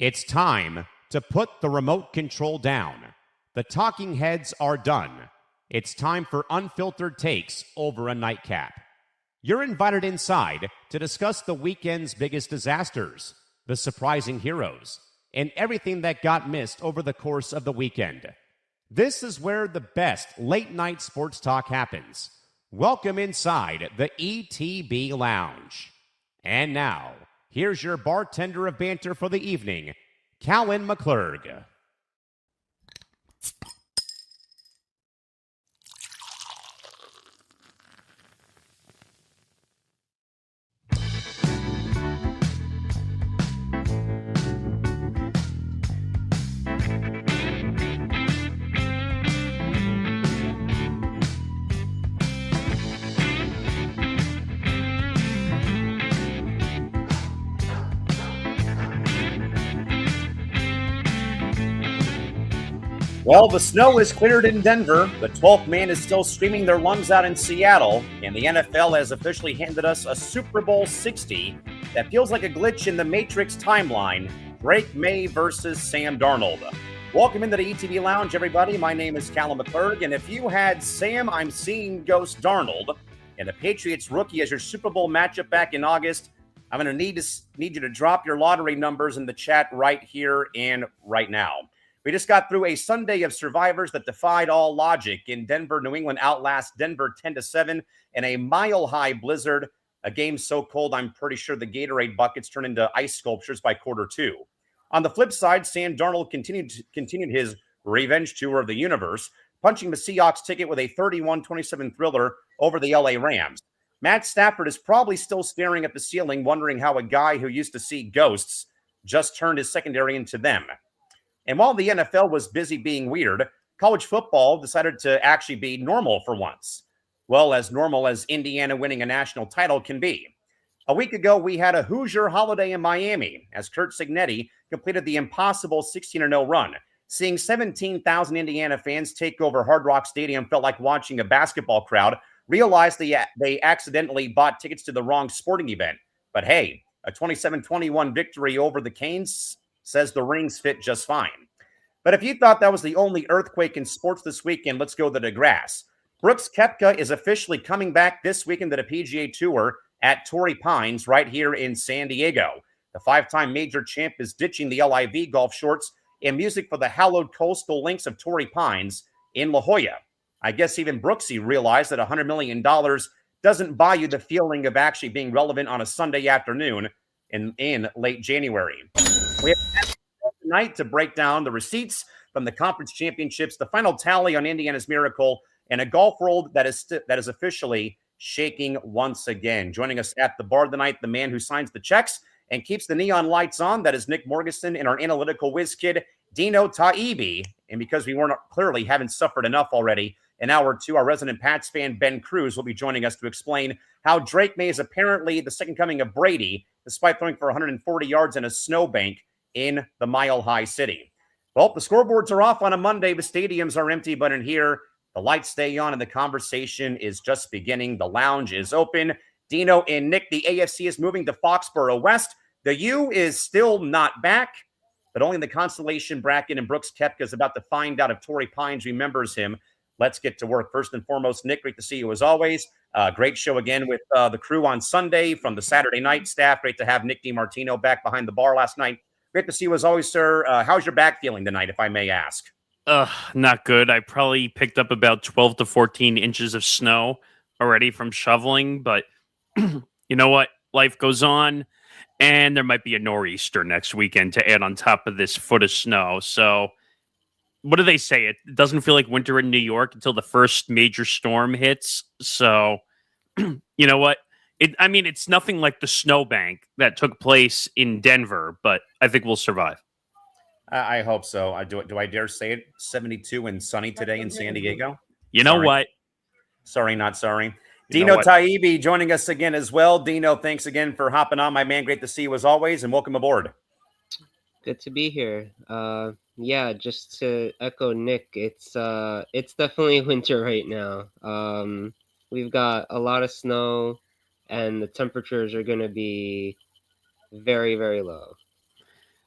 It's time to put the remote control down. The talking heads are done. It's time for unfiltered takes over a nightcap. You're invited inside to discuss the weekend's biggest disasters, the surprising heroes, and everything that got missed over the course of the weekend. This is where the best late-night sports talk happens. Welcome inside the ETB Lounge. And now, here's your bartender of banter for the evening, Callan McClurg. Well, the snow is cleared in Denver. The 12th man is still screaming their lungs out in Seattle. And the NFL has officially handed us a Super Bowl 60 that feels like a glitch in the Matrix timeline. Drake May versus Sam Darnold. Welcome into the ETB Lounge, everybody. My name is Callan McClurg. And if you had Sam I'm Seeing Ghost Darnold and the Patriots rookie as your Super Bowl matchup back in August, I'm going to need you to drop your lottery numbers in the chat right here and right now. We just got through a Sunday of survivors that defied all logic. In Denver, New England outlasts Denver 10-7 in a mile-high blizzard, a game so cold I'm pretty sure the Gatorade buckets turned into ice sculptures by quarter two. On the flip side, Sam Darnold continued his revenge tour of the universe, punching the Seahawks ticket with a 31-27 thriller over the LA Rams. Matt Stafford is probably still staring at the ceiling, wondering how a guy who used to see ghosts just turned his secondary into them. And while the NFL was busy being weird, college football decided to actually be normal for once. Well, as normal as Indiana winning a national title can be. A week ago, we had a Hoosier holiday in Miami as Curt Cignetti completed the impossible 16-0 run. Seeing 17,000 Indiana fans take over Hard Rock Stadium felt like watching a basketball crowd realize they accidentally bought tickets to the wrong sporting event. But hey, a 27-21 victory over the Canes says the rings fit just fine. But if you thought that was the only earthquake in sports this weekend, let's go to the grass. Brooks Koepka is officially coming back this weekend to the PGA Tour at Torrey Pines right here in San Diego. The five-time major champ is ditching the LIV golf shorts and music for the hallowed coastal links of Torrey Pines in La Jolla. I guess even Brooksy realized that $100 million doesn't buy you the feeling of actually being relevant on a Sunday afternoon in late January. We have tonight to break down the receipts from the conference championships, the final tally on Indiana's miracle, and a golf world that is officially shaking once again. Joining us at the bar tonight, the man who signs the checks and keeps the neon lights on, that is Nick Morgasen, and our analytical whiz kid, Dino Taibi. And because we haven't suffered enough already, in hour two, our resident Pats fan, Ben Kruse, will be joining us to explain how Drake May is apparently the second coming of Brady, despite throwing for 140 yards in a snowbank in the mile-high city. Well, the scoreboards are off on a Monday. The stadiums are empty, but in here, the lights stay on and the conversation is just beginning. The lounge is open. Dino and Nick, the AFC is moving to Foxborough West. The U is still not back, but only in the consolation bracket, and Brooks Koepka is about to find out if Torrey Pines remembers him. Let's get to work. First and foremost, Nick, great to see you as always. Great show again with the crew on Sunday from the Saturday night staff. Great to have Nick DiMartino back behind the bar last night. Great to see you as always, sir. How's your back feeling tonight, if I may ask? Not good. I probably picked up about 12 to 14 inches of snow already from shoveling, but you know what? Life goes on, and there might be a nor'easter next weekend to add on top of this foot of snow. So what do they say? It doesn't feel like winter in New York until the first major storm hits. So you know what? It's nothing like the snowbank that took place in Denver, but I think we'll survive. I hope so. Do I dare say it? 72 and sunny today in San Diego. You know what? Sorry, not sorry. Dino Taibi joining us again as well. Dino, thanks again for hopping on, my man. Great to see you as always, and welcome aboard. Good to be here. Yeah, just to echo Nick, it's definitely winter right now. We've got a lot of snow, and the temperatures are going to be very, very low.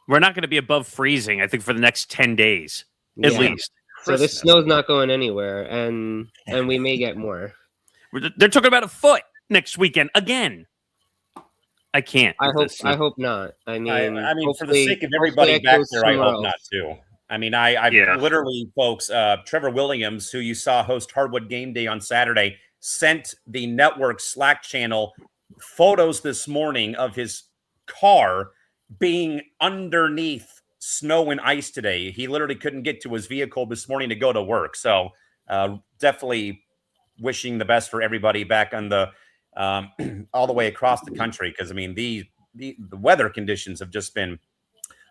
We're not going to be above freezing, I think, for the next 10 days, at least. So the snow's not going anywhere, and we may get more. They're talking about a foot next weekend again. I can't. I hope not. I mean, for the sake of everybody back there, I hope not too. I mean, I literally, folks, Trevor Williams, who you saw host Hardwood Game Day on Saturday, sent the network Slack channel photos this morning of his car being underneath snow and ice today. He literally couldn't get to his vehicle this morning to go to work. So definitely wishing the best for everybody back on the all the way across the country, because I mean the weather conditions have just been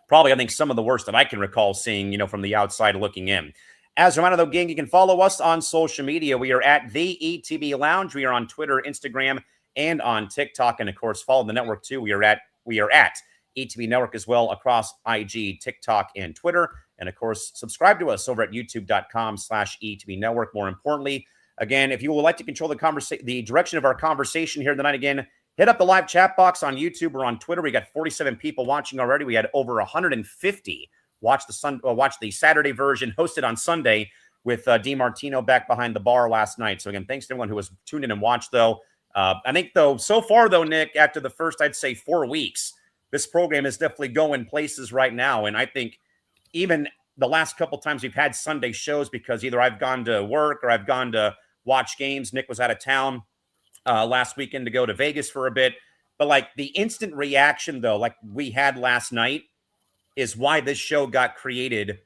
probably, I think, some of the worst that I can recall seeing, from the outside looking in. As a reminder, though, gang, you can follow us on social media. We are at the ETB Lounge. We are on Twitter, Instagram, and on TikTok. And of course, follow the network too. We are at ETB Network as well across IG, TikTok, and Twitter. And of course, subscribe to us over at youtube.com/ETB Network. More importantly, again, if you would like to control the direction of our conversation here tonight, again, hit up the live chat box on YouTube or on Twitter. We got 47 people watching already. We had over 150 watch the Saturday version hosted on Sunday with DiMartino back behind the bar last night. So again, thanks to everyone who was tuned in and watched, though. I think, though, so far, though, Nick, after the first, I'd say 4 weeks, this program is definitely going places right now. And I think even the last couple times we've had Sunday shows, because either I've gone to work or I've gone to watch games. Nick was out of town last weekend to go to Vegas for a bit. But like the instant reaction, though, like we had last night, is why this show got created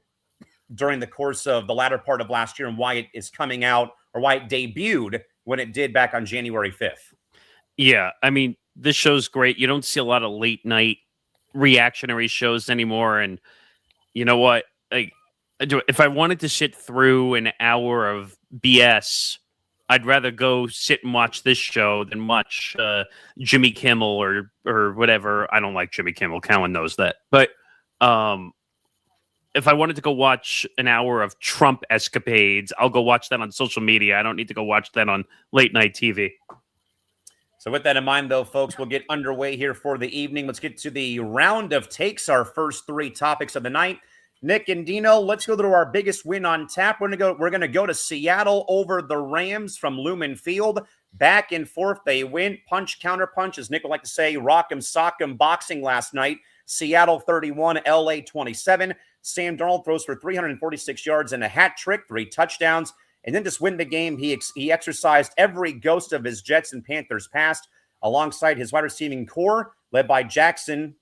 during the course of the latter part of last year, and why it is coming out, or why it debuted when it did back on January 5th. Yeah, I mean, this show's great. You don't see a lot of late night reactionary shows anymore. And you know what? If I wanted to sit through an hour of BS, I'd rather go sit and watch this show than watch Jimmy Kimmel or whatever. I don't like Jimmy Kimmel. Callan knows that. But if I wanted to go watch an hour of Trump escapades, I'll go watch that on social media. I don't need to go watch that on late night TV. So with that in mind, though, folks, we'll get underway here for the evening. Let's get to the round of takes, our first 3 topics of the night. Nick and Dino, let's go through our biggest win on tap. We're going to go to Seattle over the Rams from Lumen Field. Back and forth, they went punch, counter punch, as Nick would like to say, rock'em sock'em boxing last night. Seattle 31, LA 27. Sam Darnold throws for 346 yards and a hat trick, 3 touchdowns, and then just win the game. He exercised every ghost of his Jets and Panthers past, alongside his wide receiving core, led by Jackson,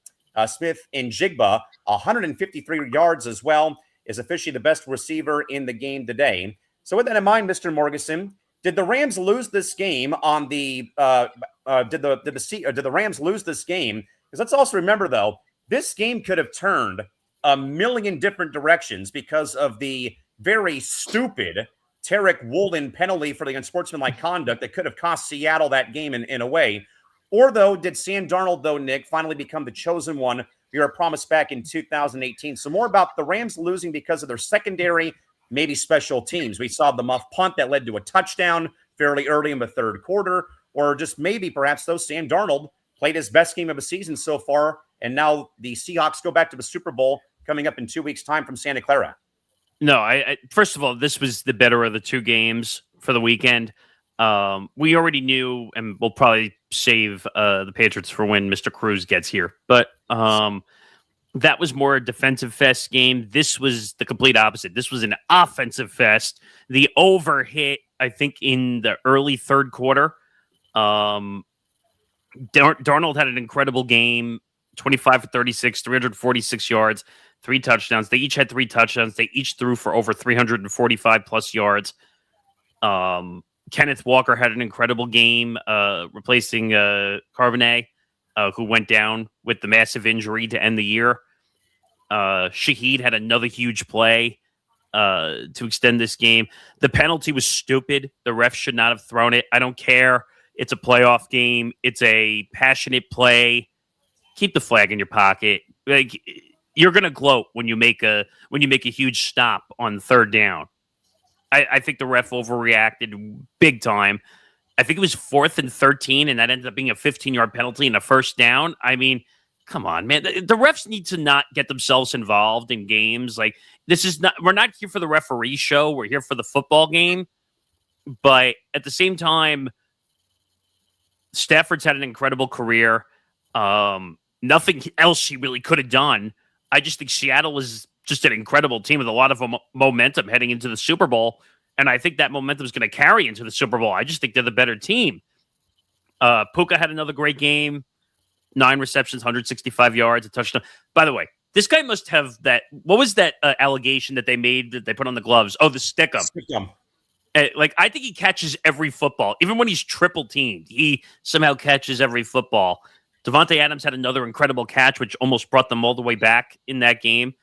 Smith, and Jigba. 153 yards as well, is officially the best receiver in the game today. So with that in mind, Mr. Morgasen, did the Rams lose this game on the did the Rams lose this game? Because let's also remember, though, this game could have turned a million different directions because of the very stupid Tarek Woolen penalty for the unsportsmanlike conduct that could have cost Seattle that game in a way. Or, though, did Sam Darnold, though, Nick, finally become the chosen one we were promised back in 2018? So more about the Rams losing because of their secondary, maybe special teams. We saw the muff punt that led to a touchdown fairly early in the third quarter, or just maybe perhaps, though, Sam Darnold played his best game of the season so far, and now the Seahawks go back to the Super Bowl coming up in 2 weeks' time from Santa Clara. No, I first of all, this was the better of the 2 games for the weekend. We already knew, and we'll probably save the Patriots for when Mr. Kruse gets here. But that was more a defensive fest game. This was the complete opposite. This was an offensive fest. The overhit, I think, in the early third quarter. Darnold had an incredible game, 25 for 36, 346 yards, 3 touchdowns. They each had 3 touchdowns. They each threw for over 345 plus yards. Kenneth Walker had an incredible game, replacing Carbonet, who went down with the massive injury to end the year. Shaheed had another huge play to extend this game. The penalty was stupid. The ref should not have thrown it. I don't care. It's a playoff game. It's a passionate play. Keep the flag in your pocket. Like, you're gonna gloat when you make a huge stop on third down. I think the ref overreacted big time. I think it was 4th and 13, and that ended up being a 15-yard penalty and a first down. I mean, come on, man. The refs need to not get themselves involved in games. Like, this is not, we're not here for the referee show. We're here for the football game. But at the same time, Stafford's had an incredible career. Nothing else he really could have done. I just think Seattle was just an incredible team with a lot of momentum heading into the Super Bowl. And I think that momentum is going to carry into the Super Bowl. I just think they're the better team. Puka had another great game. 9 receptions, 165 yards, a touchdown. By the way, this guy must have that. What was that allegation that they made that they put on the gloves? Oh, the stick-em. Stick-em. Like, I think he catches every football. Even when he's triple teamed, he somehow catches every football. Devontae Adams had another incredible catch, which almost brought them all the way back in that game.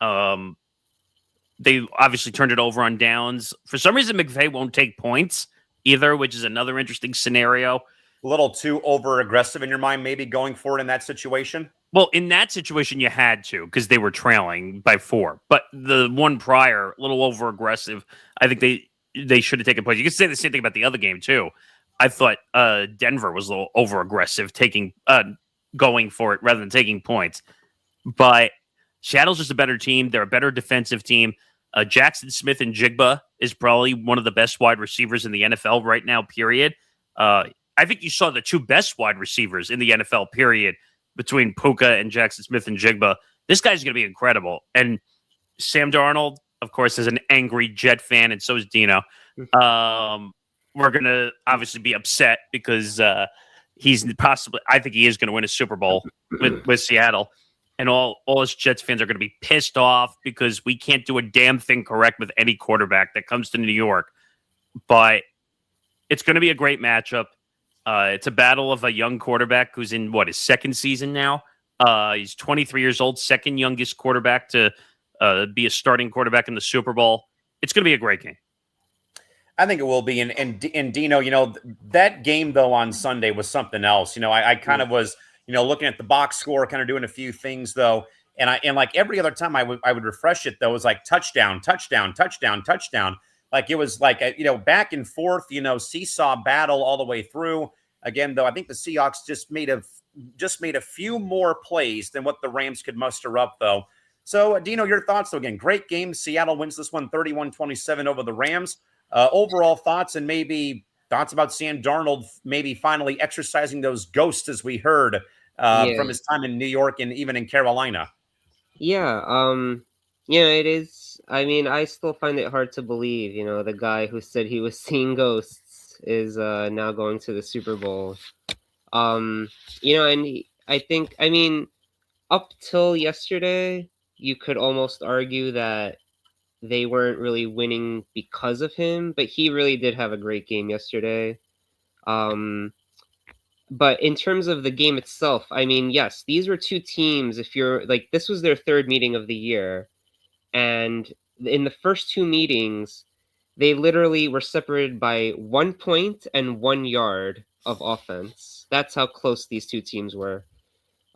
They obviously turned it over on downs. For some reason, McVay won't take points either, which is another interesting scenario. A little too over-aggressive in your mind, maybe going for it in that situation? Well, in that situation, you had to because they were trailing by 4. But the one prior, a little over-aggressive. I think they should have taken points. You could say the same thing about the other game, too. I thought Denver was a little over-aggressive, going for it rather than taking points. But Seattle's just a better team. They're a better defensive team. Jackson Smith and Jigba is probably one of the best wide receivers in the NFL right now, period. I think you saw the 2 best wide receivers in the NFL, period, between Puka and Jackson Smith and Jigba. This guy's going to be incredible. And Sam Darnold, of course, is an angry Jet fan, and so is Dino. We're going to obviously be upset because he's possibly, I think he is going to win a Super Bowl with Seattle. And all us Jets fans are going to be pissed off because we can't do a damn thing correct with any quarterback that comes to New York. But it's going to be a great matchup. It's a battle of a young quarterback who's in, his second season now. He's 23 years old, second youngest quarterback to be a starting quarterback in the Super Bowl. It's going to be a great game. I think it will be. And Dino, that game, though, on Sunday was something else. I kind of was, looking at the box score, kind of doing a few things, though. And like every other time I would refresh it, though, it was like touchdown, touchdown, touchdown, touchdown. Like it was like, back and forth, seesaw battle all the way through. Again, though, I think the Seahawks just made a few more plays than what the Rams could muster up, though. So, Dino, your thoughts, though, again, great game. Seattle wins this one 31-27 over the Rams. Overall thoughts and maybe thoughts about Sam Darnold maybe finally exercising those ghosts, as we heard from his time in New York and even in Carolina. Yeah, it is. I mean, I still find it hard to believe, the guy who said he was seeing ghosts is now going to the Super Bowl. And I think, up till yesterday, you could almost argue that they weren't really winning because of him, but he really did have a great game yesterday. But in terms of the game itself, yes, these were 2 teams. If you're like, this was their 3rd meeting of the year. And in the first 2 meetings, they literally were separated by 1 point and 1 yard of offense. That's how close these 2 teams were.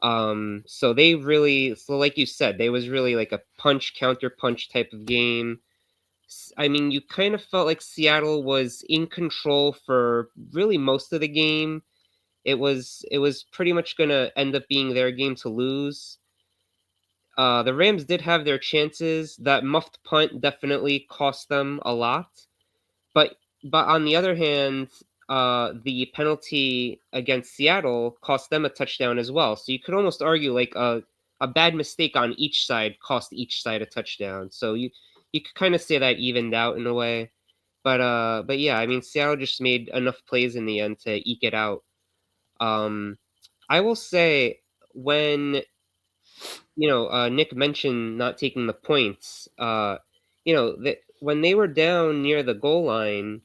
So like you said, they was really like a punch, counter punch type of game. You kind of felt like Seattle was in control for really most of the game. It was pretty much going to end up being their game to lose. The Rams did have their chances. That muffed punt definitely cost them a lot. But on the other hand, the penalty against Seattle cost them a touchdown as well. So you could almost argue like a bad mistake on each side cost each side a touchdown. So you could kind of say that evened out in a way. But yeah, Seattle just made enough plays in the end to eke it out. I will say when Nick mentioned not taking the points, that when they were down near the goal line,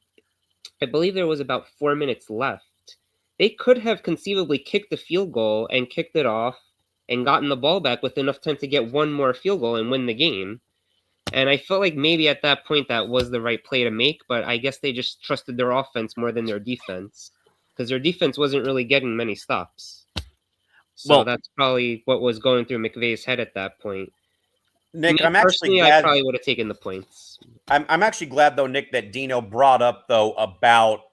I believe there was about 4 minutes left. They could have conceivably kicked the field goal and kicked it off and gotten the ball back with enough time to get one more field goal and win the game. And I felt like maybe at that point that was the right play to make, but I guess they just trusted their offense more than their defense because their defense wasn't really getting many stops. So that's probably what was going through McVay's head at that point. Nick, I'm actually glad. I probably would have taken the points. I'm actually glad, though, Nick, that Dino brought up, though, about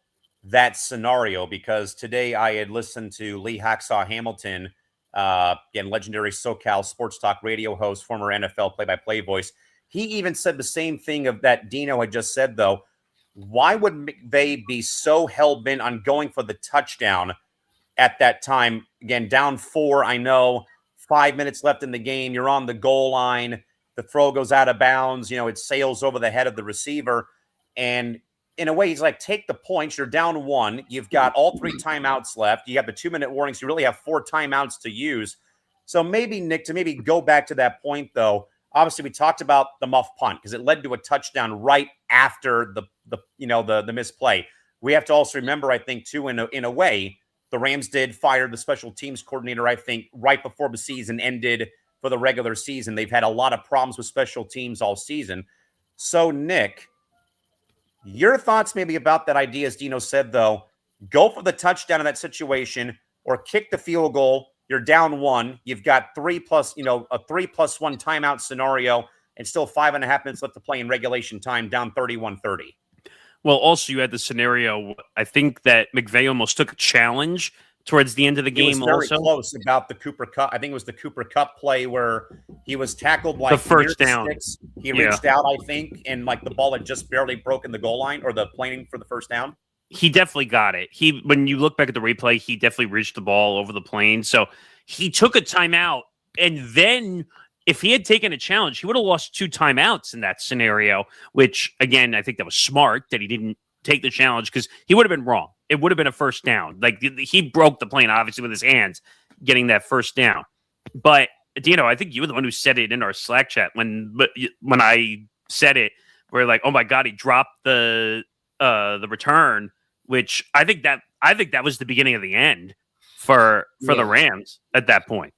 that scenario, because today I had listened to Lee Hacksaw Hamilton again, legendary SoCal sports talk radio host, former NFL play-by-play voice. He even said the same thing of that Dino had just said, though. Why would McVay be so hell-bent on going for the touchdown at that time? Again, down 4, I know, 5 minutes left in the game. You're on the goal line. The throw goes out of bounds. It sails over the head of the receiver. And in a way, he's like, take the points. You're down 1. You've got all 3 timeouts left. You have the 2-minute warning, so you really have 4 timeouts to use. So maybe, Nick, to maybe go back to that point, though, obviously we talked about the muff punt because it led to a touchdown right after the misplay. We have to also remember, I think, too, in a way, the Rams did fire the special teams coordinator, I think, right before the season ended for the regular season. They've had a lot of problems with special teams all season. So, Nick, your thoughts maybe about that idea, as Dino said, though, go for the touchdown in that situation or kick the field goal. You're down 1. You've got 3+, a 3+1 timeout scenario and still 5.5 minutes left to play in regulation time, down 31-30. Well, also you had the scenario, I think that McVay almost took a challenge towards the end of the game. He was very also close about the Cooper Kupp. I think it was the Cooper Kupp play where he was tackled like the first down. Sticks. He reached out, I think, and like the ball had just barely broken the goal line or the plane for the first down. He definitely got it. When you look back at the replay, he definitely reached the ball over the plane. So he took a timeout, and then if he had taken a challenge, he would have lost 2 timeouts in that scenario, which, again, I think that was smart that he didn't take the challenge because he would have been wrong. It would have been a first down. Like, he broke the plane, obviously, with his hands, getting that first down. But, Dino, I think you were the one who said it in our Slack chat when I said it, where like, oh my God, he dropped the return, which I think that was the beginning of the end for the Rams at that point.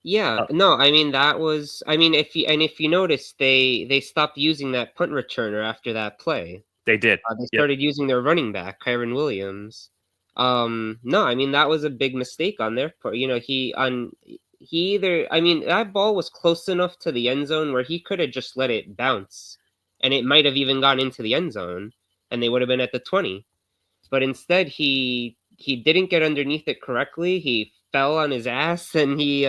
Yeah, no, I mean if you notice, they stopped using that punt returner after that play. They did. They started using their running back, Kyron Williams. No, I mean that was a big mistake on their part. That ball was close enough to the end zone where he could have just let it bounce, and it might have even gone into the end zone, and they would have been at the 20. But instead, he didn't get underneath it correctly. He fell on his ass, and he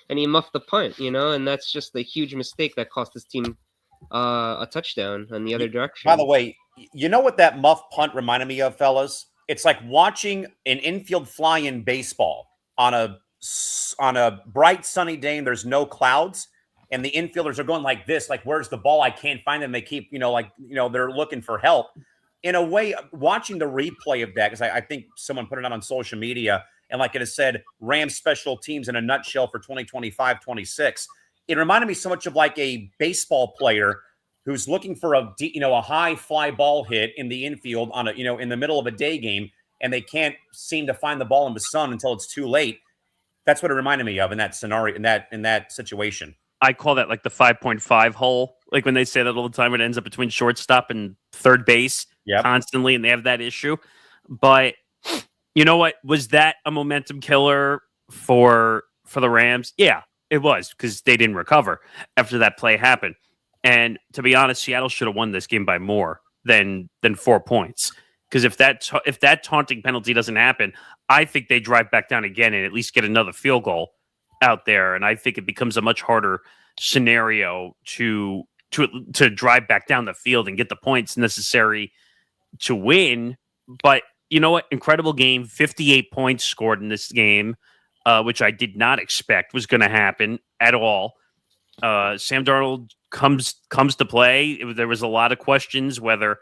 muffed the punt. And that's just a huge mistake that cost his team a touchdown on the other direction. By the way, you know what that muff punt reminded me of, fellas? It's like watching an infield fly in baseball on a bright sunny day and there's no clouds, and the infielders are going like this, like, where's the ball? I can't find them. They keep, they're looking for help. In a way, watching the replay of that, because I think someone put it out on social media, and like it has said, Rams special teams in a nutshell for 2025-26. It reminded me so much of like a baseball player who's looking for a high fly ball hit in the infield on in the middle of a day game, and they can't seem to find the ball in the sun until it's too late. That's what it reminded me of in that scenario, in that situation. I call that like the 5.5 hole. Like when they say that all the time, it ends up between shortstop and third base constantly, and they have that issue. But you know what? Was that a momentum killer for the Rams? Yeah, it was, because they didn't recover after that play happened. And to be honest, Seattle should have won this game by more than 4 points. Because if that taunting penalty doesn't happen, I think they drive back down again and at least get another field goal out there. And I think it becomes a much harder scenario to drive back down the field and get the points necessary to win. But you know what? Incredible game. 58 points scored in this game, which I did not expect was going to happen at all. Sam Darnold comes to play. There was a lot of questions whether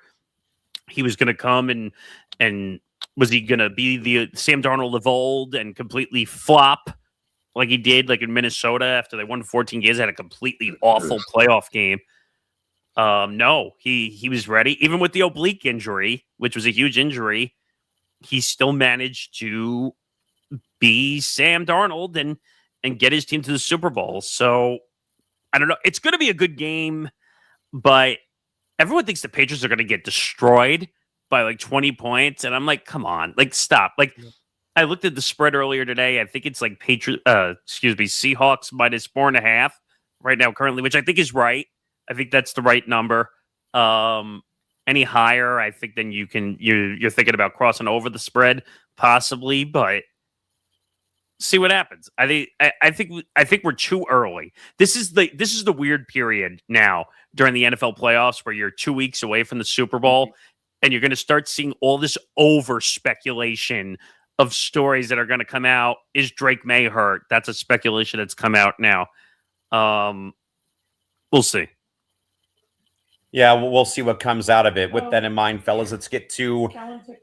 he was going to come and was he going to be the Sam Darnold of old and completely flop like he did, like in Minnesota after they won 14 games, had a completely awful playoff game. No, he was ready. Even with the oblique injury, which was a huge injury, he still managed to be Sam Darnold and get his team to the Super Bowl. So I don't know. It's going to be a good game, but everyone thinks the Patriots are going to get destroyed by like 20 points. And I'm like, come on, like stop. Like I looked at the spread earlier today. I think it's like Seahawks minus 4.5 right now currently, which I think is right. I think that's the right number. Any higher, I think then you're thinking about crossing over the spread possibly, but see what happens. I think we're too early. This is the weird period now during the NFL playoffs where you're 2 weeks away from the Super Bowl, and you're going to start seeing all this over speculation of stories that are going to come out. Is Drake May hurt? That's a speculation that's come out now. We'll see. Yeah, we'll see what comes out of it. With that in mind, fellas, let's get to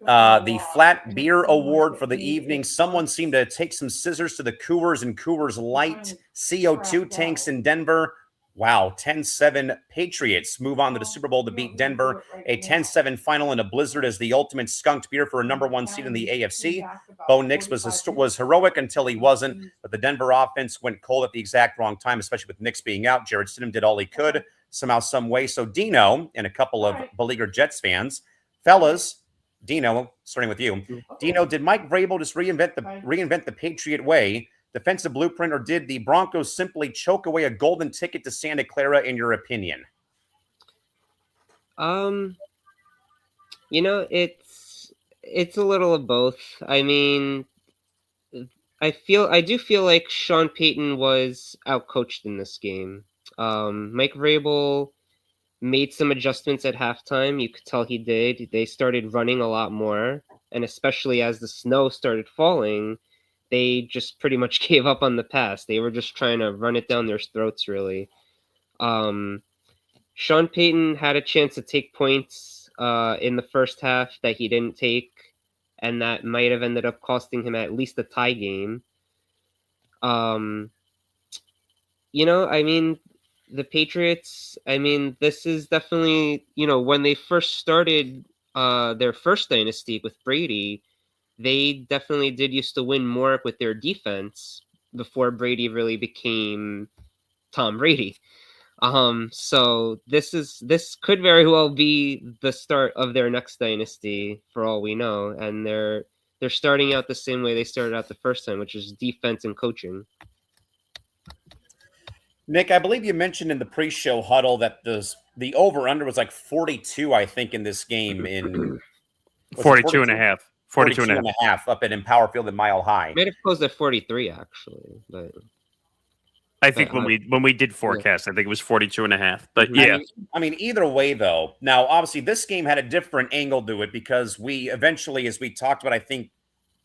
the Flat Beer Award for the evening. Someone seemed to take some scissors to the Coors and Coors Light CO2 tanks in Denver. Wow, 10-7 Patriots move on to the Super Bowl to beat Denver. A 10-7 final in a blizzard as the ultimate skunked beer for a number one seed in the AFC. Bo Nix was heroic until he wasn't, but the Denver offense went cold at the exact wrong time, especially with Nix being out. Jarrett Stidham did all he could somehow, some way. So Dino and a couple of beleaguered Jets fans, fellas, Dino, starting with you. Dino, did Mike Vrabel just reinvent the Patriot way, defensive blueprint, or did the Broncos simply choke away a golden ticket to Santa Clara, in your opinion? It's a little of both. I mean, I do feel like Sean Payton was outcoached in this game. Mike Vrabel made some adjustments at halftime. You could tell he did. They started running a lot more, and especially as the snow started falling, they just pretty much gave up on the pass. They were just trying to run it down their throats, really. Sean Payton had a chance to take points in the first half that he didn't take, and that might have ended up costing him at least a tie game. The Patriots, this is definitely, when they first started their first dynasty with Brady, they definitely did used to win more with their defense before Brady really became Tom Brady. So this could very well be the start of their next dynasty for all we know. And they're starting out the same way they started out the first time, which is defense and coaching. Nick, I believe you mentioned in the pre-show huddle that the over-under was like 42, I think, in this game. 42 and a half. 42 and a half up at Empower Field at Mile High. Might have closed at 43, actually. But I think when we did forecast, I think it was 42 and a half. But yeah. I mean, either way, though. Now, obviously, this game had a different angle to it because we eventually, as we talked about, I think,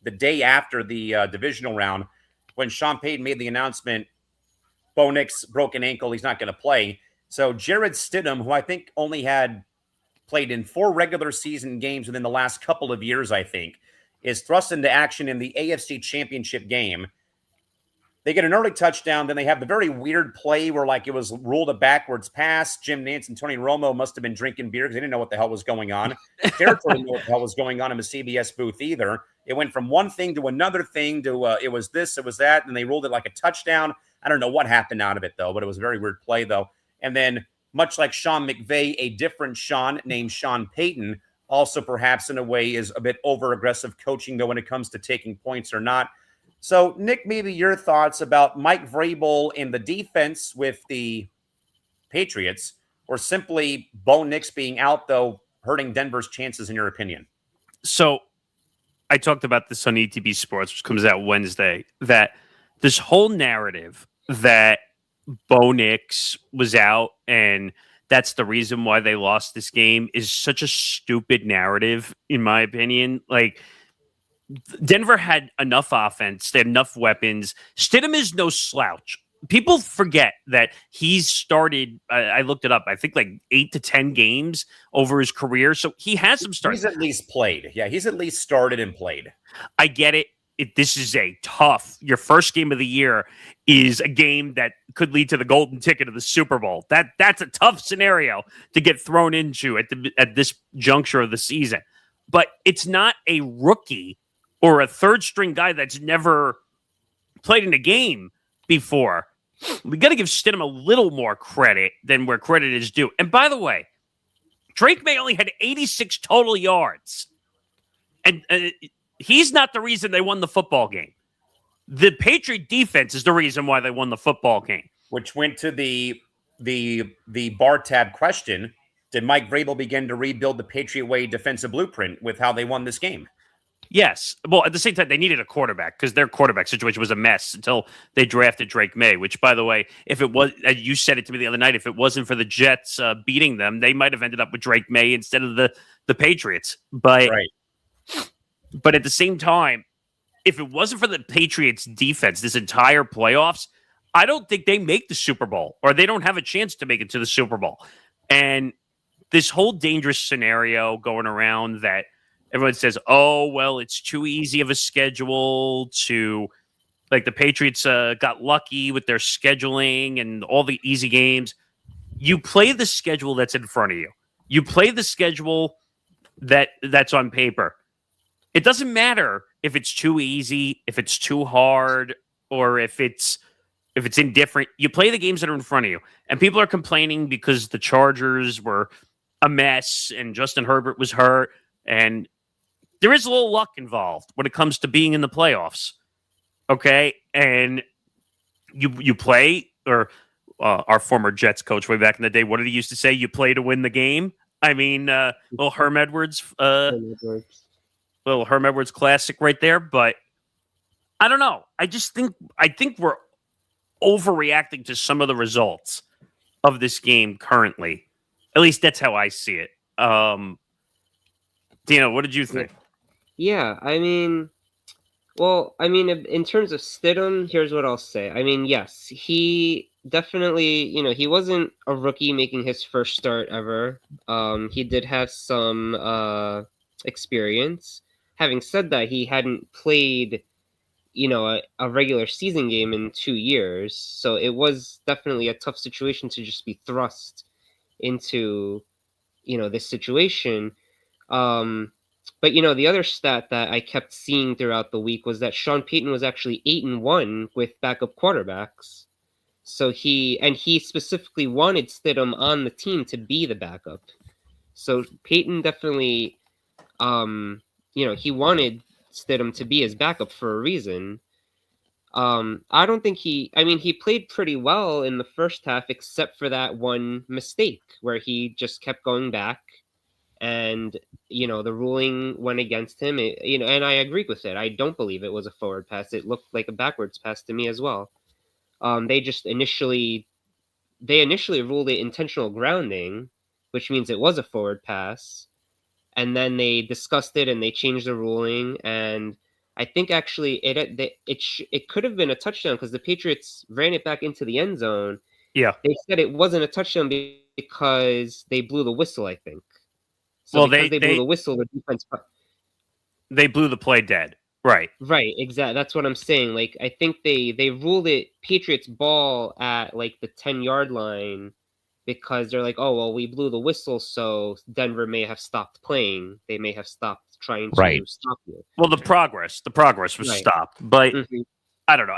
the day after the divisional round, when Sean Payton made the announcement, Bo Nix broken ankle, he's not going to play. So Jarrett Stidham, who I think only had played in 4 regular season games within the last couple of years, I think, is thrust into action in the AFC Championship game. They get an early touchdown, then they have the very weird play where it was ruled a backwards pass. Jim Nantz and Tony Romo must have been drinking beer because they didn't know what the hell was going on. Territory didn't know what the hell was going on in the CBS booth either. It went from one thing to another thing to it was this, it was that, and they ruled it like a touchdown. I don't know what happened out of it, though, but it was a very weird play, though. And then, much like Sean McVay, a different Sean named Sean Payton, also perhaps in a way is a bit over-aggressive coaching, though, when it comes to taking points or not. So, Nick, maybe your thoughts about Mike Vrabel in the defense with the Patriots, or simply Bo Nix being out, though, hurting Denver's chances, in your opinion? So, I talked about this on ETB Sports, which comes out Wednesday, that this whole narrative that Bo Nix was out and that's the reason why they lost this game is such a stupid narrative, in my opinion. Denver had enough offense. They had enough weapons. Stidham is no slouch. People forget that he's started, I looked it up, I think 8 to 10 games over his career. So he has some starts. He's at least played. Yeah, he's at least started and played. I get it. This is a tough, your first game of the year is a game that could lead to the golden ticket of the Super Bowl. That's a tough scenario to get thrown into at this juncture of the season. But it's not a rookie or a third string guy that's never played in a game before. We got to give Stidham a little more credit than where credit is due. And by the way, Drake May only had 86 total yards. And he's not the reason they won the football game. The Patriot defense is the reason why they won the football game. Which went to the bar tab question. Did Mike Vrabel begin to rebuild the Patriot way defensive blueprint with how they won this game? Yes. Well, at the same time, they needed a quarterback because their quarterback situation was a mess until they drafted Drake May, which, by the way, if it was, you said it to me the other night, if it wasn't for the Jets beating them, they might have ended up with Drake May instead of the Patriots. But at the same time, if it wasn't for the Patriots defense, this entire playoffs, I don't think they make the Super Bowl, or they don't have a chance to make it to the Super Bowl. And this whole dangerous scenario going around that everyone says, oh, well, it's too easy of a schedule to, like, the Patriots got lucky with their scheduling and all the easy games. You play the schedule that's in front of you. You play the schedule that's on paper. It doesn't matter if it's too easy, if it's too hard, or if it's indifferent. You play the games that are in front of you. And people are complaining because the Chargers were a mess and Justin Herbert was hurt. And there is a little luck involved when it comes to being in the playoffs. Okay? And you play, or our former Jets coach way back in the day, what did he used to say? You play to win the game. I mean, little Herm Edwards classic right there. But I don't know. I think we're overreacting to some of the results of this game currently. At least that's how I see it. Dino, what did you think? Yeah, I mean, in terms of Stidham, here's what I'll say. I mean, yes, he definitely, he wasn't a rookie making his first start ever. He did have some experience. Having said that, he hadn't played, a regular season game in 2 years. So it was definitely a tough situation to just be thrust into, this situation. But the other stat that I kept seeing throughout the week was that Sean Payton was actually 8-1 with backup quarterbacks. So he specifically wanted Stidham on the team to be the backup. So Payton definitely, he wanted Stidham to be his backup for a reason. I don't think he played pretty well in the first half, except for that one mistake where he just kept going back. And, the ruling went against him, and I agree with it. I don't believe it was a forward pass. It looked like a backwards pass to me as well. They initially ruled it intentional grounding, which means it was a forward pass. And then they discussed it and they changed the ruling. And I think actually it could have been a touchdown because the Patriots ran it back into the end zone. Yeah. They said it wasn't a touchdown because they blew the whistle, I think. So they blew the whistle, the defense. They blew the play dead. Right. Right. Exactly. That's what I'm saying. Like, I think they ruled it Patriots ball at like the 10-yard line because they're like, oh, well, we blew the whistle. So Denver may have stopped playing. They may have stopped trying to stop you. Well, the progress was stopped, but I don't know.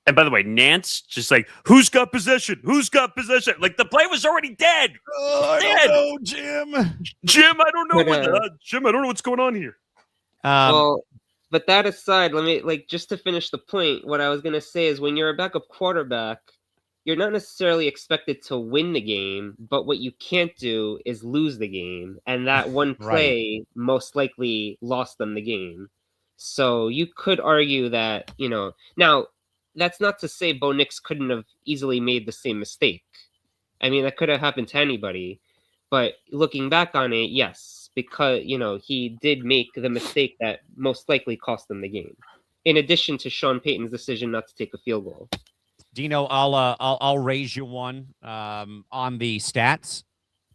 And by the way, Nance just like, who's got possession? Who's got possession? Like, the play was already dead. I don't know, Jim. Jim, I don't know. Jim, I don't know what's going on here. But that aside, let me, just to finish the point, what I was going to say is when you're a backup quarterback, you're not necessarily expected to win the game, but what you can't do is lose the game. And that one play most likely lost them the game. So you could argue that, now, that's not to say Bo Nix couldn't have easily made the same mistake. I mean, that could have happened to anybody. But looking back on it, yes, because, he did make the mistake that most likely cost them the game. In addition to Sean Payton's decision not to take a field goal. Dino, I'll raise you one on the stats.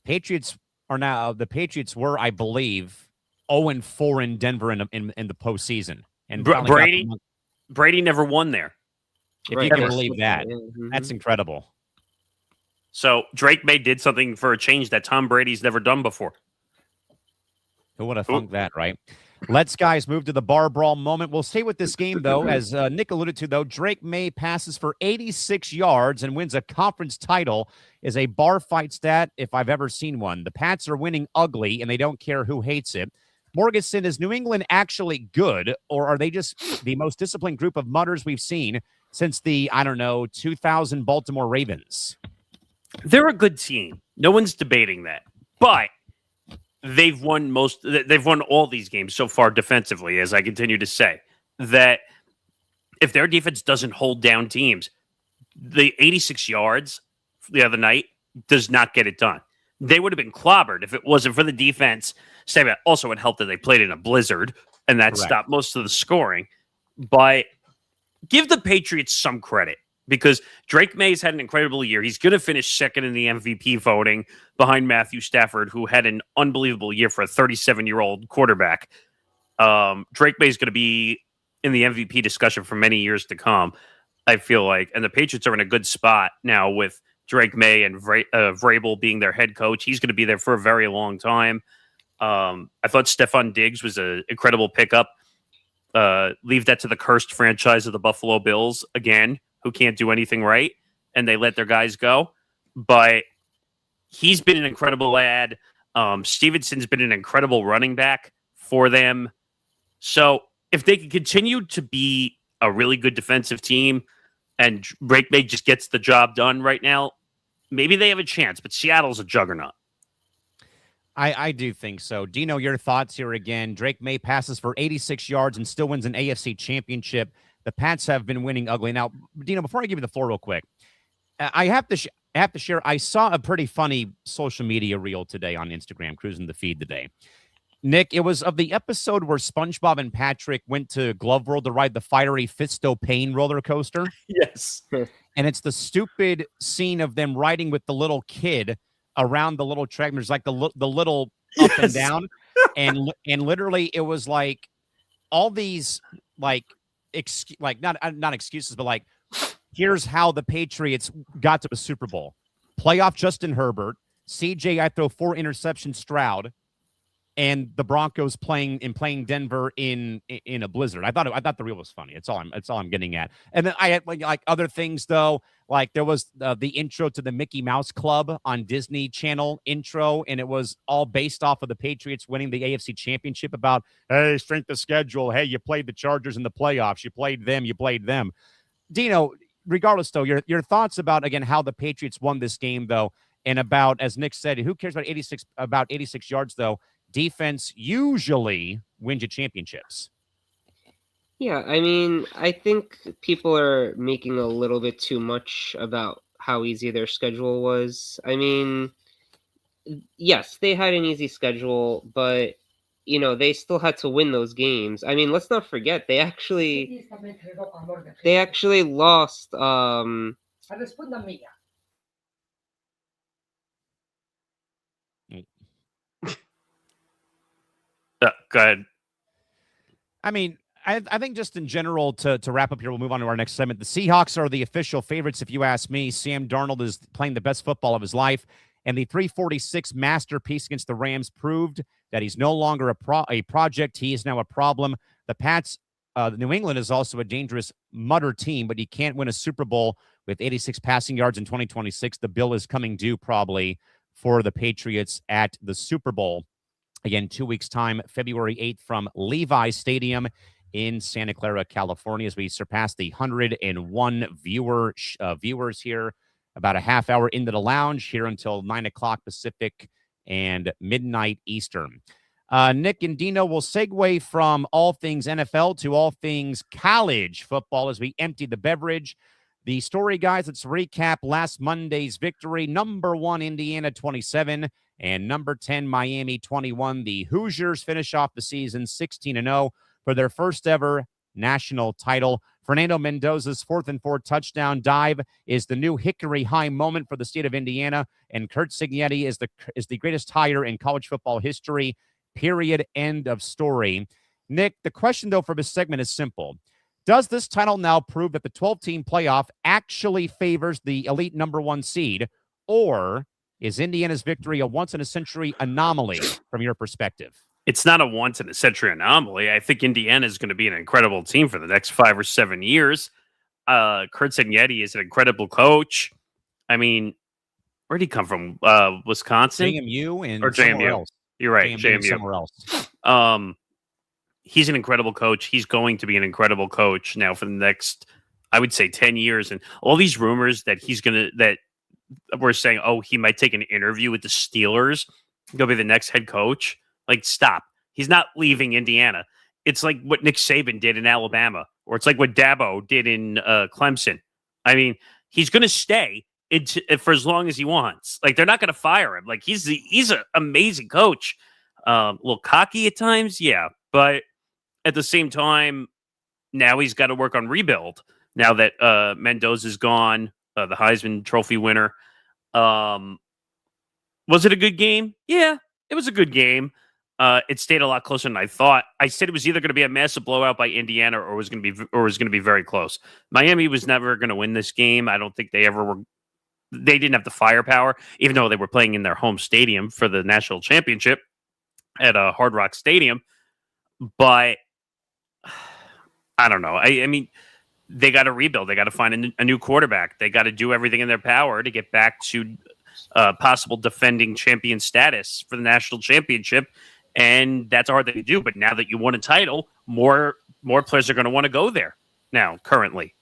The Patriots were, I believe, 0-4 in Denver in the postseason. And Brady never won there. If you can believe that, that's incredible. So Drake May did something for a change that Tom Brady's never done before. Who would have thunk that, right? Let's, guys, move to the bar brawl moment. We'll stay with this game, though. As Nick alluded to, though, Drake May passes for 86 yards and wins a conference title is a bar fight stat if I've ever seen one. The Pats are winning ugly, and they don't care who hates it. Morgasen, is New England actually good, or are they just the most disciplined group of mutters we've seen since the, 2000 Baltimore Ravens? They're a good team. No one's debating that. But they've won all these games so far defensively, as I continue to say, that if their defense doesn't hold down teams, the 86 yards the other night does not get it done. They would have been clobbered if it wasn't for the defense. Also, it helped that they played in a blizzard, and that stopped most of the scoring. But give the Patriots some credit, because Drake May's had an incredible year. He's going to finish second in the MVP voting behind Matthew Stafford, who had an unbelievable year for a 37-year-old quarterback. Drake May's going to be in the MVP discussion for many years to come, I feel like. And the Patriots are in a good spot now with Drake May and Vrabel being their head coach. He's going to be there for a very long time. I thought Stephon Diggs was an incredible pickup. Leave that to the cursed franchise of the Buffalo Bills again, who can't do anything right, and they let their guys go. But he's been an incredible ad. Stevenson's been an incredible running back for them. So if they can continue to be a really good defensive team and Drake May just gets the job done right now, maybe they have a chance. But Seattle's a juggernaut. I do think so. Dino, your thoughts here again. Drake May passes for 86 yards and still wins an AFC championship. The Pats have been winning ugly. Now, Dino, before I give you the floor real quick, I have to share, I saw a pretty funny social media reel today on Instagram, cruising the feed today. Nick, it was of the episode where SpongeBob and Patrick went to Glove World to ride the fiery Fisto Pain roller coaster. Yes. And it's the stupid scene of them riding with the little kid around the little track. There's like the little up and down. And literally it was like all these not excuses, but like, here's how the Patriots got to a Super Bowl. Playoff Justin Herbert, CJ, I throw 4 interceptions Stroud, and the Broncos playing Denver in a blizzard. I thought the reel was funny. It's all I'm getting at. And then I had like other things though. Like there was the intro to the Mickey Mouse Club on Disney Channel intro, and it was all based off of the Patriots winning the AFC Championship about, hey, strength of schedule. Hey, you played the Chargers in the playoffs. You played them. Dino, regardless though, your thoughts about, again, how the Patriots won this game though, and about, as Nick said, who cares about 86 yards though? Defense usually wins you championships. Yeah, I mean, I think people are making a little bit too much about how easy their schedule was. I mean, yes, they had an easy schedule, but, they still had to win those games. I mean, let's not forget, they actually lost. Go ahead. I mean, I think just in general, to wrap up here, we'll move on to our next segment. The Seahawks are the official favorites, if you ask me. Sam Darnold is playing the best football of his life, and the 346 masterpiece against the Rams proved that he's no longer a project. He is now a problem. The Pats, New England is also a dangerous mutter team, but he can't win a Super Bowl with 86 passing yards in 2026. The bill is coming due probably for the Patriots at the Super Bowl. Again, 2 weeks' time, February 8th from Levi Stadium in Santa Clara, California, as we surpass the 101 viewers here, about a half hour into the lounge here until 9 o'clock Pacific and midnight Eastern. Nick and Dino will segue from all things NFL to all things college football as we empty the beverage. The story, guys, let's recap last Monday's victory. Number 1, Indiana 27, and number 10, Miami 21. The Hoosiers finish off the season 16-0 for their first ever national title. Fernando Mendoza's 4th and 4 touchdown dive is the new Hickory High moment for the state of Indiana, and Curt Cignetti is the greatest hire in college football history. Period. End of story. Nick, the question, though, for this segment is simple. Does this title now prove that the 12-team playoff actually favors the elite number 1 seed, or is Indiana's victory a once-in-a-century anomaly from your perspective? It's not a once-in-a-century anomaly. I think Indiana is going to be an incredible team for the next 5 or 7 years. Curt Cignetti is an incredible coach. I mean, where'd he come from? Wisconsin? JMU and or somewhere JMU. else. You're right, JMU. JMU. Somewhere else. He's an incredible coach. He's going to be an incredible coach now for the next, I would say, 10 years. And all these rumors that that we're saying, oh, he might take an interview with the Steelers. go be the next head coach. Like, stop. He's not leaving Indiana. It's like what Nick Saban did in Alabama, or it's like what Dabo did in Clemson. I mean, he's going to stay for as long as he wants. Like, they're not going to fire him. Like, he's an amazing coach. A little cocky at times, yeah. But at the same time, now he's got to work on rebuild. Now that Mendoza's gone, the Heisman Trophy winner. Was it a good game? Yeah, it was a good game. It stayed a lot closer than I thought. I said it was either going to be a massive blowout by Indiana or was going to be very close. Miami was never going to win this game. I don't think they ever were. They didn't have the firepower, even though they were playing in their home stadium for the national championship at Hard Rock Stadium. But I don't know. I mean, they got to rebuild. They got to find a new quarterback. They got to do everything in their power to get back to possible defending champion status for the national championship. And that's a hard thing to do. But now that you won a title, more players are going to want to go there now, currently.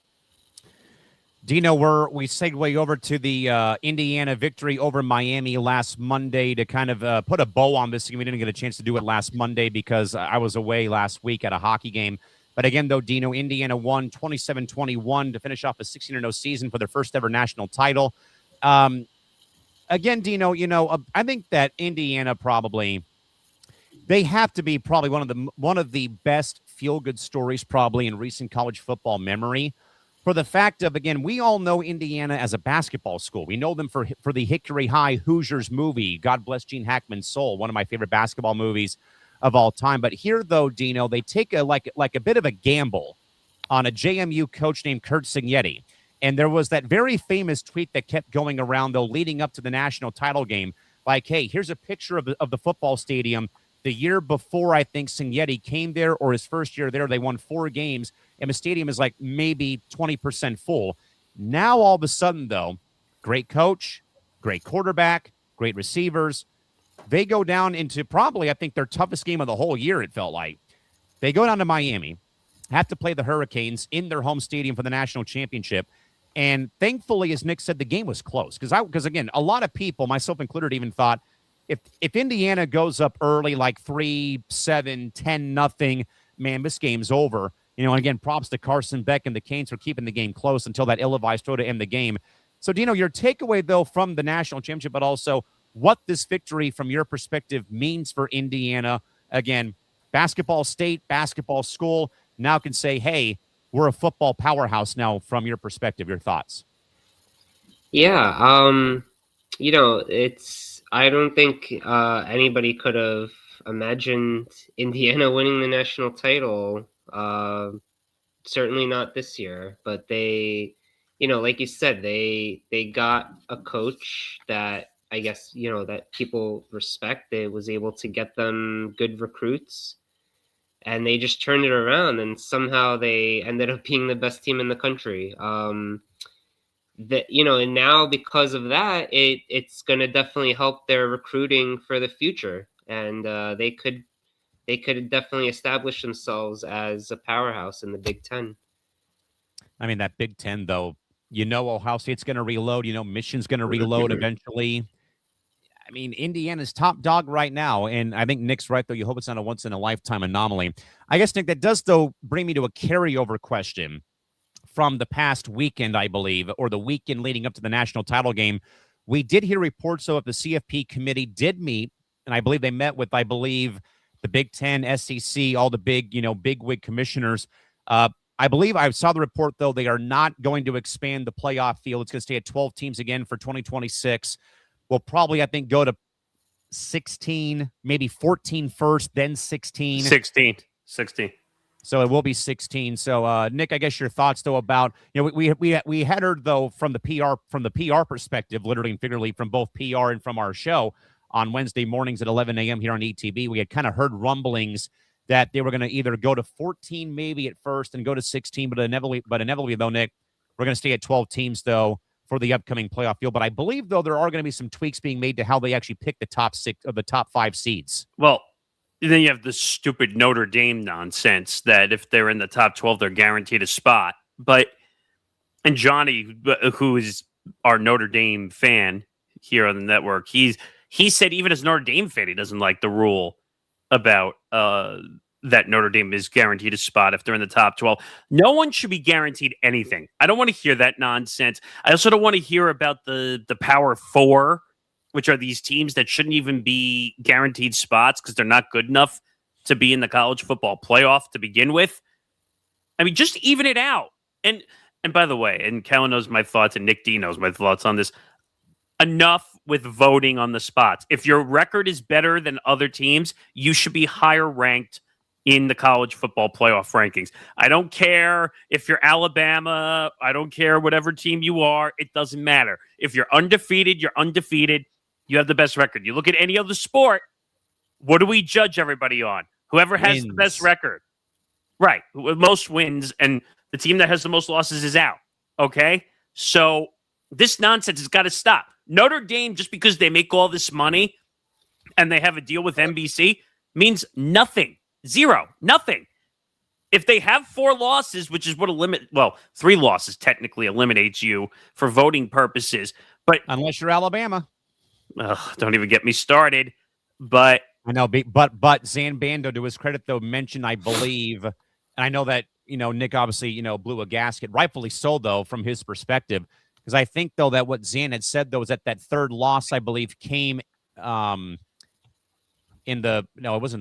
Dino, we segue over to the Indiana victory over Miami last Monday to kind of put a bow on this game. We didn't get a chance to do it last Monday because I was away last week at a hockey game. But again, though, Dino, Indiana won 27-21 to finish off a 16-0 season for their first ever national title. Again, Dino, I think that Indiana they have to be probably one of the best feel-good stories probably in recent college football memory. For the fact of, again, we all know Indiana as a basketball school. We know them for the Hickory High Hoosiers movie, God Bless Gene Hackman's Soul, one of my favorite basketball movies of all time. But here, though, Dino, they take a bit of a gamble on a JMU coach named Curt Cignetti. And there was that very famous tweet that kept going around, though, leading up to the national title game. Like, hey, here's a picture of the football stadium. The year before, I think Cignetti came there, or his first year there, they won 4 games, and the stadium is like maybe 20% full. Now, all of a sudden, though, great coach, great quarterback, great receivers. They go down into probably, I think, their toughest game of the whole year, it felt like. They go down to Miami, have to play the Hurricanes in their home stadium for the national championship. And thankfully, as Nick said, the game was close. Because again, a lot of people, myself included, even thought, if Indiana goes up early, like 3-7, 10-0, man, this game's over. And again, props to Carson Beck and the Canes for keeping the game close until that ill-advised throw to end the game. So, Dino, your takeaway, though, from the national championship, but also what this victory, from your perspective, means for Indiana. Again, basketball state, basketball school, now can say, hey, we're a football powerhouse now, from your perspective, your thoughts. Yeah, I don't think anybody could have imagined Indiana winning the national title. Certainly not this year, but they, like you said, they got a coach that I guess, that people respect. They was able to get them good recruits, and they just turned it around, and somehow they ended up being the best team in the country. And now because of that, it's going to definitely help their recruiting for the future, and they could definitely establish themselves as a powerhouse in the Big Ten. I mean, that Big Ten, though, Ohio State's going to reload. Michigan's going to reload eventually. I mean, Indiana's top dog right now, and I think Nick's right, though. You hope it's not a once-in-a-lifetime anomaly. I guess, Nick, that does, though, bring me to a carryover question from the past weekend, I believe, or the weekend leading up to the national title game. We did hear reports, though, that the CFP committee did meet, and I believe they met with, the Big Ten, SEC, all the big, bigwig commissioners. I believe I saw the report, though, they are not going to expand the playoff field. It's going to stay at 12 teams again for 2026. We'll probably, I think, go to 16, maybe 14 first, then 16. 16. So it will be 16. So, Nick, I guess your thoughts, though, about, we had heard, though, from the PR perspective, literally and figuratively, from both PR and from our show on Wednesday mornings at 11 a.m. here on ETB, we had kind of heard rumblings that they were going to either go to 14 maybe at first and go to 16, but inevitably, though, Nick, we're going to stay at 12 teams, though, for the upcoming playoff field. But I believe, though, there are going to be some tweaks being made to how they actually pick the top 6 of the top 5 seeds. Well, then you have the stupid Notre Dame nonsense that if they're in the top 12, they're guaranteed a spot. And Johnny, who is our Notre Dame fan here on the network, he's he said even as Notre Dame fan, he doesn't like the rule about that Notre Dame is guaranteed a spot if they're in the top 12. No one should be guaranteed anything. I don't want to hear that nonsense. I also don't want to hear about the Power Four, which are these teams that shouldn't even be guaranteed spots because they're not good enough to be in the college football playoff to begin with. I mean, just even it out. And by the way, and Callan knows my thoughts, and Nick D knows my thoughts on this. Enough with voting on the spots. If your record is better than other teams, you should be higher ranked in the college football playoff rankings. I don't care if you're Alabama. I don't care whatever team you are. It doesn't matter. If you're undefeated, you're undefeated. You have the best record. You look at any other sport, what do we judge everybody on? Whoever has the best record. Right. With most wins, and the team that has the most losses is out. Okay? So this nonsense has got to stop. Notre Dame, just because they make all this money and they have a deal with NBC, means nothing. Zero. Nothing. If they have 4 losses, which is what 3 losses technically eliminates you for voting purposes. But unless you're Alabama. Don't even get me started. But I know, but Zan Bando, to his credit, though, mentioned, I believe, and I know that, Nick obviously, blew a gasket, rightfully so, though, from his perspective, because I think, though, that what Zan had said, though, is that third loss, I believe, came it wasn't in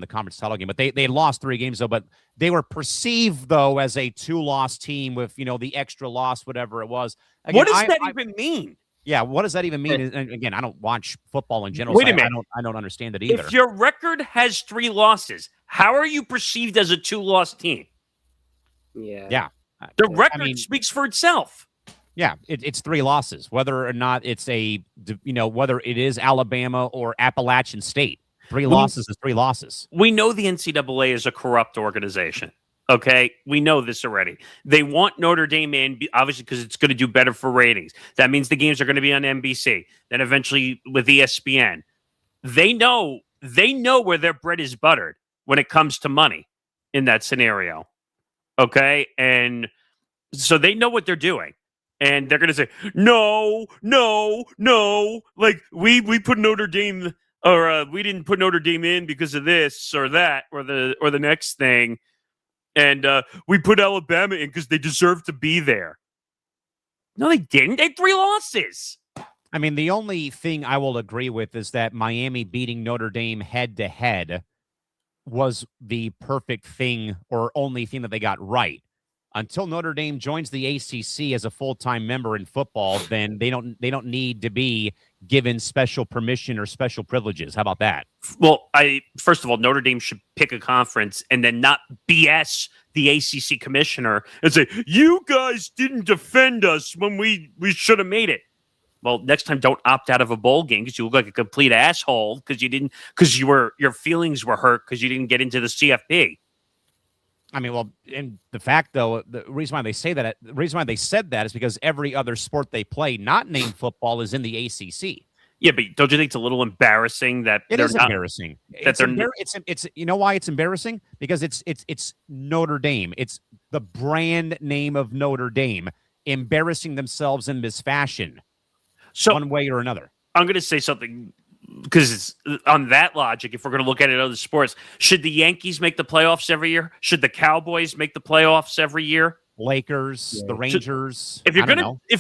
the conference title game, but they lost 3 games, though, but they were perceived, though, as a 2-loss team with, the extra loss, whatever it was. Again, what does that even mean? Yeah, what does that even mean? And again, I don't watch football in general. Wait a minute. I don't understand it either. If your record has 3 losses, how are you perceived as a 2-loss team? Yeah. The record speaks for itself. Yeah, it's 3 losses, whether or not it's whether it is Alabama or Appalachian State. 3 losses is 3 losses. We know the NCAA is a corrupt organization. Okay, we know this already. They want Notre Dame in, obviously, because it's going to do better for ratings. That means the games are going to be on NBC. Then eventually with ESPN. They know where their bread is buttered when it comes to money in that scenario. Okay, and so they know what they're doing. And they're going to say, no. Like, we put Notre Dame, or we didn't put Notre Dame in because of this or that or the next thing. And we put Alabama in because they deserve to be there. No, they didn't. They had 3 losses. I mean, the only thing I will agree with is that Miami beating Notre Dame head-to-head was the perfect thing or only thing that they got right. Until Notre Dame joins the ACC as a full-time member in football, then they don't need to be given special permission or special privileges. How about that? Well, first of all, Notre Dame should pick a conference and then not BS the ACC commissioner and say, you guys didn't defend us when we should have made it. Well, next time don't opt out of a bowl game because you look like a complete asshole because your feelings were hurt because you didn't get into the CFP. I mean, well, and the fact, though, the reason why they said that is because every other sport they play, not named football, is in the ACC. Yeah, but don't you think it's a little embarrassing that it is embarrassing? It's you know why it's embarrassing? Because it's Notre Dame. It's the brand name of Notre Dame embarrassing themselves in this fashion, one way or another. I'm going to say something. Because on that logic, if we're going to look at it in other sports, should the Yankees make the playoffs every year? Should the Cowboys make the playoffs every year? Lakers, the Rangers. If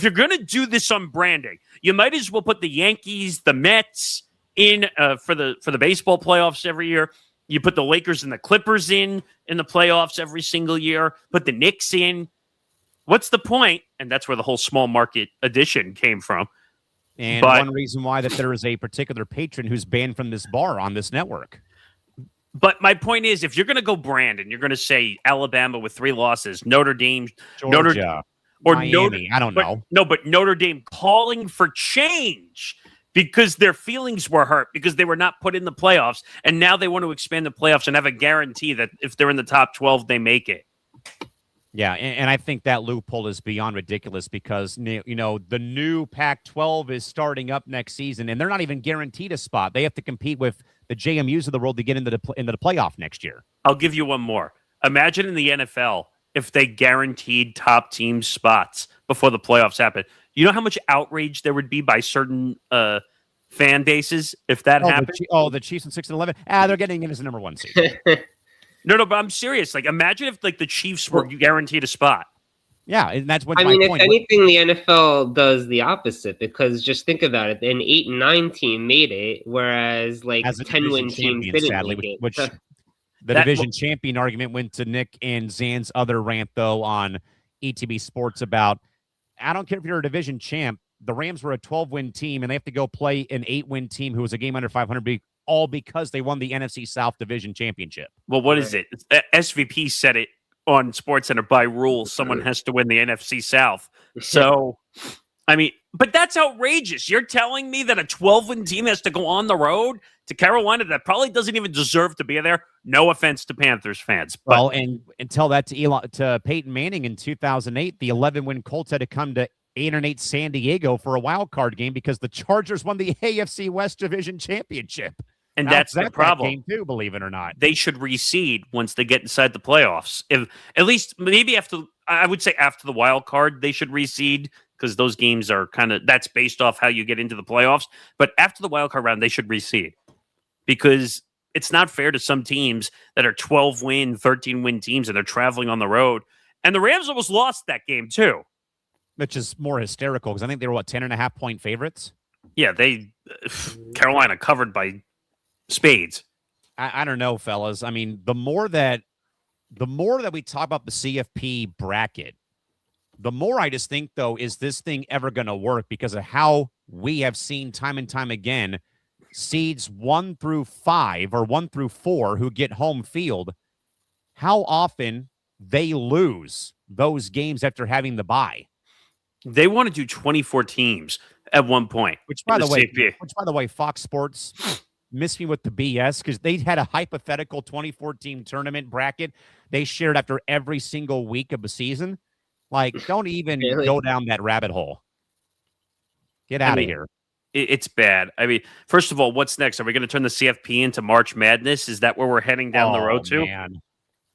you're gonna do this on branding, you might as well put the Yankees, the Mets in for the baseball playoffs every year. You put the Lakers and the Clippers in the playoffs every single year. Put the Knicks in. What's the point? And that's where the whole small market edition came from. And one reason why that there is a particular patron who's banned from this bar on this network. But my point is, if you're going to go brand and you're going to say Alabama with 3 losses, Notre Dame, Georgia, Miami, I don't know. No, but Notre Dame calling for change because their feelings were hurt because they were not put in the playoffs. And now they want to expand the playoffs and have a guarantee that if they're in the top 12, they make it. Yeah, and I think that loophole is beyond ridiculous because, the new Pac-12 is starting up next season, and they're not even guaranteed a spot. They have to compete with the JMUs of the world to get into the playoff next year. I'll give you one more. Imagine in the NFL if they guaranteed top team spots before the playoffs happen. You know how much outrage there would be by certain fan bases if that happens. The Chiefs in 6 and 11. They're getting in as the number 1 seed. No, but I'm serious. Like, imagine if like the Chiefs were guaranteed a spot. Yeah, and that's what I mean, if anything, the NFL does the opposite, because just think about it: an 8 and 9 team made it, whereas like 10-win teams didn't sadly, make it. which the division champion argument went to Nick and Zan's other rant though on ETB Sports about, I don't care if you're a division champ. The Rams were a 12-win team, and they have to go play an 8-win team who was a game under 500, all because they won the NFC South Division Championship. Well, what is it? SVP said it on SportsCenter by rule. Someone has to win the NFC South. So, I mean, but that's outrageous. You're telling me that a 12-win team has to go on the road to Carolina that probably doesn't even deserve to be there? No offense to Panthers fans. But well, and tell that to Peyton Manning in 2008, the 11-win Colts had to come to 8-8 San Diego for a wild card game because the Chargers won the AFC West Division Championship. And that's the problem. Game too, believe it or not. They should reseed once they get inside the playoffs. If at least maybe after, I would say after the wild card, they should reseed, because those games are that's based off how you get into the playoffs. But after the wild card round, they should reseed, because it's not fair to some teams that are 12-win, 13-win teams and they're traveling on the road. And the Rams almost lost that game too, which is more hysterical because I think they were 10.5-point favorites. Yeah, Carolina covered by spades. I don't know, fellas. I mean, the more that we talk about the CFP bracket, the more I just think, though, is this thing ever going to work, because of how we have seen time and time again, seeds 1 through 5 or 1 through 4 who get home field, how often they lose those games after having the bye. They want to do 24 teams at one point. Which, by the way, Fox Sports missed me with the BS, because they had a hypothetical 24-team tournament bracket they shared after every single week of the season. Like, don't even go down that rabbit hole. Get out of here. It's bad. I mean, first of all, what's next? Are we going to turn the CFP into March Madness? Is that where we're heading down the road to? Man.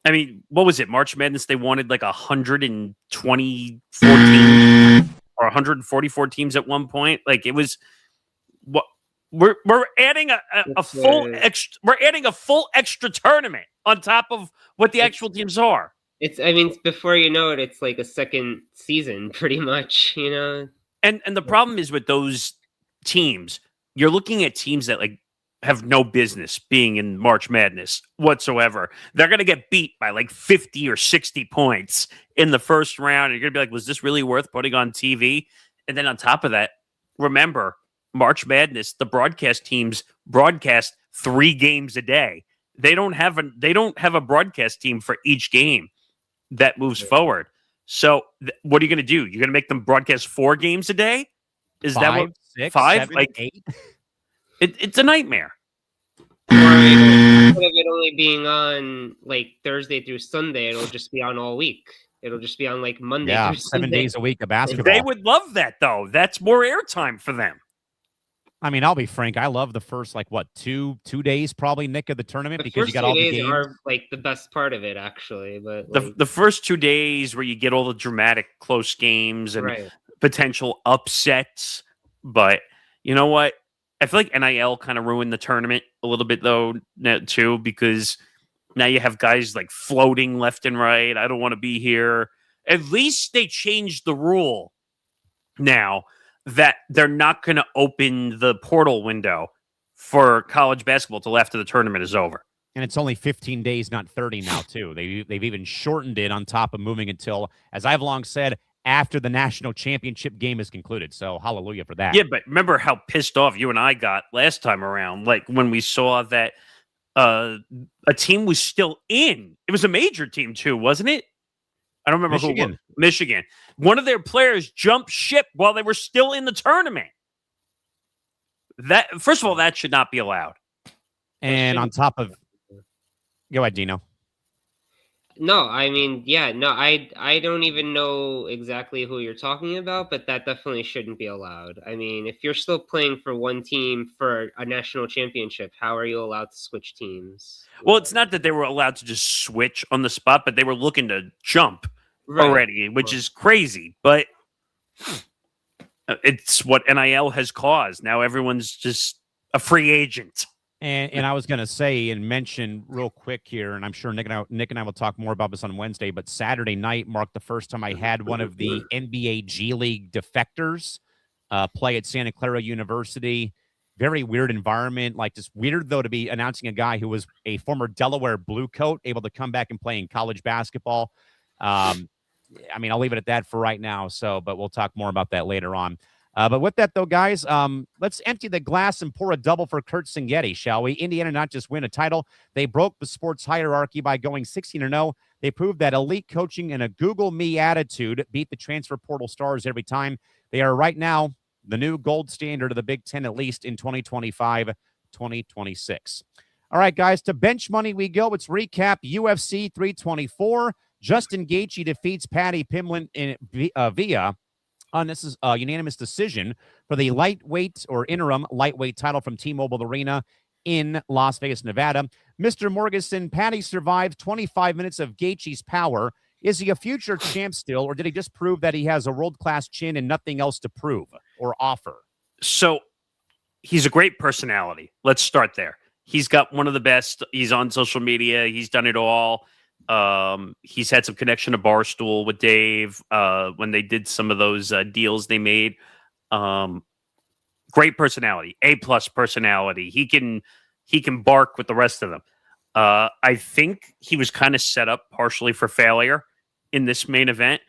I mean, what was it? March Madness, they wanted like 124 teams or 144 teams at one point. Like, it was what we're adding a full extra tournament on top of what the actual teams are. Before you know it, it's like a second season pretty much, you know. And the problem is with those teams, you're looking at teams that like have no business being in March Madness whatsoever. They're going to get beat by like 50 or 60 points in the first round. And you're going to be like, was this really worth putting on TV? And then on top of that, remember, March Madness, the broadcast teams broadcast 3 games a day. They don't have a broadcast team for each game that moves forward. So what are you going to do? You're going to make them broadcast 4 games a day? Is 5, that what 6, 5? 7, like 8? It's a nightmare. Instead of it only being on like Thursday through Sunday, it'll just be on all week. It'll just be on like Monday through 7 Sunday. days a week of basketball. They would love that, though. That's more airtime for them. I mean, I'll be frank. I love the first, like, what, two days probably, Nick, of the tournament, because you got all the games. Are like the best part of it, actually. But the first 2 days where you get all the dramatic close games and potential upsets. But you know what? I feel like NIL kind of ruined the tournament a little bit, though, too, because now you have guys like floating left and right. I don't want to be here. At least they changed the rule now that they're not going to open the portal window for college basketball till after the tournament is over. And it's only 15 days, not 30 now, too. They've even shortened it on top of moving until, as I've long said, after the national championship game is concluded. So hallelujah for that. Yeah, but remember how pissed off you and I got last time around, like when we saw that a team was still in. It was a major team, too, wasn't it? I don't remember who. Michigan. One of their players jumped ship while they were still in the tournament. That, first of all, that should not be allowed. And on top of, go ahead, Dino. No, I mean, I don't even know exactly who you're talking about, but that definitely shouldn't be allowed. I mean, if you're still playing for one team for a national championship, how are you allowed to switch teams? Well, it's not that they were allowed to just switch on the spot, but they were looking to jump already, which is crazy. But It's what NIL has caused. Now everyone's just a free agent. And I was going to say and mention real quick here, and I'm sure Nick and I will talk more about this on Wednesday, but Saturday night marked the first time I had one of the NBA G League defectors play at Santa Clara University. Very weird environment. Like, just weird, though, to be announcing a guy who was a former Delaware Blue Coat able to come back and play in college basketball. I mean, I'll leave it at that for right now. But we'll talk more about that later on. But with that, though, guys, let's empty the glass and pour a double for Curt Cinghetti, shall we? Indiana not just win a title. They broke the sports hierarchy by going 16-0. They proved that elite coaching and a Google me attitude beat the transfer portal stars every time. They are right now the new gold standard of the Big Ten, at least in 2025, 2026. All right, guys, to bench money we go. Let's recap UFC 324. Justin Gaethje defeats Paddy Pimblett via this is a unanimous decision for the lightweight or interim lightweight title from T-Mobile Arena in Las Vegas, Nevada. Mr. Morgasen, Paddy survived 25 minutes of Gaethje's power. Is he a future champ still, or did he just prove that he has a world-class chin and nothing else to prove or offer? So he's a great personality. Let's start there. He's got one of the best. He's on social media. He's done it all. He's had some connection to Barstool with Dave when they did some of those deals they made. Great personality, A+ personality. He can bark with the rest of them. I think he was kind of set up partially for failure in this main event.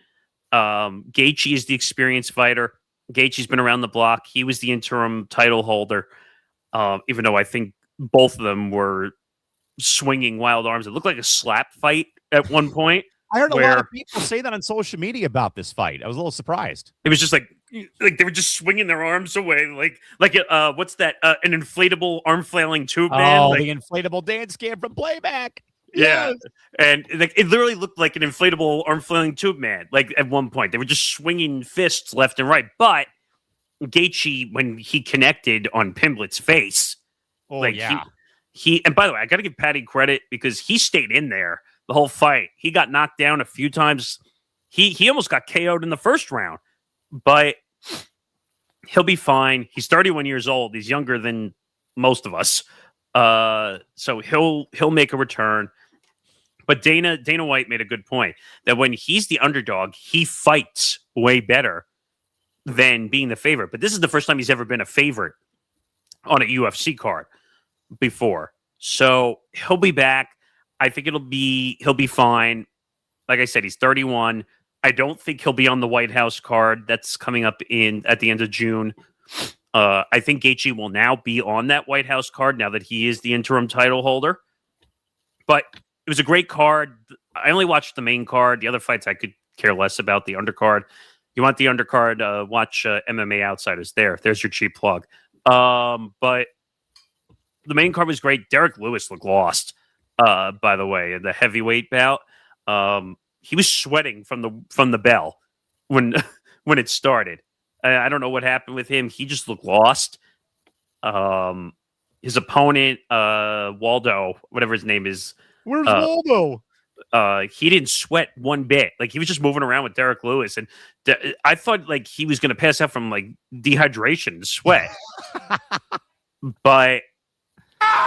Gaethje is the experienced fighter. Gaethje's been around the block. He was the interim title holder, even though I think both of them were swinging wild arms. It looked like a slap fight at one point. I heard a lot of people say that on social media about this fight. I was a little surprised. It was just like they were just swinging their arms away, like what's that? An inflatable arm flailing tube man. Oh, the inflatable dance cam from Playback. Yeah, yes. And it literally looked like an inflatable arm flailing tube man. Like at one point, they were just swinging fists left and right. But Gaethje, when he connected on Pimblett's face, he and by the way, I got to give Paddy credit because he stayed in there the whole fight. He got knocked down a few times. He almost got KO'd in the first round, but he'll be fine. He's 31 years old. He's younger than most of us. So he'll make a return. But Dana White made a good point that when he's the underdog, he fights way better than being the favorite. But this is the first time he's ever been a favorite on a UFC card before. So he'll be back. I think he'll be fine. Like I said, he's 31. I don't think he'll be on the White House card that's coming up at the end of June. I think Gaethje will now be on that White House card now that he is the interim title holder. But it was a great card. I only watched the main card. The other fights I could care less about. The undercard. You want the undercard? Watch MMA Outsiders. There's your cheap plug. But the main card was great. Derek Lewis looked lost. By the way, the heavyweight bout. He was sweating from the bell when it started. I don't know what happened with him. He just looked lost. His opponent, Waldo, whatever his name is. Where's Waldo? He didn't sweat one bit. Like he was just moving around with Derek Lewis, and I thought like he was going to pass out from like dehydration and sweat. But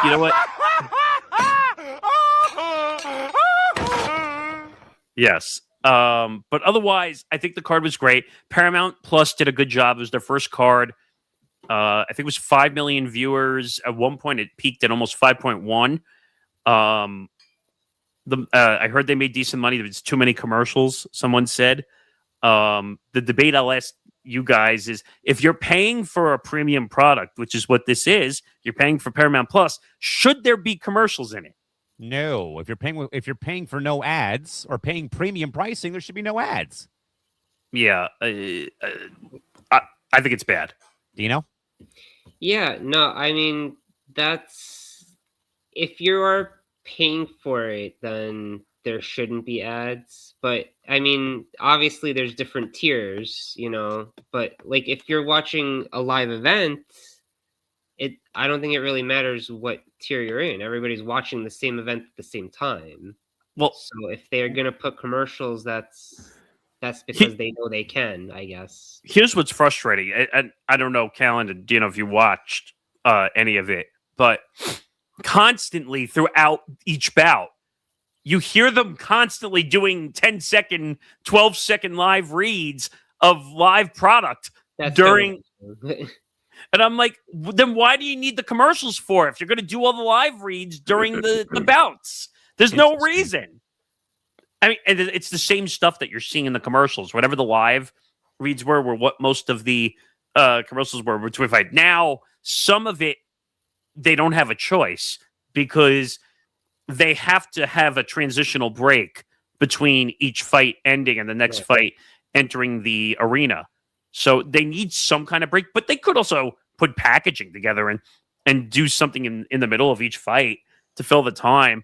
you know what? Yes. But otherwise, I think the card was great. Paramount Plus did a good job. It was their first card. I think it was 5 million viewers. At one point, it peaked at almost 5.1. I heard they made decent money. There was too many commercials, someone said. The debate I'll ask you guys is, if you're paying for a premium product, which is what this is, you're paying for Paramount Plus, should there be commercials in it? No. If you're paying for no ads or paying premium pricing, there should be no ads. Yeah. I think it's bad. Dino? Yeah, no, I mean, if you are paying for it, then there shouldn't be ads. But I mean, obviously there's different tiers, but like if you're watching a live event, I don't think it really matters what tier you're in. Everybody's watching the same event at the same time. Well, so if they're going to put commercials, that's that's because they know they can, I guess. Here's what's frustrating. I don't know, Callan, if you watched any of it, but constantly throughout each bout, you hear them constantly doing 10-second, 12-second live reads of live product during. And I'm like, then why do you need the commercials for if you're going to do all the live reads during the bouts? There's no reason. I mean, and it's the same stuff that you're seeing in the commercials. Whatever the live reads were what most of the commercials were between fight. Now, some of it, they don't have a choice because they have to have a transitional break between each fight ending and the next fight entering the arena. So they need some kind of break, but they could also put packaging together and do something in the middle of each fight to fill the time.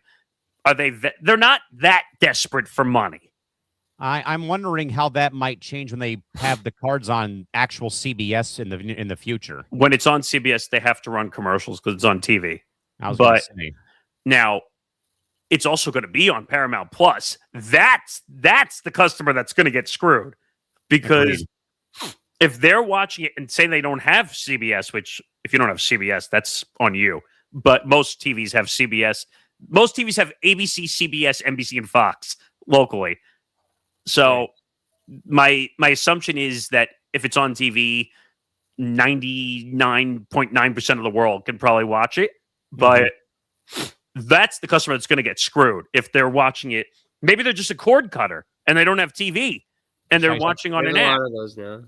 They're not that desperate for money. I'm wondering how that might change when they have the cards on actual CBS in the future. When it's on CBS, they have to run commercials because it's on TV. Now it's also going to be on Paramount Plus. That's the customer that's going to get screwed because if they're watching it and say they don't have CBS, which if you don't have CBS, that's on you. But most TVs have CBS. Most TVs have ABC, CBS, NBC, and Fox locally. So my assumption is that if it's on TV, 99.9% of the world can probably watch it. But that's the customer that's going to get screwed if they're watching it. Maybe they're just a cord cutter and they don't have TV and they're watching on an app. A lot of those now.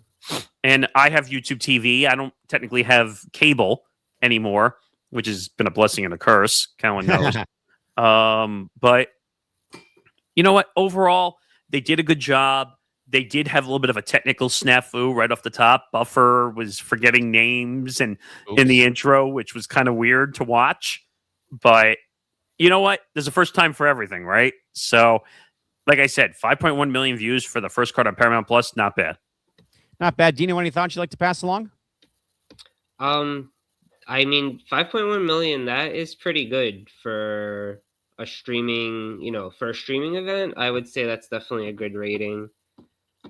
And I have YouTube TV. I don't technically have cable anymore, which has been a blessing and a curse. Callan knows. But you know what? Overall, they did a good job. They did have a little bit of a technical snafu right off the top. Buffer was forgetting names and in the intro, which was kind of weird to watch. But you know what? There's a first time for everything, right? So, like I said, 5.1 million views for the first card on Paramount Plus. Not bad. Not bad. Dino, any thoughts you'd like to pass along? I mean, 5.1 million, that is pretty good for a streaming, for a streaming event. I would say that's definitely a good rating.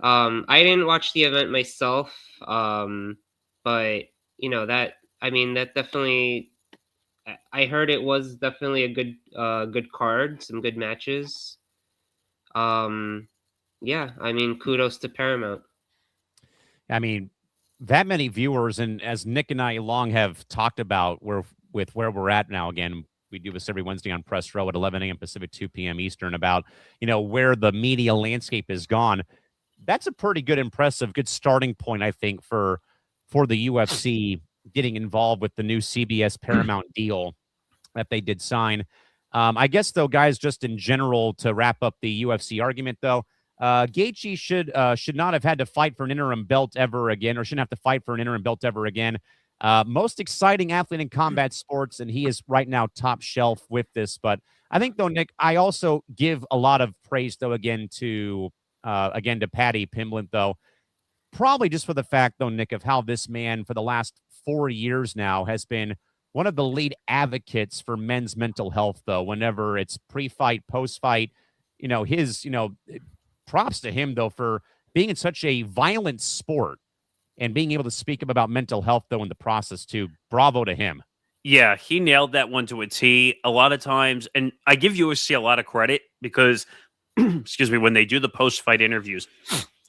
I didn't watch the event myself, but that definitely, I heard it was definitely a good card, some good matches. Kudos to Paramount. I mean, that many viewers, and as Nick and I long have talked about, where we're at now. Again, we do this every Wednesday on Press Row at 11 a.m. Pacific, 2 p.m. Eastern. About where the media landscape has gone. That's a pretty good, good starting point, I think, for the UFC getting involved with the new CBS Paramount deal that they did sign. I guess, though, guys, just in general, to wrap up the UFC argument, though. Gaethje should not have had to fight for an interim belt ever again, or shouldn't have to fight for an interim belt ever again. Most exciting athlete in combat sports, and he is right now top shelf with this. But I think, though, Nick, I also give a lot of praise, though, again to Paddy Pimblett, though, probably just for the fact, though, Nick, of how this man for the last 4 years now has been one of the lead advocates for men's mental health, though, whenever it's pre-fight, post-fight, props to him, though, for being in such a violent sport and being able to speak up about mental health, though, in the process, too. Bravo to him. Yeah, he nailed that one to a T. A lot of times, and I give UFC a lot of credit because, excuse me, when they do the post-fight interviews,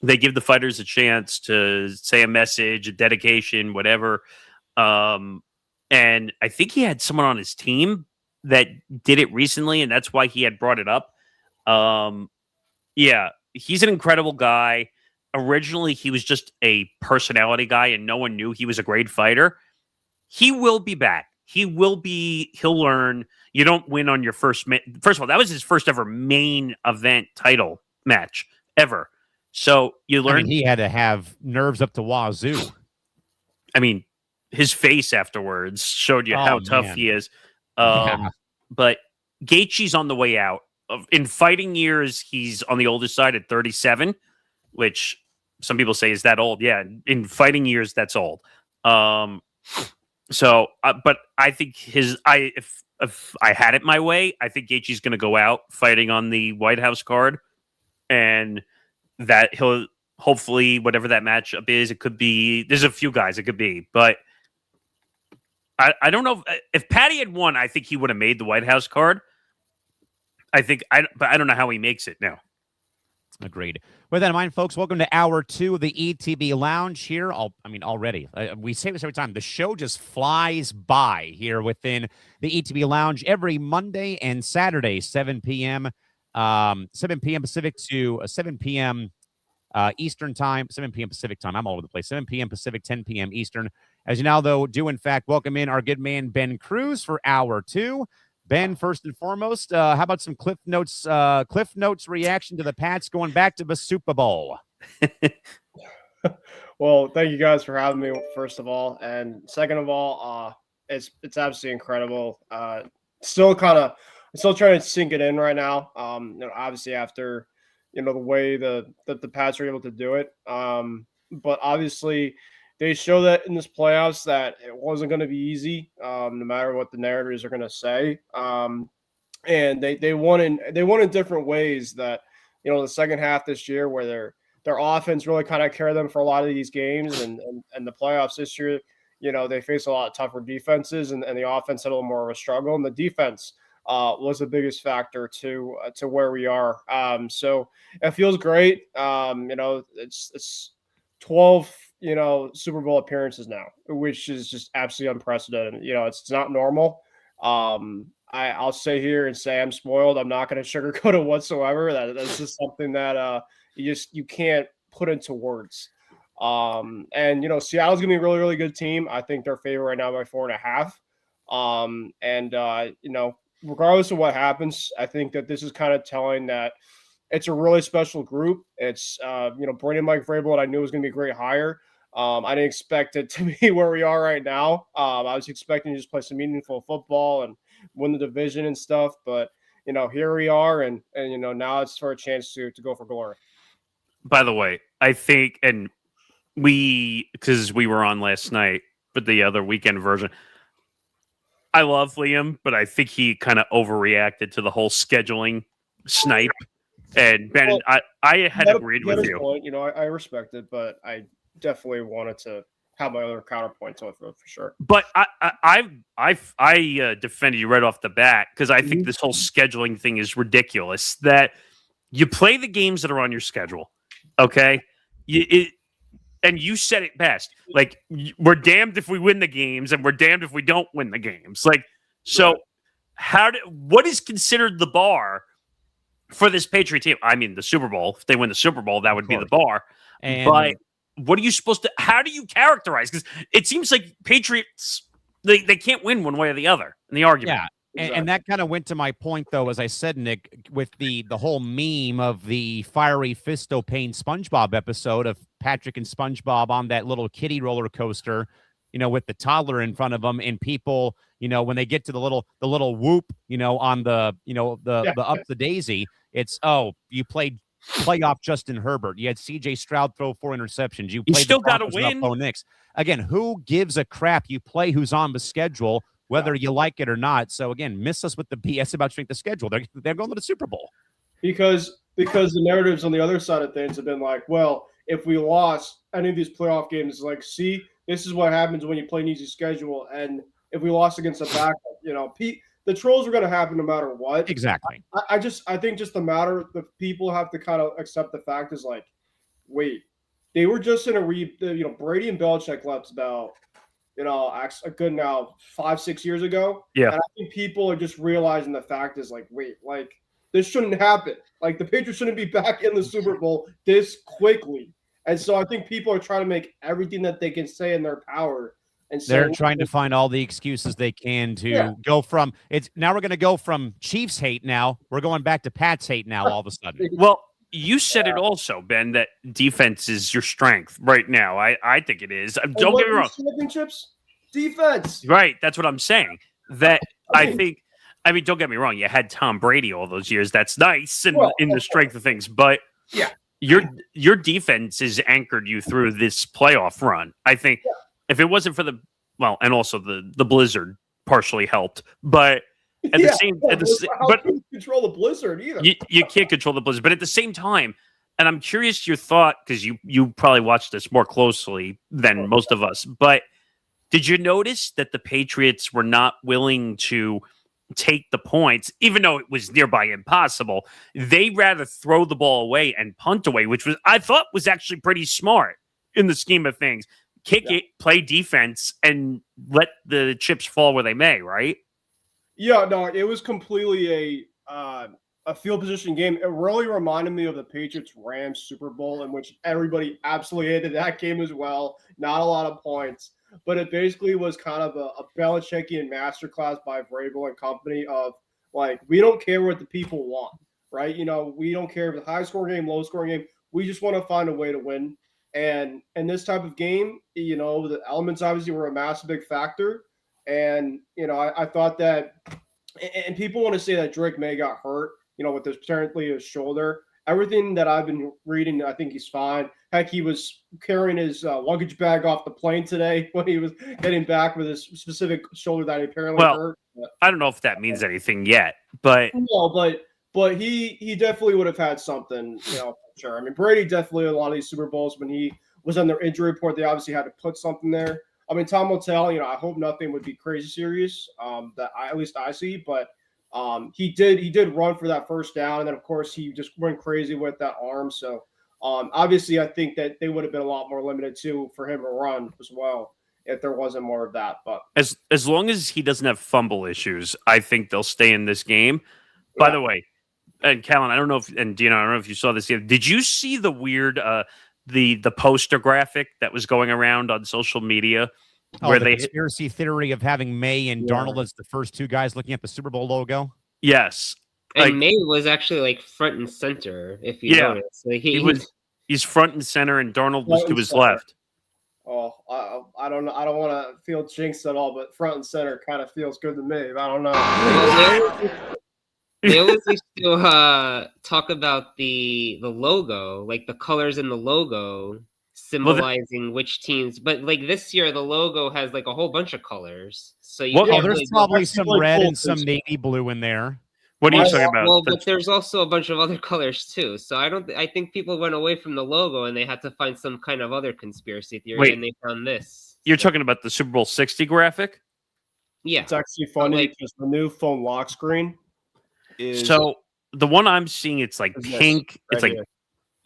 they give the fighters a chance to say a message, a dedication, whatever. And I think he had someone on his team that did it recently, and that's why he had brought it up. Yeah, he's an incredible guy. Originally, he was just a personality guy, and no one knew he was a great fighter. He will be back. He'll learn. You don't win on your first of all, that was his first ever main event title match ever. So you learn. I mean, he had to have nerves up to wazoo. I mean, his face afterwards showed you how tough he is. But Gaethje's on the way out. In fighting years, he's on the older side at 37, which some people say is that old. Yeah, in fighting years, that's old. But I think if I had it my way, I think Gaethje's going to go out fighting on the White House card, and that he'll hopefully, whatever that matchup is, it could be, there's a few guys it could be, but I don't know if Patty had won, I think he would have made the White House card. But I don't know how he makes it now. Agreed. With that in mind, folks, welcome to hour 2 of the ETB Lounge here. Already. We say this every time. The show just flies by here within the ETB Lounge every Monday and Saturday, 7 p.m. 7 p.m. Pacific to 7 p.m. Eastern time, 7 p.m. Pacific time. I'm all over the place. 7 p.m. Pacific, 10 p.m. Eastern. As you now, though, do in fact welcome in our good man, Ben Kruse, for hour 2. Ben, first and foremost, how about some Cliff Notes reaction to the Pats going back to the Super Bowl? Well, thank you guys for having me, first of all. And second of all, it's absolutely incredible. Still trying to sink it in right now. Obviously after, the way that the Pats are able to do it. But obviously they show that in this playoffs that it wasn't going to be easy, no matter what the narratives are going to say. And they won in different ways. That the second half this year, where their offense really kind of carried them for a lot of these games, and the playoffs this year, they faced a lot of tougher defenses, and the offense had a little more of a struggle, and the defense was the biggest factor to where we are. So it feels great. It's 12. Super Bowl appearances now, which is just absolutely unprecedented. It's not normal. I'll stay here and say I'm spoiled. I'm not going to sugarcoat it whatsoever. That's just something that you can't put into words. And Seattle's gonna be a really, really good team. I think they're favored right now by 4.5. Regardless of what happens, I think that this is kind of telling that it's a really special group. It's bringing Mike Vrabel, what I knew was going to be a great hire. I didn't expect it to be where we are right now. I was expecting to just play some meaningful football and win the division and stuff. But here we are, and now it's for a chance to go for glory. By the way, I think, and because we were on last night, but the other weekend version, I love Liam, but I think he kind of overreacted to the whole scheduling snipe. And Ben, I had agreed with you. Point, I respect it, but I definitely wanted to have my other counterpoint to it for sure. But I defended you right off the bat because I think this whole scheduling thing is ridiculous. That you play the games that are on your schedule, okay? And you said it best. Like, we're damned if we win the games, and we're damned if we don't win the games. Like, so what is considered the bar for this Patriot team? I mean, the Super Bowl. If they win the Super Bowl, that would be the bar. But what are you supposed to? How do you characterize? Because it seems like Patriots they can't win one way or the other in the argument. Yeah. And that kind of went to my point, though, as I said, Nick, with the whole meme of the fiery Fisto Pain SpongeBob episode of Patrick and SpongeBob on that little kiddie roller coaster, with the toddler in front of them, and people, when they get to the little whoop, on the up the daisy, it's, you played playoff Justin Herbert. You had C.J. Stroud throw 4 interceptions. You still got to win. Bo Nix. Again, who gives a crap? You play who's on the schedule, whether you like it or not. So again, miss us with the BS about strength of schedule. They're going to the Super Bowl because the narratives on the other side of things have been like, well, if we lost any of these playoff games, like, see, this is what happens when you play an easy schedule. And if we lost against a backup, the trolls are going to happen no matter what. Exactly. I think just the people have to kind of accept the fact is like, wait, they were just in Brady and Belichick left about, a good now 5-6 years ago. Yeah. And I think people are just realizing the fact is like, wait, like, this shouldn't happen. Like, the Patriots shouldn't be back in the Super Bowl this quickly. And so I think people are trying to make everything that they can say in their power. And so they're trying to find all the excuses they can to go from it's. Now we're going to go from Chiefs hate. Now we're going back to Pats hate. Now all of a sudden. Well, you said it also, Ben, that defense is your strength right now. I think it is. Don't get me wrong. Championships, defense. Right. That's what I'm saying. That I mean, don't get me wrong. You had Tom Brady all those years. That's nice and in the strength of things. But your defense has anchored you through this playoff run. I think if it wasn't for and also the blizzard partially helped, but how can you control the blizzard either? You can't control the blizzard, but at the same time, and I'm curious your thought, because you probably watched this more closely than most of us, but did you notice that the Patriots were not willing to take the points, even though it was nearby impossible? They rather throw the ball away and punt away, which I thought was actually pretty smart in the scheme of things. Kick it, play defense, and let the chips fall where they may, right? Yeah, no, it was completely a field position game. It really reminded me of the Patriots-Rams Super Bowl, in which everybody absolutely hated that game as well. Not a lot of points. But it basically was kind of a Belichickian masterclass by Vrabel and company of, like, we don't care what the people want, right? You know, we don't care if it's a high-scoring game, low-scoring game. We just want to find a way to win. And in this type of game, you know, the elements obviously were a massive big factor. And, you know, I thought that – and people want to say that Drake May got hurt, you know, with this apparently his shoulder. Everything that I've been reading, I think he's fine. Heck, he was carrying his luggage bag off the plane today when he was getting back with his specific shoulder that he apparently hurt. I don't know if that means anything yet, but but he definitely would have had something, you know, for sure. I mean, Brady definitely a lot of these Super Bowls when he was on their injury report, they obviously had to put something there. I mean, time will tell. You know, I hope nothing would be crazy serious that at least I see, but. He did run for that first down, and then of course he just went crazy with that arm. So obviously I think that they would have been a lot more limited too for him to run as well if there wasn't more of that. But as long as he doesn't have fumble issues, I think they'll stay in this game. Yeah. By the way, and Callan, I don't know if Dino, I don't know if you saw this yet. Did you see the weird the poster graphic that was going around on social media? Where the conspiracy theory of having May and Darnold as the first two guys looking at the Super Bowl logo? Yes. And May was actually like front and center, if you notice. Like he's front and center, and Darnold was to his left. Oh, I don't know. I don't want to feel jinxed at all, but front and center kind of feels good to me. I don't know. They always used to talk about the logo, like the colors in the logo symbolizing which teams, but like this year the logo has like a whole bunch of colors. So there's probably some red and some navy blue in there. What are you talking about? Well, but there's also a bunch of other colors too. So I think people went away from the logo and they had to find some kind of other conspiracy theory, and they found this. You're talking about the Super Bowl 60 graphic? Yeah, it's actually funny because the new phone lock screen is. So the one I'm seeing, it's like pink. Right, it's like. here.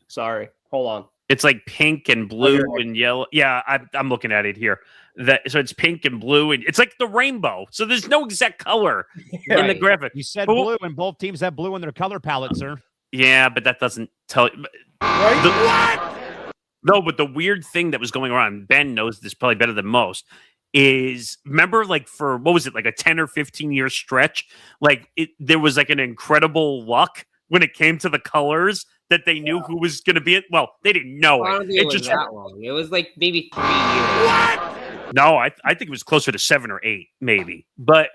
Sorry, hold on. It's like pink and blue and yellow. Yeah, I'm looking at it here. So it's pink and blue, and it's like the rainbow. So there's no exact color in the graphic. You said blue, and both teams have blue in their color palette, sir. Yeah, but that doesn't tell you. What? No, but the weird thing that was going on, Ben knows this probably better than most, is remember like for, what was it, like a 10 or 15 year stretch? Like there was like an incredible luck when it came to the colors that they knew who was going to be it. Well, they didn't know it. It was that long. It was like maybe 3 years. What? No, I think it was closer to 7 or 8, maybe. But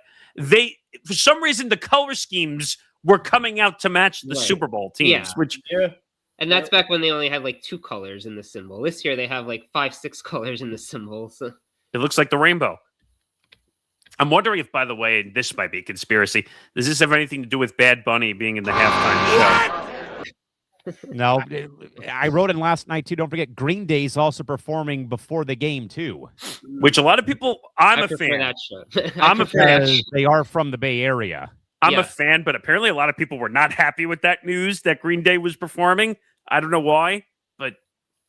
for some reason, the color schemes were coming out to match the Super Bowl teams. And that's back when they only had like 2 colors in the symbol. This year they have like 5, 6 colors in the symbol. So. It looks like the rainbow. I'm wondering if, by the way, this might be a conspiracy. Does this have anything to do with Bad Bunny being in the halftime show? No, I wrote in last night too. Don't forget, Green Day's also performing before the game too, which a lot of people. I'm a fan. That show. I'm a fan. They are from the Bay Area. I'm a fan, but apparently a lot of people were not happy with that news that Green Day was performing. I don't know why, but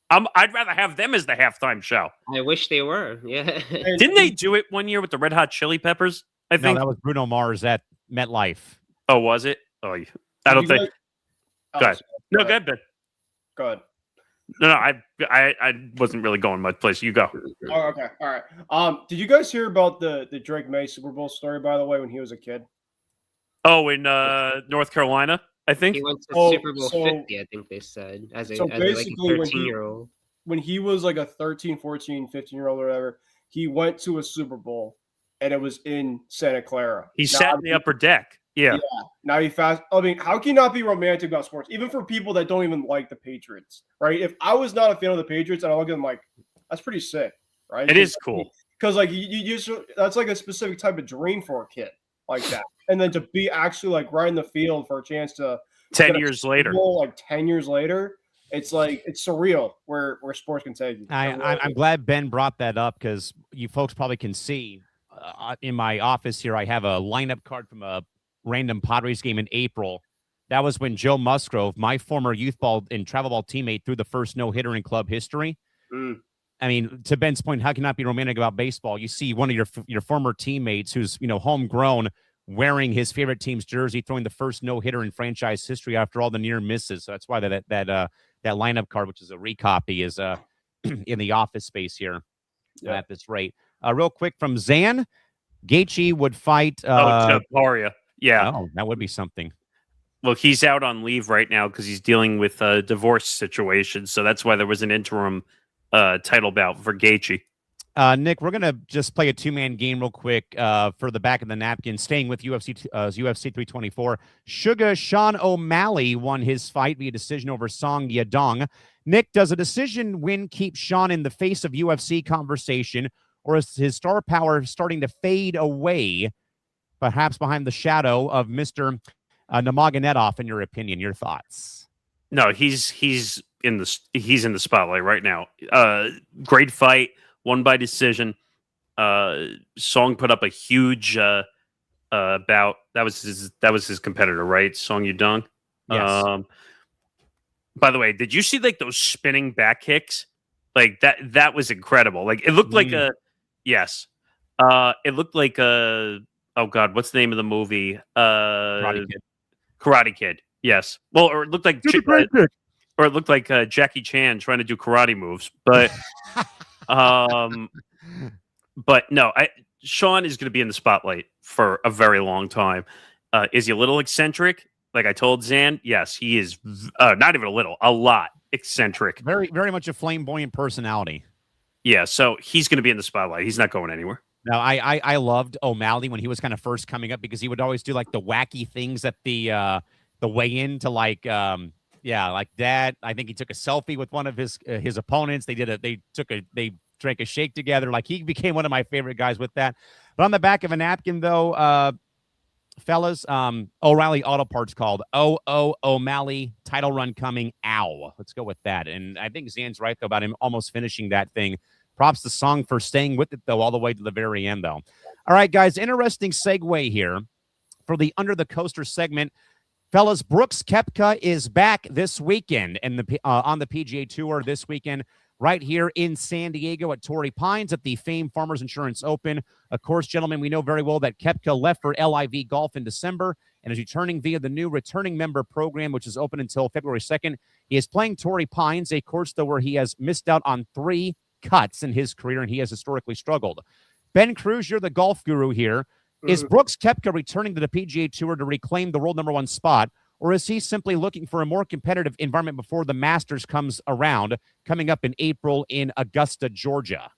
I'd rather have them as the halftime show. I wish they were. Yeah. Didn't they do it one year with the Red Hot Chili Peppers? I think that was Bruno Mars at MetLife. Oh, was it? Oh, I don't think. Go ahead. No, go ahead, Ben. Go ahead. No, I wasn't really going much place. You go. Oh, okay. All right. Did you guys hear about the Drake May Super Bowl story, by the way, when he was a kid? Oh, in North Carolina, I think. He went to Super Bowl 50, I think they said, as a 13-year-old. When he was like a 13, 14, 15-year-old or whatever, he went to a Super Bowl, and it was in Santa Clara. He sat in the upper deck. Yeah. Now he fast. I mean, how can you not be romantic about sports, even for people that don't even like the Patriots, right? If I was not a fan of the Patriots, and I look at them like, that's pretty sick, right? It is cool because like you that's like a specific type of dream for a kid like that, and then to be actually like right in the field for a chance to 10 years later, like 10 years later, it's like it's surreal where sports can take you. I'm glad Ben brought that up because you folks probably can see in my office here, I have a lineup card from a random Padres game in April. That was when Joe Musgrove, my former youth ball and travel ball teammate, threw the first no-hitter in club history. I mean, to Ben's point, how can you not be romantic about baseball? You see one of your former teammates who's, homegrown, wearing his favorite team's jersey, throwing the first no-hitter in franchise history after all the near misses. So that's why that lineup card, which is a recopy, is in the office space here at this rate. Real quick from Zan, Gaethje would fight. Jeff Paria. Yeah. Oh, that would be something. Look, he's out on leave right now because he's dealing with a divorce situation. So that's why there was an interim title bout for Gaethje. Nick, we're going to just play a two-man game real quick for the back of the napkin, staying with UFC 324. Sean O'Malley won his fight via decision over Song Yadong. Nick, does a decision win keep Sean in the face of UFC conversation, or is his star power starting to fade away, perhaps behind the shadow of Mr. Nurmagomedov, in your opinion? Your thoughts? No, he's in the spotlight right now. Great fight. Won by decision. Song put up a huge bout. That was his competitor, right? Song Yadong. Yes. By the way, did you see like those spinning back kicks? Like that was incredible. Like it looked like a yes. It looked like a oh god, what's the name of the movie? Karate Kid. Yes. Well, or it looked like Jackie Chan trying to do karate moves, but. But no, Sean is going to be in the spotlight for a very long time. Is he a little eccentric? Like I told Zan, yes, he is. Not even a lot eccentric. Very, very much a flamboyant personality. Yeah, so he's going to be in the spotlight. He's not going anywhere. Now, I loved O'Malley when he was kind of first coming up because he would always do like the wacky things at the weigh-in to like like that. I think he took a selfie with one of his opponents. They drank a shake together. Like he became one of my favorite guys with that. But on the back of a napkin, though, fellas, O'Reilly Auto Parts called O'Malley title run coming. Ow. Let's go with that. And I think Zan's right, though, about him almost finishing that thing. Props to Song for staying with it, though, all the way to the very end, though. All right, guys, interesting segue here for the Under the Coaster segment. Fellas, Brooks Koepka is back this weekend and on the PGA Tour this weekend, right here in San Diego at Torrey Pines at the famed Farmers Insurance Open. Of course, gentlemen, we know very well that Koepka left for LIV Golf in December and is returning via the new returning member program, which is open until February 2nd. He is playing Torrey Pines, a course, though, where he has missed out on 3 cuts in his career, and he has historically struggled. Ben Kruse, you're the golf guru here. Is Brooks Koepka returning to the PGA Tour to reclaim the world #1 spot, or is he simply looking for a more competitive environment before the Masters comes around, coming up in April in Augusta, Georgia?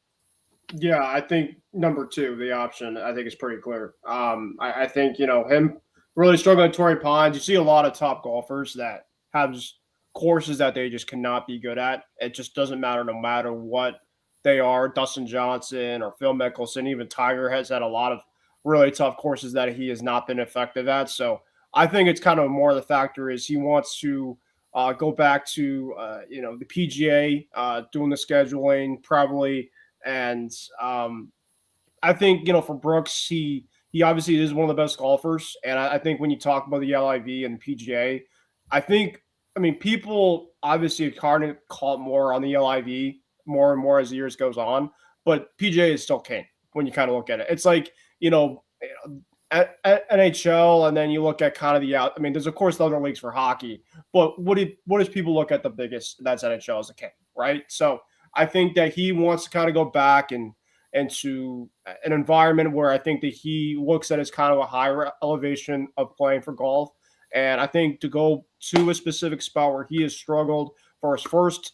Yeah, I think number 2, the option, I think is pretty clear. I think, him really struggling at Torrey Pines. You see a lot of top golfers that have courses that they just cannot be good at. It just doesn't matter no matter what they are. Dustin Johnson or Phil Mickelson, even Tiger has had a lot of really tough courses that he has not been effective at. So I think it's kind of more the factor is he wants to go back to, the PGA, doing the scheduling probably. And I think, for Brooks, he obviously is one of the best golfers. And I think when you talk about the LIV and the PGA, people obviously are starting to call it more on the LIV more and more as the years goes on, but PGA is still king when you kind of look at it. It's like, at NHL, and then you look at kind of there's of course the other leagues for hockey, but what does people look at the biggest? That's NHL as a king, right? So I think that he wants to kind of go back into an environment where I think that he looks at as kind of a higher elevation of playing for golf. And I think to go to a specific spot where he has struggled for his first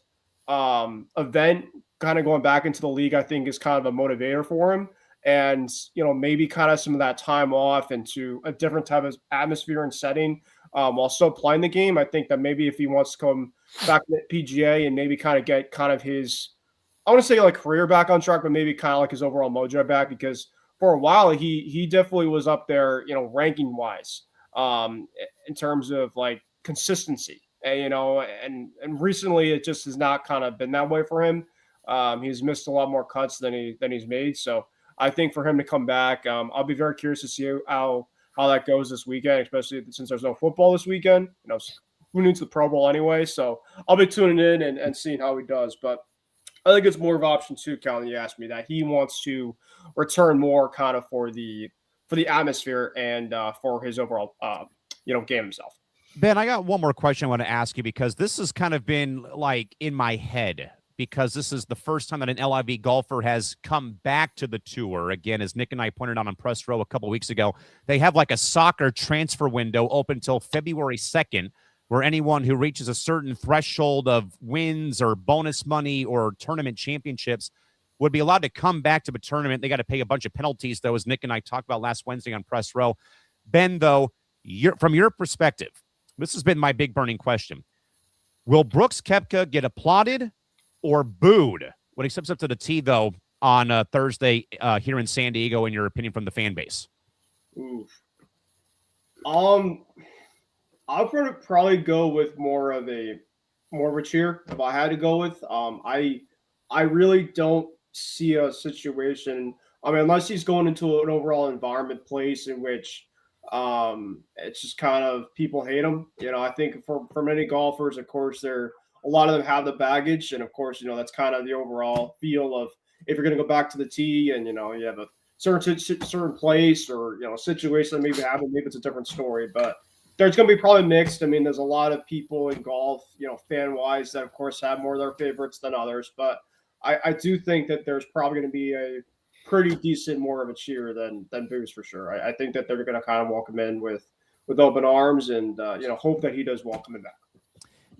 event, kind of going back into the league, I think is kind of a motivator for him. And, maybe kind of some of that time off into a different type of atmosphere and setting while still playing the game. I think that maybe if he wants to come back to the PGA and maybe kind of get kind of his, I want to say like career back on track, but maybe kind of like his overall mojo back, because for a while he definitely was up there, ranking wise in terms of like consistency. And, and recently it just has not kind of been that way for him. He's missed a lot more cuts than he's made. So I think for him to come back, I'll be very curious to see how that goes this weekend, especially since there's no football this weekend. Who needs the Pro Bowl anyway? So I'll be tuning in and seeing how he does. But I think it's more of option two, Callan. You asked me that he wants to return more kind of for the atmosphere and for his overall game himself. Ben, I got one more question I want to ask you, because this has kind of been like in my head, because this is the first time that an LIV golfer has come back to the tour. Again, as Nick and I pointed out on Press Row a couple weeks ago, they have like a soccer transfer window open until February 2nd, where anyone who reaches a certain threshold of wins or bonus money or tournament championships would be allowed to come back to the tournament. They got to pay a bunch of penalties, though, as Nick and I talked about last Wednesday on Press Row. Ben, though, from your perspective, this has been my big burning question. Will Brooks Koepka get applauded or booed when he steps up to the tee, though, on Thursday here in San Diego, in your opinion, from the fan base? Oof. I would probably go with more of a cheer if I had to go with. I really don't see a situation. I mean, unless he's going into an overall environment place in which it's just kind of people hate him. I think for many golfers, of course, a lot of them have the baggage, and of course, that's kind of the overall feel of if you're going to go back to the tee and you have a certain place or situation that maybe happened, maybe it's a different story, but there's going to be probably mixed. I mean, there's a lot of people in golf, fan wise, that of course have more of their favorites than others, but I do think that there's probably going to be a pretty decent more of a cheer than boos for sure. I think that they're going to kind of welcome in with open arms and hope that he does welcome him back.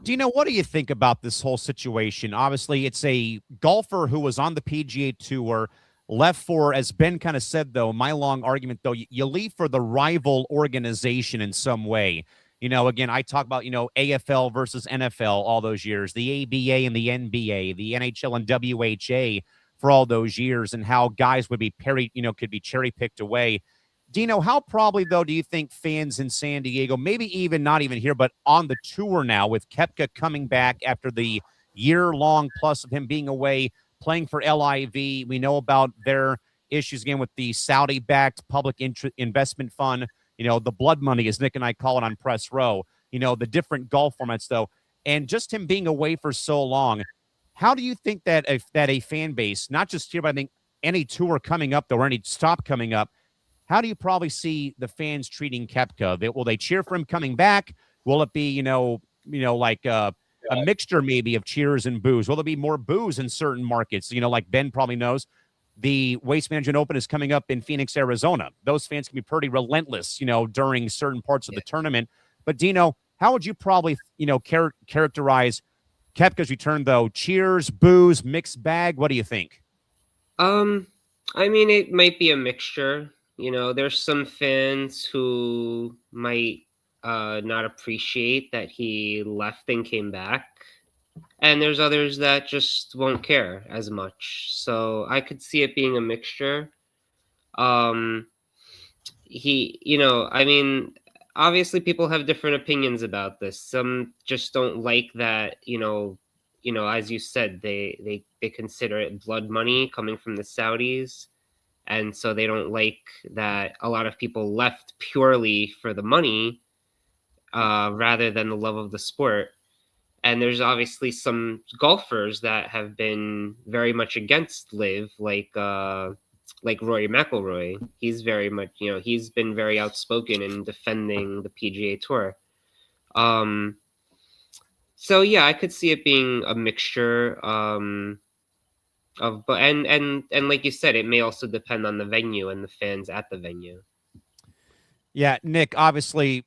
Dino, what do you think about this whole situation? Obviously, it's a golfer who was on the PGA Tour, left for, as Ben kind of said, though, my long argument, though, you leave for the rival organization in some way. Again, I talk about, AFL versus NFL all those years, the ABA and the NBA, the NHL and WHA for all those years, and how guys would be could be cherry picked away. Dino, how probably, though, do you think fans in San Diego, maybe even not even here, but on the tour now with Koepka coming back after the year-long plus of him being away, playing for LIV, we know about their issues again with the Saudi-backed public investment fund, the blood money, as Nick and I call it on Press Row, the different golf formats, though, and just him being away for so long. How do you think that a fan base, not just here, but I think any tour coming up, though, or any stop coming up, how do you probably see the fans treating Koepka? Will they cheer for him coming back? Will it be, like a mixture maybe of cheers and boos? Will there be more boos in certain markets? Like Ben probably knows, the Waste Management Open is coming up in Phoenix, Arizona. Those fans can be pretty relentless, during certain parts of the tournament. But Dino, how would you probably, characterize Koepka's return, though? Cheers, boos, mixed bag? What do you think? I mean, it might be a mixture. There's some fans who might not appreciate that he left and came back. And there's others that just won't care as much. So I could see it being a mixture. I mean, obviously people have different opinions about this. Some just don't like that, as you said, they consider it blood money coming from the Saudis. And so they don't like that a lot of people left purely for the money rather than the love of the sport. And there's obviously some golfers that have been very much against LIV, like Rory McIlroy. He's very much, he's been very outspoken in defending the PGA Tour. So yeah, I could see it being a mixture and like you said, it may also depend on the venue and the fans at the venue. Yeah, Nick, obviously,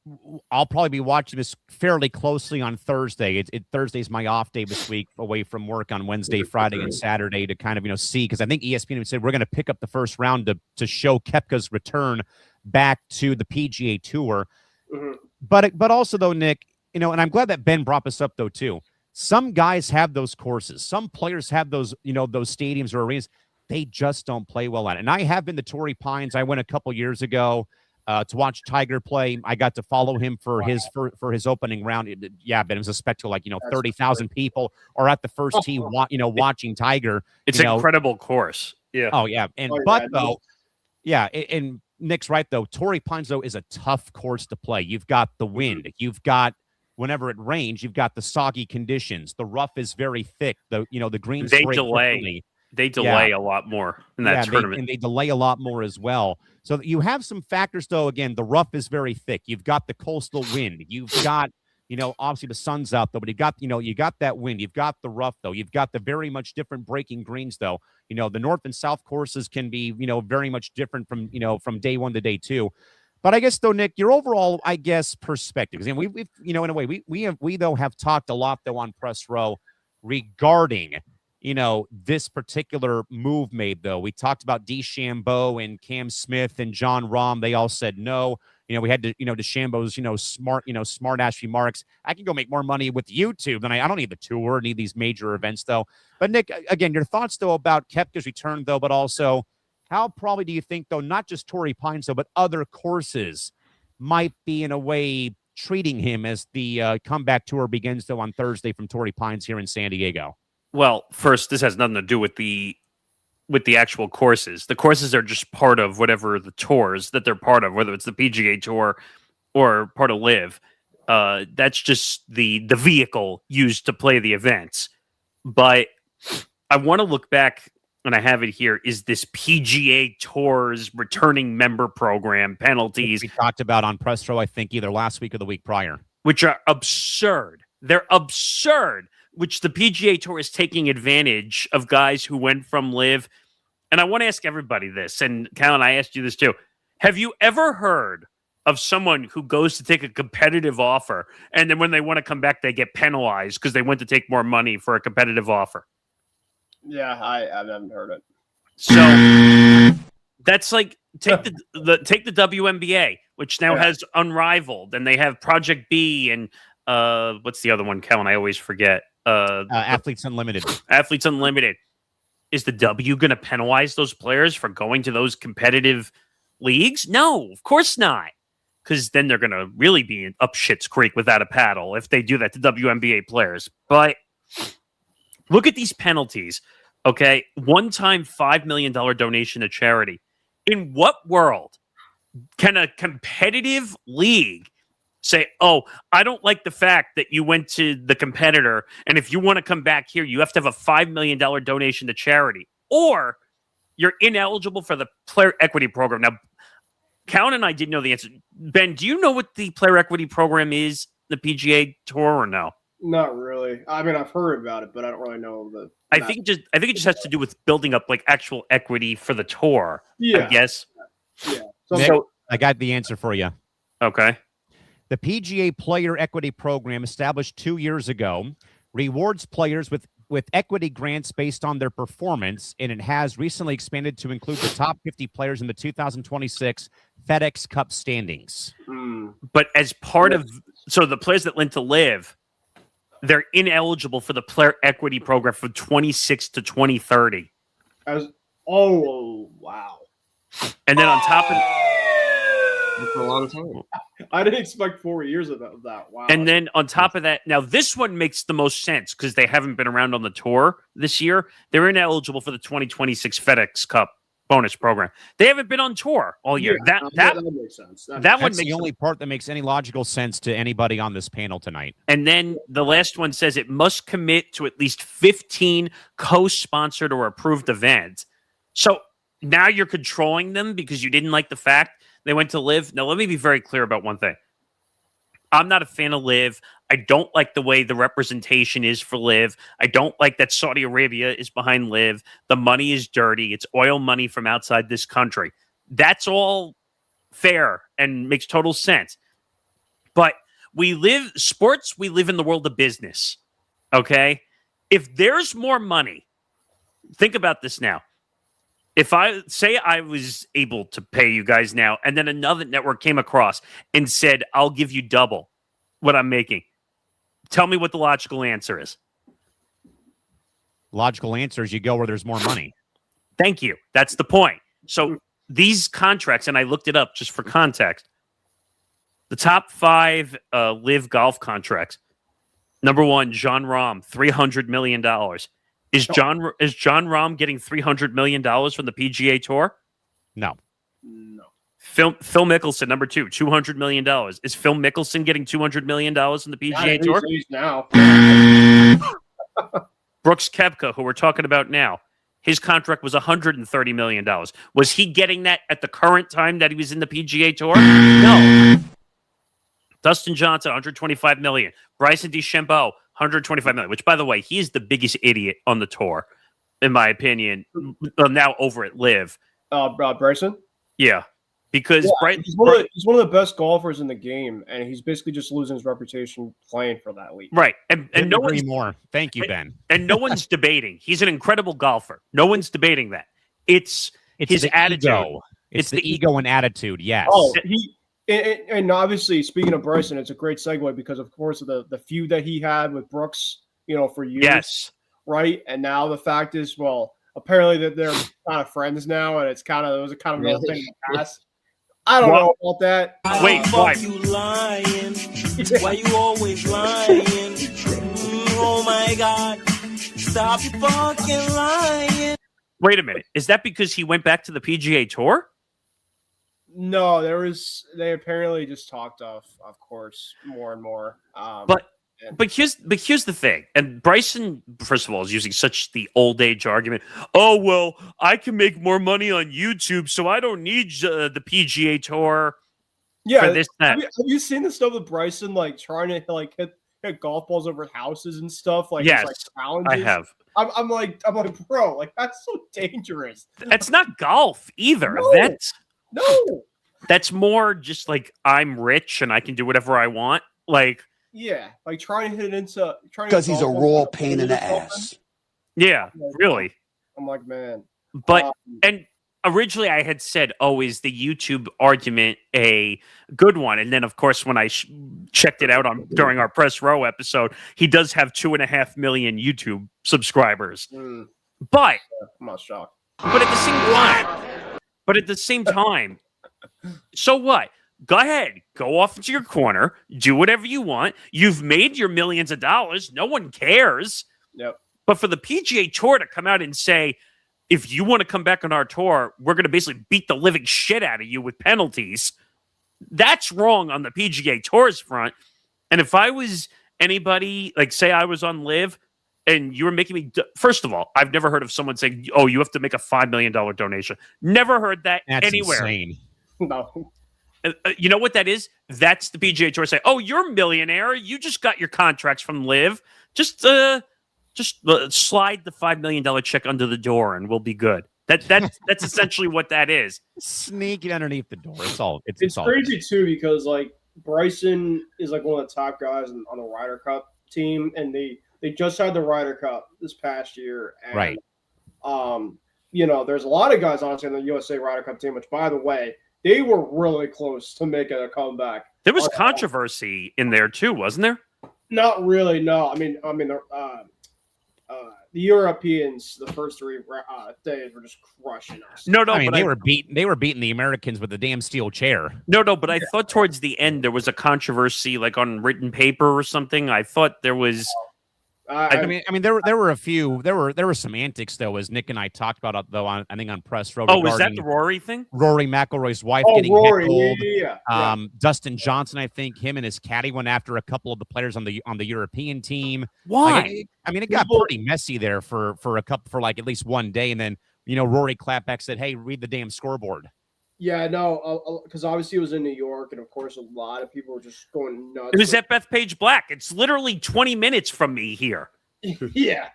I'll probably be watching this fairly closely on Thursday. Thursday's my off day this week, away from work on Wednesday, Friday, and Saturday to kind of, see, because I think ESPN said we're going to pick up the first round to show Koepka's return back to the PGA Tour. Mm-hmm. But also, though, Nick, and I'm glad that Ben brought this up, though, too. Some guys have those courses. Some players have those, those stadiums or arenas. They just don't play well at it. And I have been to Torrey Pines. I went a couple years ago. to watch Tiger play. I got to follow him for his opening round. Yeah, but it was a spectacle. 30,000 people are at the first tee, watching Tiger. It's an incredible course. Yeah. Oh yeah, and and Nick's right though. Torrey Pines though is a tough course to play. You've got the wind. You've got whenever it rains, you've got the soggy conditions. The rough is very thick. The greens They delay a lot more in that tournament. And they delay a lot more as well. So you have some factors, though. Again, the rough is very thick. You've got the coastal wind. You've got, obviously the sun's out, though, but you got that wind. You've got the rough, though. You've got the very much different breaking greens, though. The north and south courses can be, very much different from day one to day two. But I guess, though, Nick, your overall, perspective, and we've in a way, we have talked a lot, though, on Press Row regarding this particular move made, though. We talked about DeChambeau and Cam Smith and John Rahm. They all said no. We had to, DeChambeau's, smart ass remarks. I can go make more money with YouTube than I don't need the tour, need these major events, though. But Nick, again, your thoughts, though, about Koepka's return, though, but also how probably do you think, though, not just Torrey Pines, though, but other courses might be in a way treating him as the comeback tour begins, though, on Thursday from Torrey Pines here in San Diego? Well, first, this has nothing to do with the actual courses. The courses are just part of whatever the tours that they're part of, whether it's the PGA Tour or part of Live. That's just the vehicle used to play the events. But I want to look back, and I have it here, is this PGA Tour's returning member program penalties. We talked about on Press Row, I think, either last week or the week prior. Which are absurd. They're absurd. Which the PGA Tour is taking advantage of guys who went from Live. And I want to ask everybody this, and Callan, I asked you this too. Have you ever heard of someone who goes to take a competitive offer, and then when they want to come back, they get penalized because they went to take more money for a competitive offer? Yeah, I haven't heard it. So that's like take the WNBA, which now has Unrivaled, and they have Project B, and what's the other one, Callan? I always forget. Athletes Unlimited. Athletes Unlimited. Is the W going to penalize those players for going to those competitive leagues? No, of course not. Because then they're going to really be up shit's creek without a paddle if they do that to WNBA players. But look at these penalties. Okay, one-time $5 million donation to charity. In what world can a competitive league say, oh, I don't like the fact that you went to the competitor, and if you want to come back here, you have to have a $5 million donation to charity, or you're ineligible for the player equity program. Now, Callan and I didn't know the answer. Ben, do you know what the player equity program is, the PGA Tour, or no? Not really. I mean, I've heard about it, but I don't really know the. I think it just has to do with building up like actual equity for the tour. Yeah. I guess. Yeah. Nick, I got the answer for you. Okay. The PGA Player Equity Program, established 2 years ago, rewards players with equity grants based on their performance, and it has recently expanded to include the top 50 players in the 2026 FedEx Cup standings. But as part of the players that went to Live, they're ineligible for the Player Equity Program from 26 to 2030. Oh, wow. And then on top of for a long time. I didn't expect 4 years of that. Wow. And then on top of that, now this one makes the most sense because they haven't been around on the tour this year. They're ineligible for the 2026 FedEx Cup bonus program. They haven't been on tour all year. Yeah, that makes sense. That one makes the only part that makes any logical sense to anybody on this panel tonight. And then the last one says it must commit to at least 15 co-sponsored or approved events. So now you're controlling them because you didn't like the fact they went to Live. Now, let me be very clear about one thing. I'm not a fan of Live. I don't like the way the representation is for Live. I don't like that Saudi Arabia is behind Live. The money is dirty. It's oil money from outside this country. That's all fair and makes total sense. But we live in the world of business. Okay? If there's more money, think about this now. If I was able to pay you guys now, and then another network came across and said, I'll give you double what I'm making, tell me what the logical answer is. Logical answer is you go where there's more money. Thank you. That's the point. So these contracts, and I looked it up just for context. The top 5 live golf contracts. Number 1, Jon Rahm, $300 million. Is John Rahm getting $300 million from the PGA Tour? No. Phil Mickelson, number 2, $200 million. Is Phil Mickelson getting $200 million from the PGA Tour? Now. Brooks Koepka, who we're talking about now, his contract was $130 million. Was he getting that at the current time that he was in the PGA Tour? No. Dustin Johnson, $125 million. Bryson DeChambeau, $125 million, which, by the way, he is the biggest idiot on the tour, in my opinion, now over at Live. Bryson? Yeah. Because he's one of the best golfers in the game, and he's basically just losing his reputation playing for that league. Right. And no one's more. Thank you, Ben. And no one's debating. He's an incredible golfer. No one's debating that. It's his attitude. Ego. It's the ego and attitude, yes. Oh, and obviously, speaking of Bryson, it's a great segue because, of course, of the feud that he had with Brooks, for years. Yes. Right? And now the fact is, well, apparently that they're kind of friends now, and it was a kind of real thing in the past. I don't know about that. Wait, why? You lying? Why you always lying? Oh my God! Stop you fucking lying! Wait a minute. Is that because he went back to the PGA Tour? No, they apparently just talked of course, more and more. But here's the thing, and Bryson, first of all, is using such the old age argument. Oh well, I can make more money on YouTube, so I don't need the PGA Tour. Yeah, for this, that. Have you seen the stuff with Bryson trying to hit golf balls over houses and stuff? Yes, I have. I'm like, bro, that's so dangerous. That's not golf either. No. That's more just I'm rich and I can do whatever I want. Yeah, trying to hit it into because he's a raw pain in the ass. Yeah, really. I'm like, man. But and originally I had said, "Oh, is the YouTube argument a good one?" And then, of course, when I checked it out during our Press Row episode, he does have 2.5 million YouTube subscribers. But I'm not shocked. But at the same time, so what? Go ahead. Go off into your corner. Do whatever you want. You've made your millions of dollars. No one cares. Yep. But for the PGA Tour to come out and say, if you want to come back on our tour, we're going to basically beat the living shit out of you with penalties. That's wrong on the PGA Tour's front. And if I was anybody, say I was on Live and you were making me... First of all, I've never heard of someone saying, oh, you have to make a $5 million donation. Never heard that anywhere. That's insane. No. You know what that is? That's the PGA Tour saying, "Oh, you're a millionaire. You just got your contracts from Live. Just slide the $5 million check under the door, and we'll be good." That's essentially what that is. Sneak it underneath the door. It's crazy too because Bryson is one of the top guys on the Ryder Cup team, and they just had the Ryder Cup this past year. And, right. There's a lot of guys honestly on the USA Ryder Cup team, which, by the way, they were really close to making a comeback. There was controversy in there too, wasn't there? Not really. No, I mean, the Europeans, the first 3 days were just crushing us. No, I mean, they were beating the Americans with a damn steel chair. No, but I thought towards the end there was a controversy, on written paper or something. I thought there was. I mean, there were a few. There were some antics though, as Nick and I talked about I think on Press Row. Oh, was that the Rory thing? Rory McIlroy's wife getting Rory, heckled. Yeah. Dustin Johnson, I think him and his caddy went after a couple of the players on the European team. Why? It got pretty messy there for at least one day, and then Rory clapped back, said, "Hey, read the damn scoreboard." Yeah, no, because obviously it was in New York, and of course a lot of people were just going nuts. It was at Bethpage Black. It's literally 20 minutes from me here. Yeah.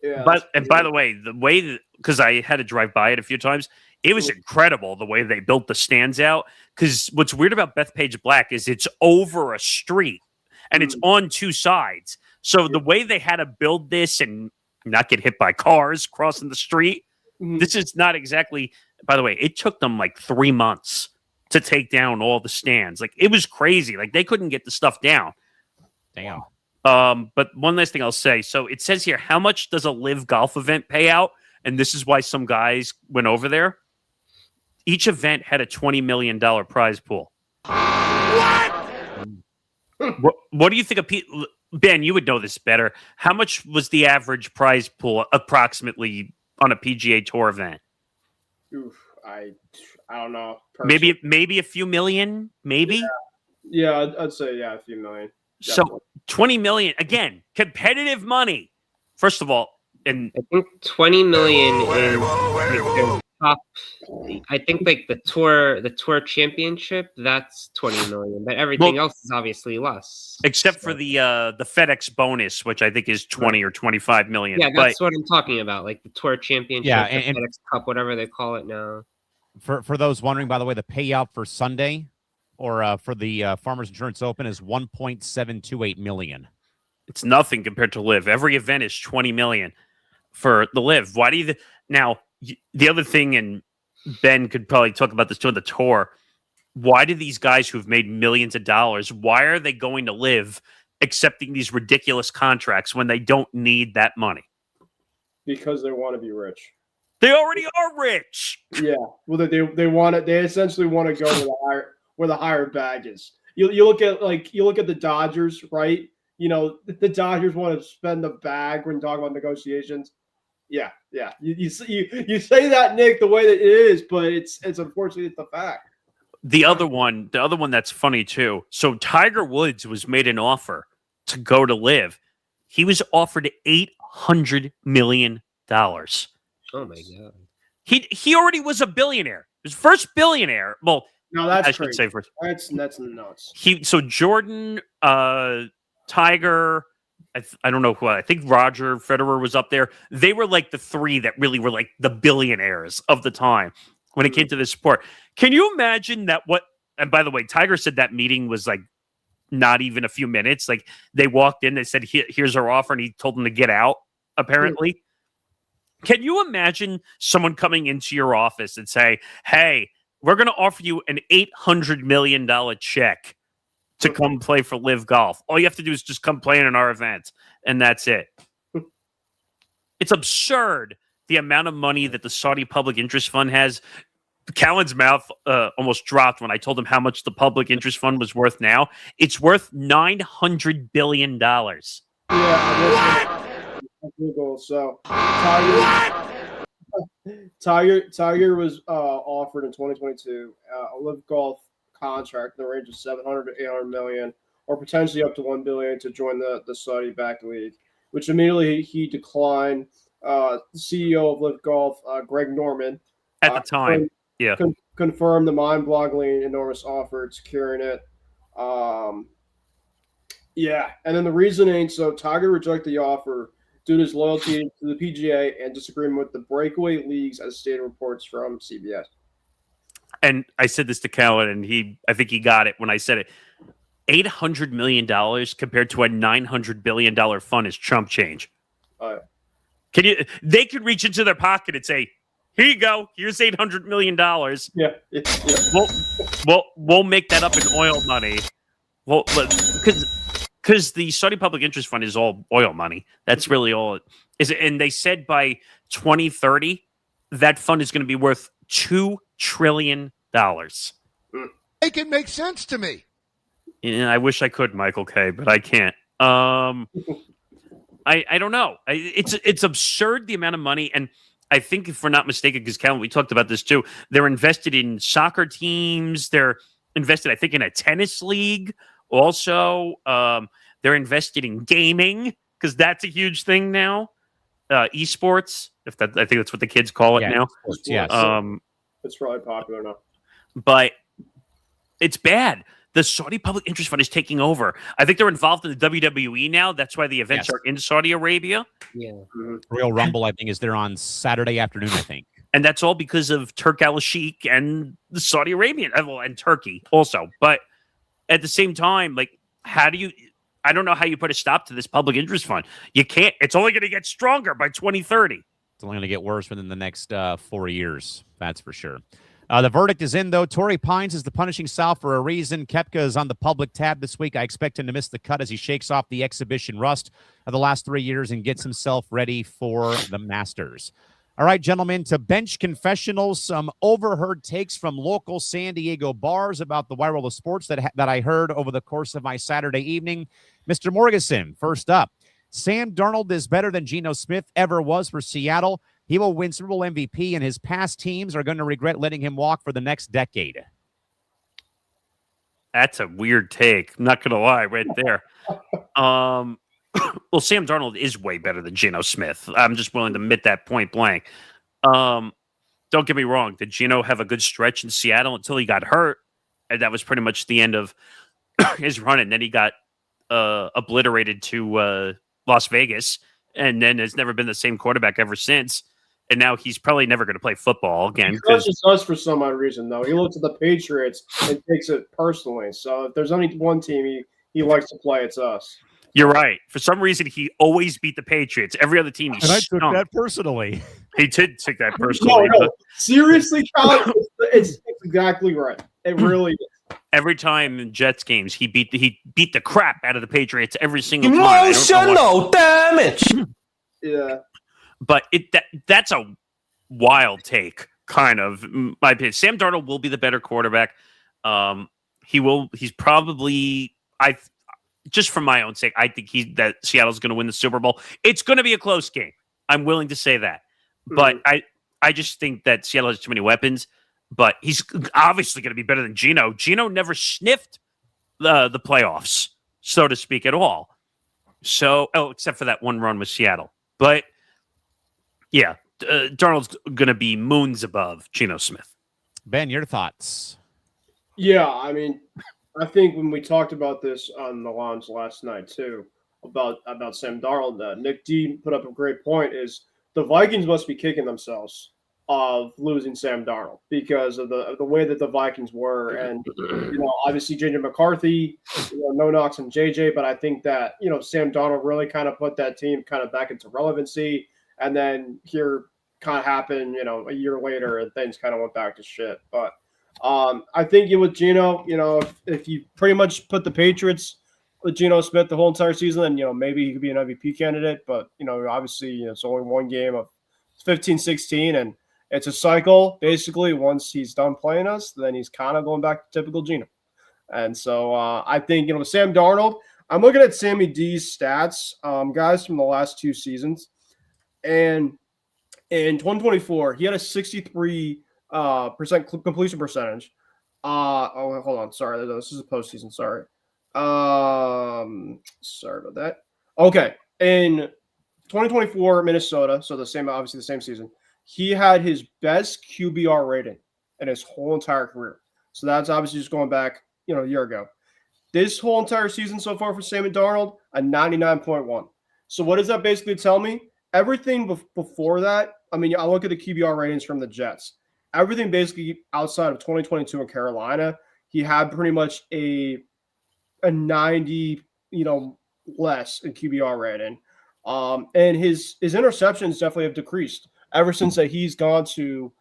But by the way, because I had to drive by it a few times, it was incredible the way they built the stands out. Because what's weird about Bethpage Black is it's over a street and it's on 2 sides. So the way they had to build this and not get hit by cars crossing the street, this is not exactly. By the way, it took them 3 months to take down all the stands. It was crazy. They couldn't get the stuff down. Damn. But one last thing I'll say. So it says here, how much does a live golf event pay out? And this is why some guys went over there. each event had a $20 million prize pool. What do you think of Ben? You would know this better. How much was the average prize pool approximately on a PGA Tour event? Oof, I don't know. Maybe a few million. Maybe. Yeah, I'd say a few million. Definitely. So 20 million again, competitive money. First of all, and I think 20 million is like top. I think like the tour championship, that's 20 million, but everything else is obviously less. Except for the FedEx bonus, which I think is 20 or 25 million. Yeah, that's what I'm talking about, like the tour championship, and FedEx Cup, whatever they call it now. For those wondering, by the way, the payout for Sunday or for the Farmers Insurance Open is $1.728 million. It's nothing compared to Live. Every event is 20 million for the Live. Why do you now? The other thing, and Ben could probably talk about this too on the tour. Why do these guys who've made millions of dollars? Why are they going to Live accepting these ridiculous contracts when they don't need that money? Because they want to be rich. They already are rich. Yeah, well, they want it. They essentially want to go where the higher bag is. You look at the Dodgers, right? You know, the Dodgers want to spend the bag when talking about negotiations. Yeah. You say that, Nick, the way that it is, but it's unfortunately it's the fact. The other one that's funny too. So Tiger Woods was made an offer to go to Live. He was offered $800 million. Oh my god. He already was a billionaire. His first billionaire. Well, no, that's I crazy. should say first. That's nuts. So Jordan, Tiger, I don't know who. I think Roger Federer was up there. They were like the three that really were like the billionaires of the time when it came to this sport. Can you imagine that? And by the way, Tiger said that meeting was like not even a few minutes. Like they walked in, they said, "Here's our offer," and he told them to get out. Apparently. Can you imagine someone coming into your office and say, "Hey, we're going to offer you an $800 million check to come play for Live Golf. All you have to do is just come play in our event, and that's it." It's absurd the amount of money that the Saudi Public Interest Fund has. Callan's mouth almost dropped when I told him how much the Public Interest Fund was worth now. It's worth $900 billion. Yeah. Google. So Tiger was offered in 2022 a Live Golf contract in the range of 700 to 800 million, or potentially up to 1 billion to join the Saudi-backed league, which immediately he declined. The CEO of Live Golf, Greg Norman, at the time, confirmed the mind-boggling enormous offer, securing it. And then the reasoning: so Tiger rejected the offer due to his loyalty to the PGA and disagreement with the breakaway leagues, as stated reports from CBS. And I said this to Callan, and I think he got it when I said it. $800 million compared to a $900 billion fund is chump change. They could reach into their pocket and say, "Here you go. Here's $800 million. Yeah. We'll make that up in oil money." Well, because the Saudi Public Interest Fund is all oil money. That's really all it is. And they said by 2030, that fund is going to be worth $2 trillion. Make it make sense to me. Yeah, I wish I could, Michael K., but I can't. I don't know. It's absurd the amount of money, and I think if we're not mistaken, because Callan, we talked about this too, they're invested in soccer teams. They're invested, I think, in a tennis league. Also, they're invested in gaming because that's a huge thing now. Esports, I think that's what the kids call it now. Esports, yes. It's really popular now. But it's bad. The Saudi Public Interest Fund is taking over. I think they're involved in the WWE now. That's why the events are in Saudi Arabia. Yeah. Royal Rumble, I think, is there on Saturday afternoon, I think. And that's all because of Turk al-Sheikh and the Saudi Arabian, and Turkey also. But at the same time, like, I don't know how you put a stop to this public interest fund. You can't. It's only going to get stronger by 2030. It's only going to get worse within the next 4 years. That's for sure. The verdict is in, though. Torrey Pines is the punishing Sal for a reason. Kopeka is on the public tab this week. I expect him to miss the cut as he shakes off the exhibition rust of the last 3 years and gets himself ready for the Masters. All right, gentlemen, to bench confessionals, some overheard takes from local San Diego bars about the wide world of sports that I heard over the course of my Saturday evening. Mr. Morgasen, first up. Sam Darnold is better than Geno Smith ever was for Seattle. He will win Super Bowl MVP, and his past teams are going to regret letting him walk for the next decade. That's a weird take. I'm not going to lie right there. Well, Sam Darnold is way better than Geno Smith. I'm just willing to admit that point blank. Don't get me wrong. Did Geno have a good stretch in Seattle until he got hurt? And that was pretty much the end of his run. And then he got obliterated to Las Vegas. And then has never been the same quarterback ever since. And now he's probably never going to play football again. He crushes us for some odd reason, though. He looks at the Patriots and takes it personally. So if there's only one team he likes to play, it's us. You're right. For some reason, he always beat the Patriots. Every other team, and I took that personally. He did take that personally. No. Seriously, Colin, it's exactly right. It really is. Every time in Jets games, he beat the crap out of the Patriots every single time. Emotional damage. Yeah, but that's a wild take, kind of. My opinion. Sam Darnold will be the better quarterback. He's probably just for my own sake, I think that Seattle's going to win the Super Bowl. It's going to be a close game. I'm willing to say that. But I just think that Seattle has too many weapons. But he's obviously going to be better than Geno. Geno never sniffed the playoffs, so to speak, at all. So, except for that one run with Seattle. But, yeah, Darnold's going to be moons above Geno Smith. Ben, your thoughts? Yeah, I mean, I think when we talked about this on the lounge last night too, about Sam Darnold, Nick D put up a great point. Is the Vikings must be kicking themselves of losing Sam Darnold because of the way that the Vikings were, and obviously JJ McCarthy, no knocks on JJ, but I think that Sam Darnold really kind of put that team kind of back into relevancy, and then here kind of happened, a year later, and things kind of went back to shit, but. I think with Geno, if you pretty much put the Patriots with Geno Smith the whole entire season, then, maybe he could be an MVP candidate. But, obviously, it's only one game of 15-16, and it's a cycle. Basically, once he's done playing us, then he's kind of going back to typical Geno. And so I think, with Sam Darnold, I'm looking at Sammy D's stats, guys, from the last two seasons. And in 2024, he had a 63% completion percentage. Hold on. Sorry, this is a postseason. Sorry. Sorry about that. Okay, in 2024 Minnesota, so obviously the same season, he had his best QBR rating in his whole entire career. So that's obviously just going back, a year ago. This whole entire season so far for Sam Darnold, a 99.1. So what does that basically tell me? Everything before that, I mean, I look at the QBR ratings from the Jets. Everything basically outside of 2022 in Carolina, he had pretty much a 90, less in QBR rating. And his interceptions definitely have decreased ever since that he's gone to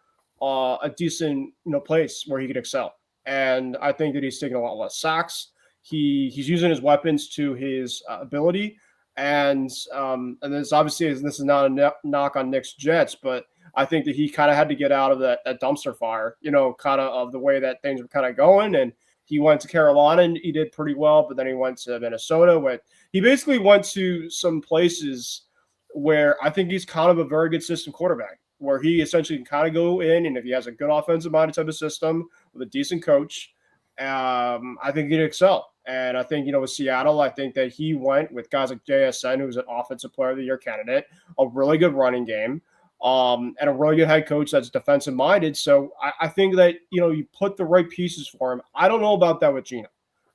a decent, place where he could excel. And I think that he's taking a lot less sacks. He's using his weapons to his ability. And this obviously this is not a knock on Nick's Jets, but I think that he kind of had to get out of that dumpster fire, kind of the way that things were kind of going. And he went to Carolina and he did pretty well, but then he went to Minnesota. He basically went to some places where I think he's kind of a very good system quarterback, where he essentially can kind of go in, and if he has a good offensive minded type of system with a decent coach, I think he'd excel. And I think, with Seattle, I think that he went with guys like JSN, who's an offensive player of the year candidate, a really good running game. And a really good head coach that's defensive minded. So I think that, you put the right pieces for him. I don't know about that with Geno.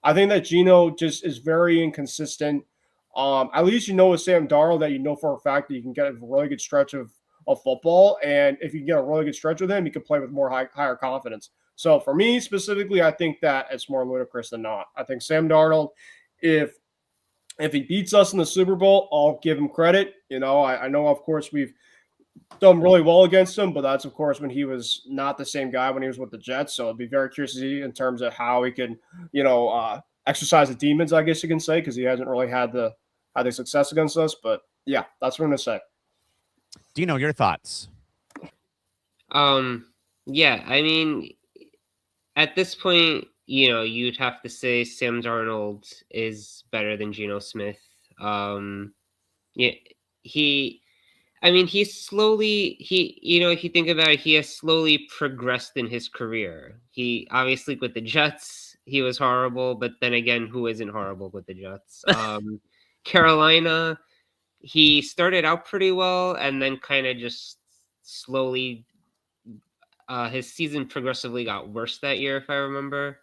I think that Geno just is very inconsistent. At least with Sam Darnold that for a fact that you can get a really good stretch of football. And if you can get a really good stretch with him, you can play with more higher confidence. So for me specifically, I think that it's more ludicrous than not. I think Sam Darnold, if he beats us in the Super Bowl, I'll give him credit. I know, of course, we've done really well against him, but that's, of course, when he was not the same guy when he was with the Jets. So I'd be very curious to see in terms of how he can, exercise the demons, I guess you can say, because he hasn't really had the success against us. But, yeah, that's what I'm going to say. Dino, your thoughts? Yeah, I mean, at this point, you'd have to say Sam Darnold is better than Geno Smith. Yeah, he I mean, if you think about it, he has slowly progressed in his career. He obviously with the Jets, he was horrible, but then again, who isn't horrible with the Jets? Carolina, he started out pretty well and then kind of just slowly, his season progressively got worse that year, if I remember.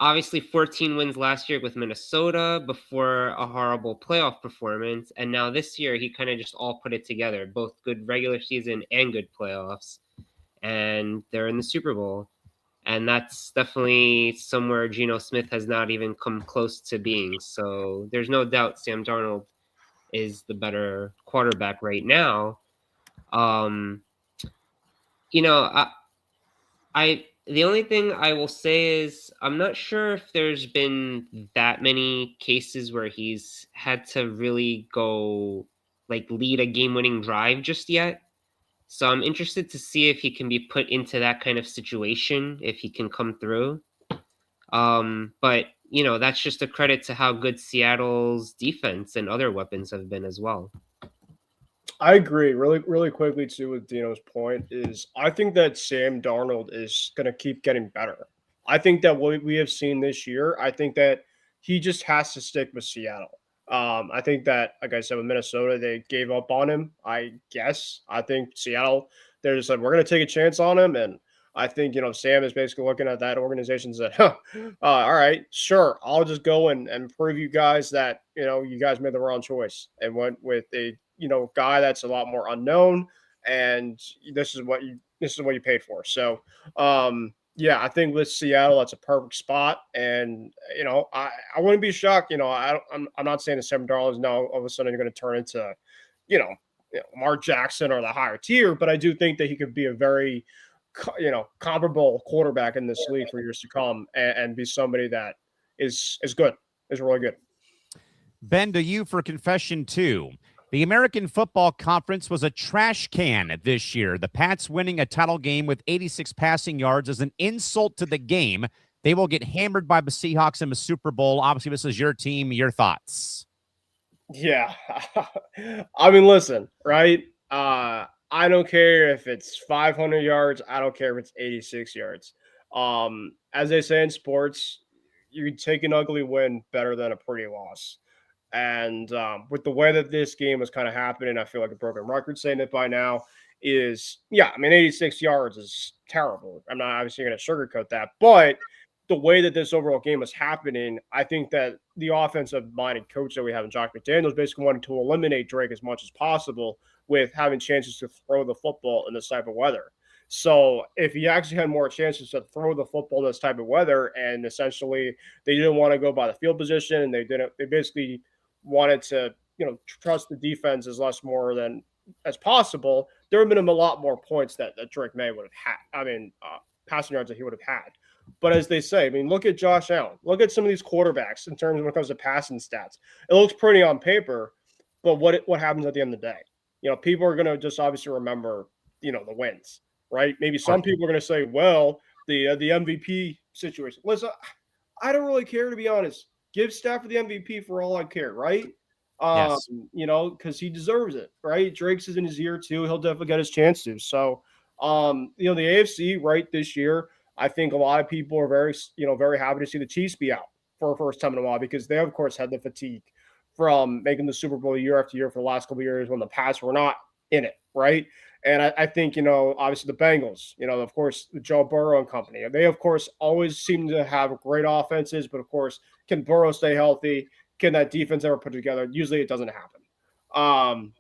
Obviously 14 wins last year with Minnesota before a horrible playoff performance. And now this year, he kind of just all put it together, both good regular season and good playoffs. And they're in the Super Bowl. And that's definitely somewhere Geno Smith has not even come close to being. So there's no doubt Sam Darnold is the better quarterback right now. The only thing I will say is I'm not sure if there's been that many cases where he's had to really go lead a game-winning drive just yet. So I'm interested to see if he can be put into that kind of situation, if he can come through. But that's just a credit to how good Seattle's defense and other weapons have been as well. I agree. Really, really quickly too with Dino's point is I think that Sam Darnold is going to keep getting better. I think that what we have seen this year, I think that he just has to stick with Seattle. I think that, like I said, with Minnesota, they gave up on him. I guess. I think Seattle, they just said we're going to take a chance on him, and I think Sam is basically looking at that organization and said, all right, sure, I'll just go and prove you guys that you guys made the wrong choice and went with a guy that's a lot more unknown, and this is what you paid for. So, yeah, I think with Seattle, that's a perfect spot, and I wouldn't be shocked. I'm not saying the $7 now all of a sudden you're going to turn into, Mark Jackson or the higher tier, but I do think that he could be a very, comparable quarterback in this league for years to come, and be somebody that is good, is really good. Ben, to you for confession too. The American Football Conference was a trash can this year. The Pats winning a title game with 86 passing yards is an insult to the game. They will get hammered by the Seahawks in the Super Bowl. Obviously, this is your team. Your thoughts? Yeah. I mean, listen, right? I don't care if it's 500 yards. I don't care if it's 86 yards. As they say in sports, you can take an ugly win better than a pretty loss. And with the way that this game was kind of happening, I feel like a broken record saying it by now is, 86 yards is terrible. I'm not obviously going to sugarcoat that, but the way that this overall game was happening, I think that the offensive-minded coach that we have in Josh McDaniels basically wanted to eliminate Drake as much as possible with having chances to throw the football in this type of weather. So if he actually had more chances to throw the football in this type of weather, and essentially they didn't want to go by the field position, and they basically wanted to, trust the defense as possible, there would have been a lot more points that Drake May would have had. Passing yards that he would have had. But as they say, look at Josh Allen. Look at some of these quarterbacks in terms of when it comes to passing stats. It looks pretty on paper, but what happens at the end of the day? People are going to just obviously remember, the wins, right? Maybe some people are going to say, well, the MVP situation. Listen, I don't really care, to be honest. Give Stafford the MVP for all I care, right? Yes. Because he deserves it, right? Drake's is in his year too. He'll definitely get his chance to. So, the AFC, right, this year, I think a lot of people are very happy to see the Chiefs be out for the first time in a while, because they, of course, had the fatigue from making the Super Bowl year after year for the last couple of years when the Pats were not in it, right? And I think, obviously the Bengals, of course, the Joe Burrow and company, they, of course, always seem to have great offenses, but, of course, can Burrow stay healthy? Can that defense ever put together? Usually it doesn't happen.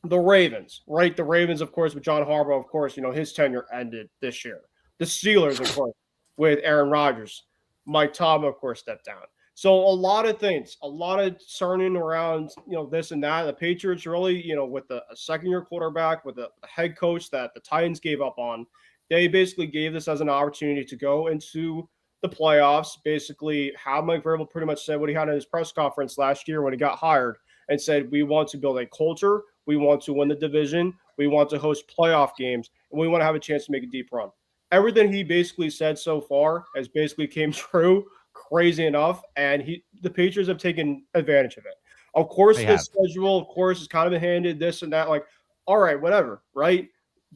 The Ravens, right? The Ravens, of course, with John Harbaugh, of course, his tenure ended this year. The Steelers, of course, with Aaron Rodgers. Mike Tomlin, of course, stepped down. So a lot of things, a lot of turning around, this and that. The Patriots really, with a second-year quarterback, with a head coach that the Titans gave up on, they basically gave this as an opportunity to go into the playoffs. Basically, how Mike Vrabel pretty much said what he had in his press conference last year when he got hired, and said, we want to build a culture, we want to win the division, we want to host playoff games, and we want to have a chance to make a deep run. Everything he basically said so far has basically came true, crazy enough, and the Patriots have taken advantage of it. Of course, the schedule, of course, is kind of handed this and that. Like, all right, whatever, right?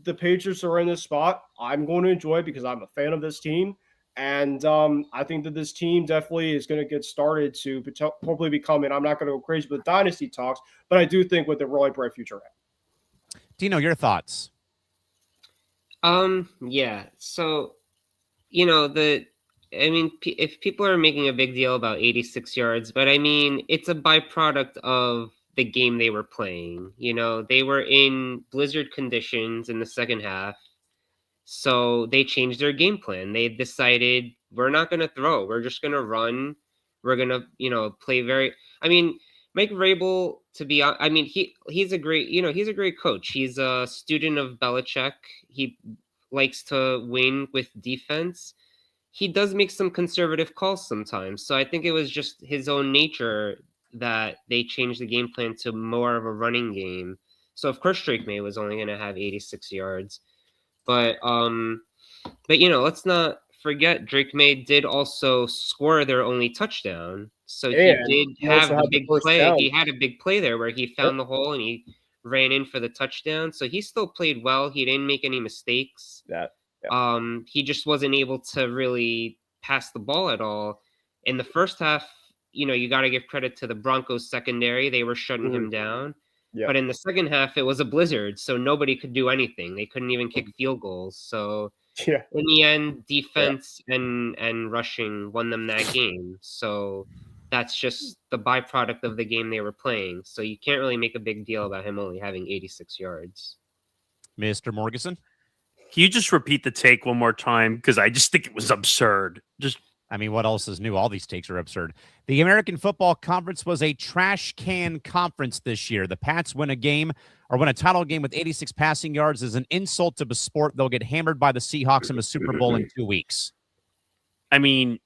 The Patriots are in this spot. I'm going to enjoy it because I'm a fan of this team. And I think that this team definitely is going to get started to hopefully become, and I'm not going to go crazy with dynasty talks, but I do think with a really bright future ahead. Dino, your thoughts? Yeah. So, if people are making a big deal about 86 yards, but I mean, it's a byproduct of the game they were playing. They were in blizzard conditions in the second half. So they changed their game plan. They decided we're not going to throw. We're just going to run. We're going to, play Mike Vrabel, he's a great coach. He's a student of Belichick. He likes to win with defense. He does make some conservative calls sometimes. So I think it was just his own nature that they changed the game plan to more of a running game. So of course Drake May was only going to have 86 yards. But let's not forget Drake May did also score their only touchdown. So he did have a big play. Down. He had a big play there where he found the hole and he ran in for the touchdown. So he still played well. He didn't make any mistakes. He just wasn't able to really pass the ball at all. In the first half, you got to give credit to the Broncos secondary. They were shutting him down. Yeah. But in the second half, it was a blizzard, so nobody could do anything. They couldn't even kick field goals. So in the end, defense and rushing won them that game. So that's just the byproduct of the game they were playing. So you can't really make a big deal about him only having 86 yards. Mr. Morgasen? Can you just repeat the take one more time? Because I just think it was absurd. What else is new? All these takes are absurd. The American Football Conference was a trash can conference this year. The Pats win a title game with 86 passing yards is an insult to the sport. They'll get hammered by the Seahawks in the Super Bowl in 2 weeks. You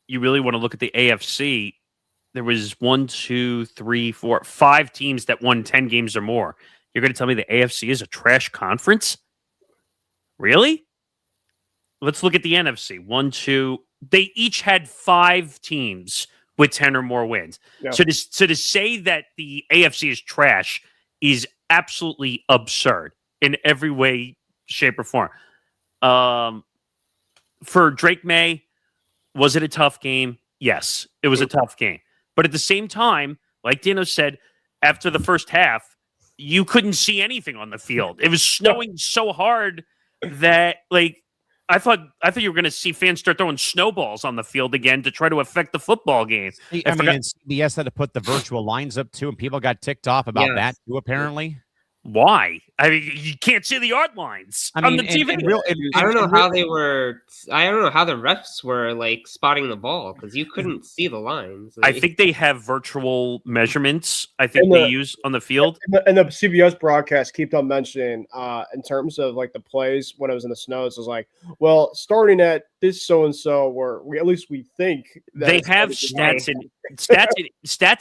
really want to look at the AFC. There was 1, 2, 3, 4, 5 teams that won 10 games or more. You're going to tell me the AFC is a trash conference? Really? Let's look at the NFC. 1, 2. They each had 5 teams with 10 or more wins. Yeah. So to say that the AFC is trash is absolutely absurd in every way, shape, or form. For Drake May, was it a tough game? Yes, it was a tough game. But at the same time, like Dino said, after the first half, you couldn't see anything on the field. It was snowing so hard that, I thought you were going to see fans start throwing snowballs on the field again to try to affect the football game. And CBS had to put the virtual lines up too, and people got ticked off about that too, apparently. Why? You can't see the yard lines on the TV. I don't know how they were. I don't know how the refs were spotting the ball because you couldn't see the lines. I think they have virtual measurements. I think they use on the field. And the CBS broadcast kept on mentioning in terms of the plays when it was in the snow. It was starting at this so and so, where we think that they have stats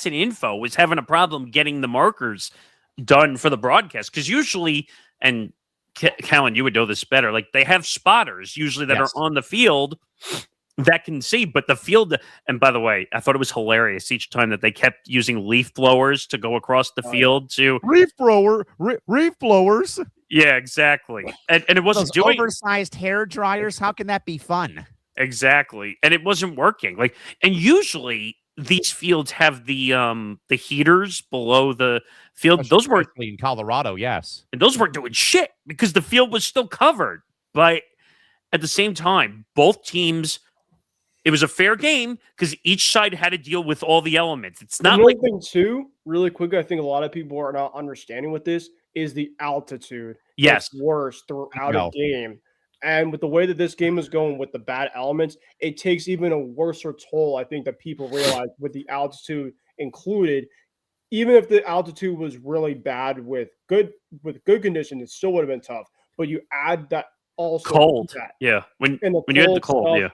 and info was having a problem getting the markers done for the broadcast because usually, and Callan, you would know this better, they have spotters usually that are on the field that can see, but the field, and by the way, I thought it was hilarious each time that they kept using leaf blowers to go across the field to leaf blowers. Yeah, exactly. And it wasn't doing oversized hair dryers. How can that be fun? Exactly. And it wasn't working. And usually these fields have the heaters below the field. Especially those weren't in Colorado, yes. And those weren't doing shit because the field was still covered. But at the same time, both teams, it was a fair game because each side had to deal with all the elements. It's not one thing too, really quick, I think a lot of people are not understanding with this is the altitude. Yes. It's worse throughout a game. And with the way that this game is going with the bad elements, it takes even a worser toll, I think, that people realize with the altitude included. Even if the altitude was really bad with good conditions, it still would have been tough. But you add that also cold. To that. Yeah. When you had the cold,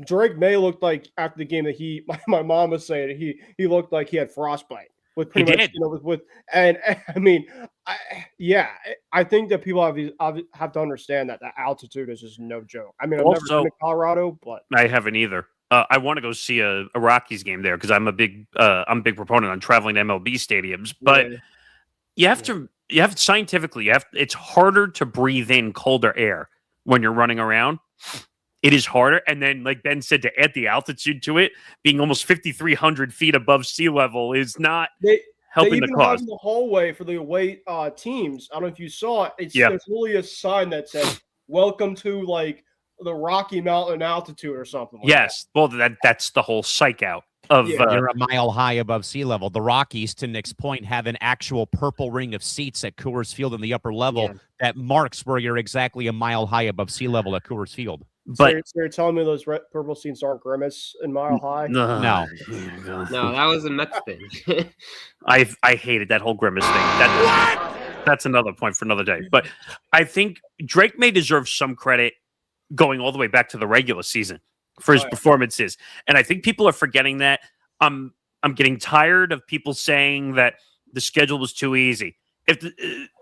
Drake May looked like after the game that my mom was saying he looked like he had frostbite. with pretty much, with and I mean, I think that people have to understand that the altitude is just no joke. I mean, I've never been to Colorado, but I haven't either. I want to go see a Rockies game there because I'm a big proponent on traveling to MLB stadiums. But it's harder to breathe in colder air when you're running around. It is harder. And then, like Ben said, to add the altitude to it, being almost 5,300 feet above sea level is not helping the cause. The hallway for the away teams. I don't know if you saw it. There's really a sign that says, "Welcome to like the Rocky Mountain altitude" or something. Yes. Well, that's the whole psych out of you're a mile high above sea level. The Rockies, to Nick's point, have an actual purple ring of seats at Coors Field in the upper level that marks where you're exactly a mile high above sea level at Coors Field. But so you're telling me those purple seats aren't Grimace in Mile High? No, that was a Mets thing. I hated that whole Grimace thing. That's another point for another day. But I think Drake may deserve some credit going all the way back to the regular season for his performances. And I think people are forgetting that. I'm getting tired of people saying that the schedule was too easy.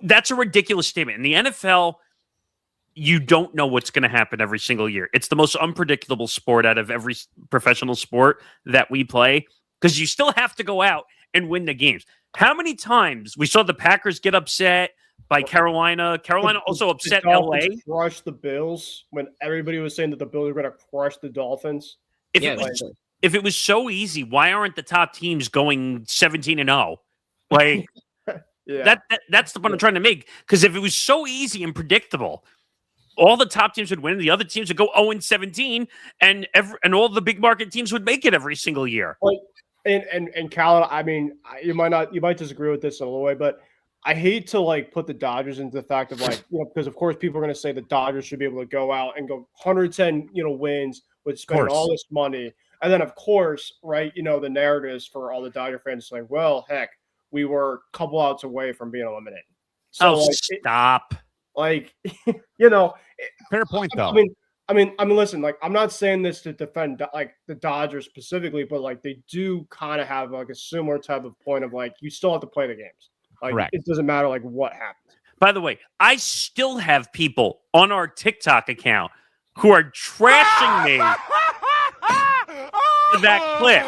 That's a ridiculous statement. In the NFL, you don't know what's going to happen every single year. It's the most unpredictable sport out of every professional sport that we play because you still have to go out and win the games. How many times we saw the Packers get upset by Carolina? Carolina also upset LA. Crush the Bills when everybody was saying that the Bills were going to crush the Dolphins. If it was so easy, why aren't the top teams going 17-0? Like that's the point I'm trying to make. Because if it was so easy and predictable, all the top teams would win. The other teams would go 0-17, and all the big market teams would make it every single year. And Callan, I mean, you might disagree with this in a little way, but I hate to like put the Dodgers into the fact of like, because of course people are going to say the Dodgers should be able to go out and go 110, wins with spending all this money, and then of course, right, the narratives for all the Dodger fans like, well, heck, we were a couple outs away from being eliminated. So stop. Fair point, though. I mean, listen, like, I'm not saying this to defend like the Dodgers specifically, but like they do kind of have like a similar type of point of like you still have to play the games. Like Correct. It doesn't matter like what happens. By the way, I still have people on our TikTok account who are trashing me for that clip.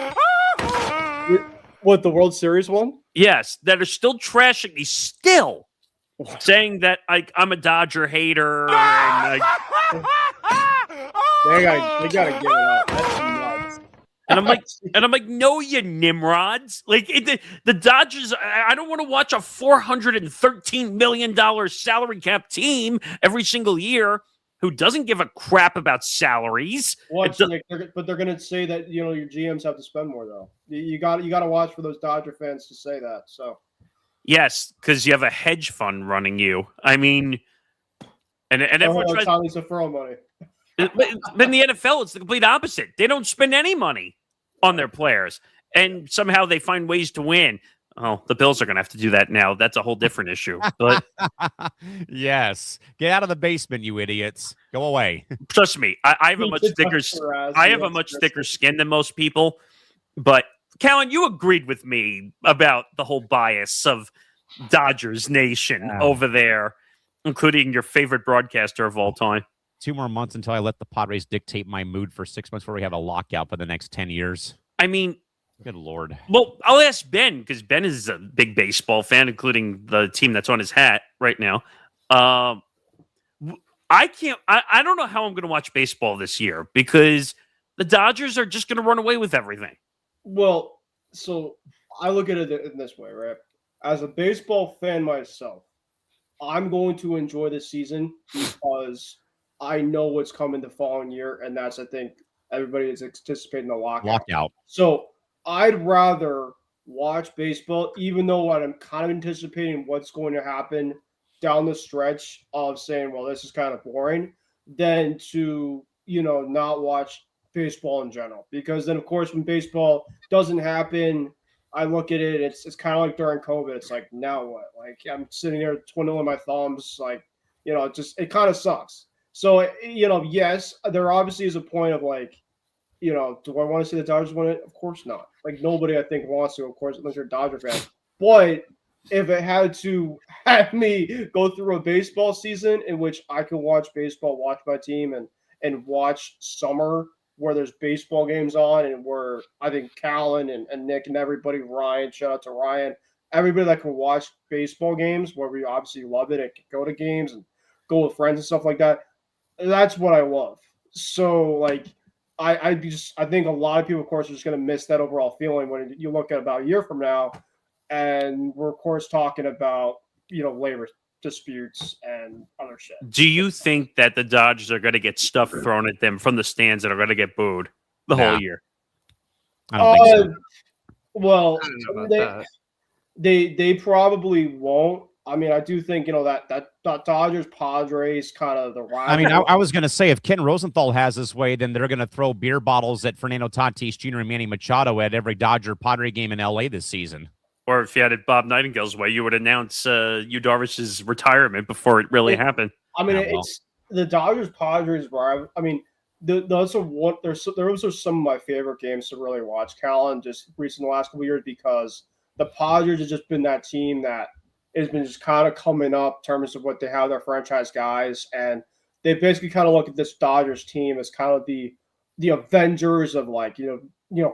What, the World Series one? Yes, that are still trashing me still. Saying that I'm a Dodger hater, and they gotta give it up. That's nuts. And I'm like, no, you nimrods! Like the Dodgers, I don't want to watch a $413 million salary cap team every single year who doesn't give a crap about salaries. But they're gonna say that your GMs have to spend more though. You got to watch for those Dodger fans to say that. So. Yes, because you have a hedge fund running you. I mean, and everyone tries to throw money. But in the NFL, it's the complete opposite. They don't spend any money on their players, and somehow they find ways to win. Oh, the Bills are going to have to do that now. That's a whole different issue. But yes, get out of the basement, you idiots. Go away. Trust me, I have a much thicker. I have a much thicker skin than most people, but. Callan, you agreed with me about the whole bias of Dodgers Nation over there, including your favorite broadcaster of all time. 2 more months until I let the Padres dictate my mood for 6 months before we have a lockout for the next 10 years. I mean, good Lord. Well, I'll ask Ben because Ben is a big baseball fan, including the team that's on his hat right now. I don't know how I'm going to watch baseball this year because the Dodgers are just going to run away with everything. Well, so I look at it in this way, right? As a baseball fan myself, I'm going to enjoy this season because I know what's coming the following year, and that's, I think, everybody is anticipating the lockout. So I'd rather watch baseball, even though I'm kind of anticipating what's going to happen down the stretch of saying, well, this is kind of boring, than to, not watch baseball in general, because then of course when baseball doesn't happen, I look at it, it's kind of like during COVID. It's like, now what? Like I'm sitting there twiddling my thumbs, like it kind of sucks. So yes, there obviously is a point of like do I want to see the Dodgers win it? Of course not. Like, nobody, I think, wants to, of course, unless you're a Dodger fan. But if it had to have me go through a baseball season in which I can watch baseball, watch my team, and watch summer where there's baseball games on, and where I think Callan and Nick and everybody, Ryan, shout out to Ryan, everybody that can watch baseball games where we obviously love it and can go to games and go with friends and stuff like that, that's what I love. So, like, I think a lot of people, of course, are just going to miss that overall feeling when you look at about a year from now, and we're, of course, talking about, labor disputes and other shit. Do you think that the Dodgers are going to get stuff thrown at them from the stands that are going to get booed the whole year? I don't think so. Well, I don't know about that. they probably won't. I mean, I do think, that Dodgers Padres kind of the rivalry. I mean, I was going to say, if Ken Rosenthal has his way, then they're going to throw beer bottles at Fernando Tatis Jr. and Manny Machado at every Dodger Padre game in L.A. this season. Or if you had it Bob Nightingale's way, you would announce Yu Darvish's retirement before it really happened. I mean, it's the Dodgers Padres rivalry. I mean, those are some of my favorite games to really watch, Callan, just recently the last couple of years, because the Padres have just been that team that has been just kind of coming up in terms of what they have their franchise guys, and they basically kind of look at this Dodgers team as kind of the Avengers of, like,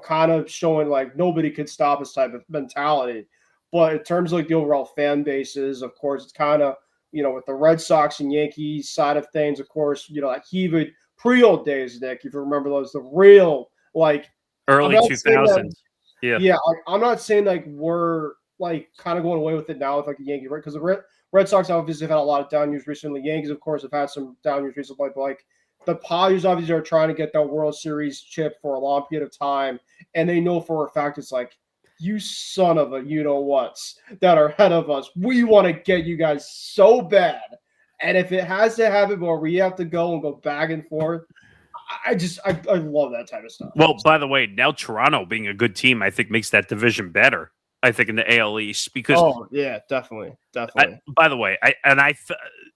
kind of showing like nobody could stop us type of mentality. But in terms of like the overall fan bases, of course, it's kind of, with the Red Sox and Yankees side of things, of course, like heated pre-old days, Nick, if you remember those, the real, like, early 2000s. Yeah. Like, I'm not saying like we're like kind of going away with it now with like the Yankees, right? Because the Red Sox obviously have had a lot of down years recently. Yankees, of course, have had some down years recently, but like the Padres obviously are trying to get that World Series chip for a long period of time, and they know for a fact it's like, you son of a you-know-whats that are ahead of us. We want to get you guys so bad. And if it has to happen where we have to go back and forth, I love that type of stuff. Well, by the way, now Toronto being a good team, I think makes that division better. I think in the AL East, because definitely. By the way,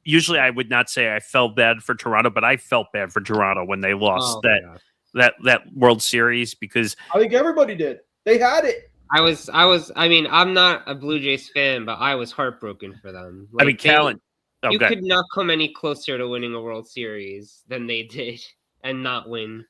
usually I would not say I felt bad for Toronto, but I felt bad for Toronto when they lost that World Series, because I think everybody did. They had it. I mean, I'm not a Blue Jays fan, but I was heartbroken for them. Like, I mean, Callan, you could not come any closer to winning a World Series than they did and not win.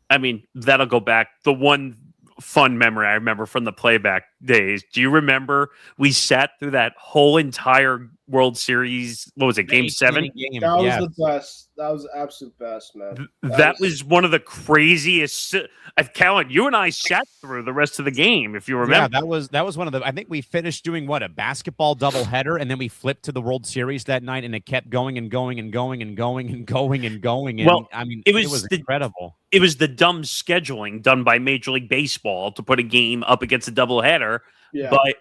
I mean, that'll go back. The one fun memory I remember from the playback days. Do you remember we sat through that whole entire World Series? What was it, Game 7? That was the best. That was the absolute best, man. That was one of the craziest. Callan, you and I sat through the rest of the game, if you remember. Yeah, that was one of the. I think we finished doing a basketball doubleheader, and then we flipped to the World Series that night, and it kept going and going and going and going and going and going. And well, I mean, it was incredible. It was the dumb scheduling done by Major League Baseball to put a game up against a doubleheader. Yeah. But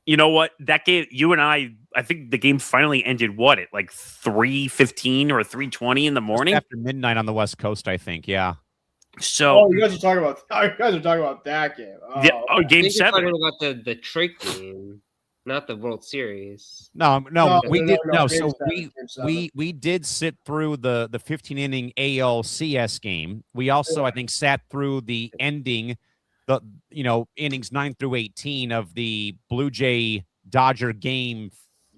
you know what? That game, you and I think the game finally ended, at like 3:15 or 3:20 in the morning? Just after midnight on the West Coast, I think, yeah. So you guys are talking about that game. Game 7. Talking about the trick game, not the World Series. We did sit through the 15-inning ALCS game. We also, I think, sat through the ending, innings 9 through 18 of the Blue Jay Dodger game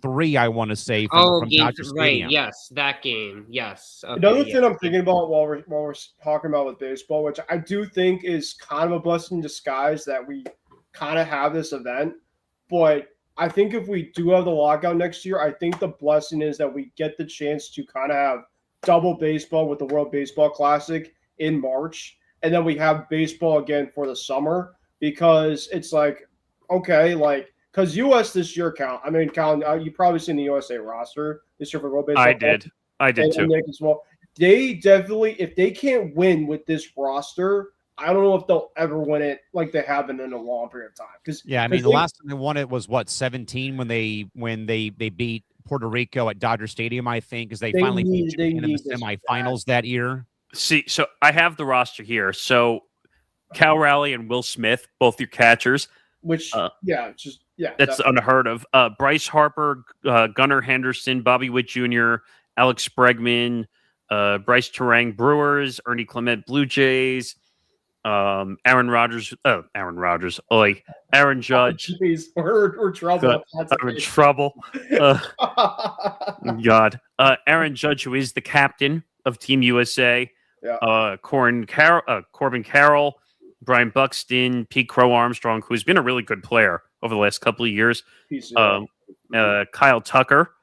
3, I want to say, from Dodger Stadium. Right, yes, that game, yes. Okay, another thing I'm thinking about while we're talking about with baseball, which I do think is kind of a blessing in disguise that we kind of have this event, but I think if we do have the lockout next year, I think the blessing is that we get the chance to kind of have double baseball with the World Baseball Classic in March, and then we have baseball again for the summer, because it's like, okay, like, because U.S. this year, Callan, you've probably seen the USA roster this year for World Baseball. I did too. Nick as well. They definitely, if they can't win with this roster, I don't know if they'll ever win it like they haven't in a long period of time. The last time they won it was 17 when they beat Puerto Rico at Dodger Stadium, I think, because they finally beat Japan in the semifinals that year. See, so I have the roster here. So Cal Raleigh and Will Smith, both your catchers. Which, that's definitely unheard of. Bryce Harper, Gunnar Henderson, Bobby Witt Jr., Alex Bregman, Bryce Terang, Brewers, Ernie Clement, Blue Jays, Aaron Rodgers. Aaron Judge. Jeez, we're trouble. I'm in trouble. God. Aaron Judge, who is the captain of Team USA. Yeah. Corbin Carroll, Brian Buxton, Pete Crow Armstrong, who's been a really good player over the last couple of years. Kyle Tucker.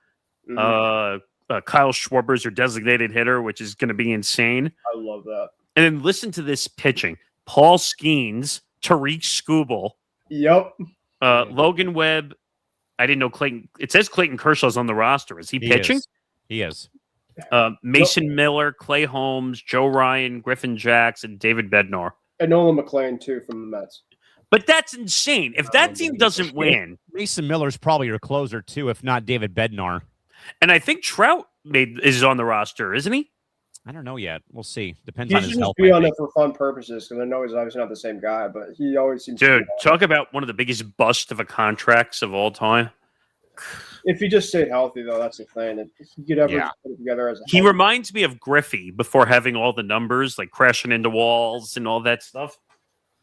Mhm. Kyle Schwarber's your designated hitter, which is going to be insane. I love that. And then listen to this pitching. Paul Skeens, Tariq Skubal, Yep. Logan Webb. I didn't know Clayton. It says Clayton Kershaw's on the roster. Is he pitching? He is. Mason Miller, Clay Holmes, Joe Ryan, Griffin Jacks, and David Bednar. And Nolan McLean, too, from the Mets. But that's insane. If that team doesn't win. Mason Miller's probably your closer, too, if not David Bednar. And I think Trout is on the roster, isn't he? I don't know yet. We'll see. Depends He on should his just health. be on it for fun purposes because I know he's obviously not the same guy, but he always seems Dude, to be talk about one of the biggest busts of a contracts of all time. If he just stayed healthy, though, that's the thing. If he could ever just put it together as a He reminds me of Griffey before having all the numbers, like crashing into walls and all that stuff.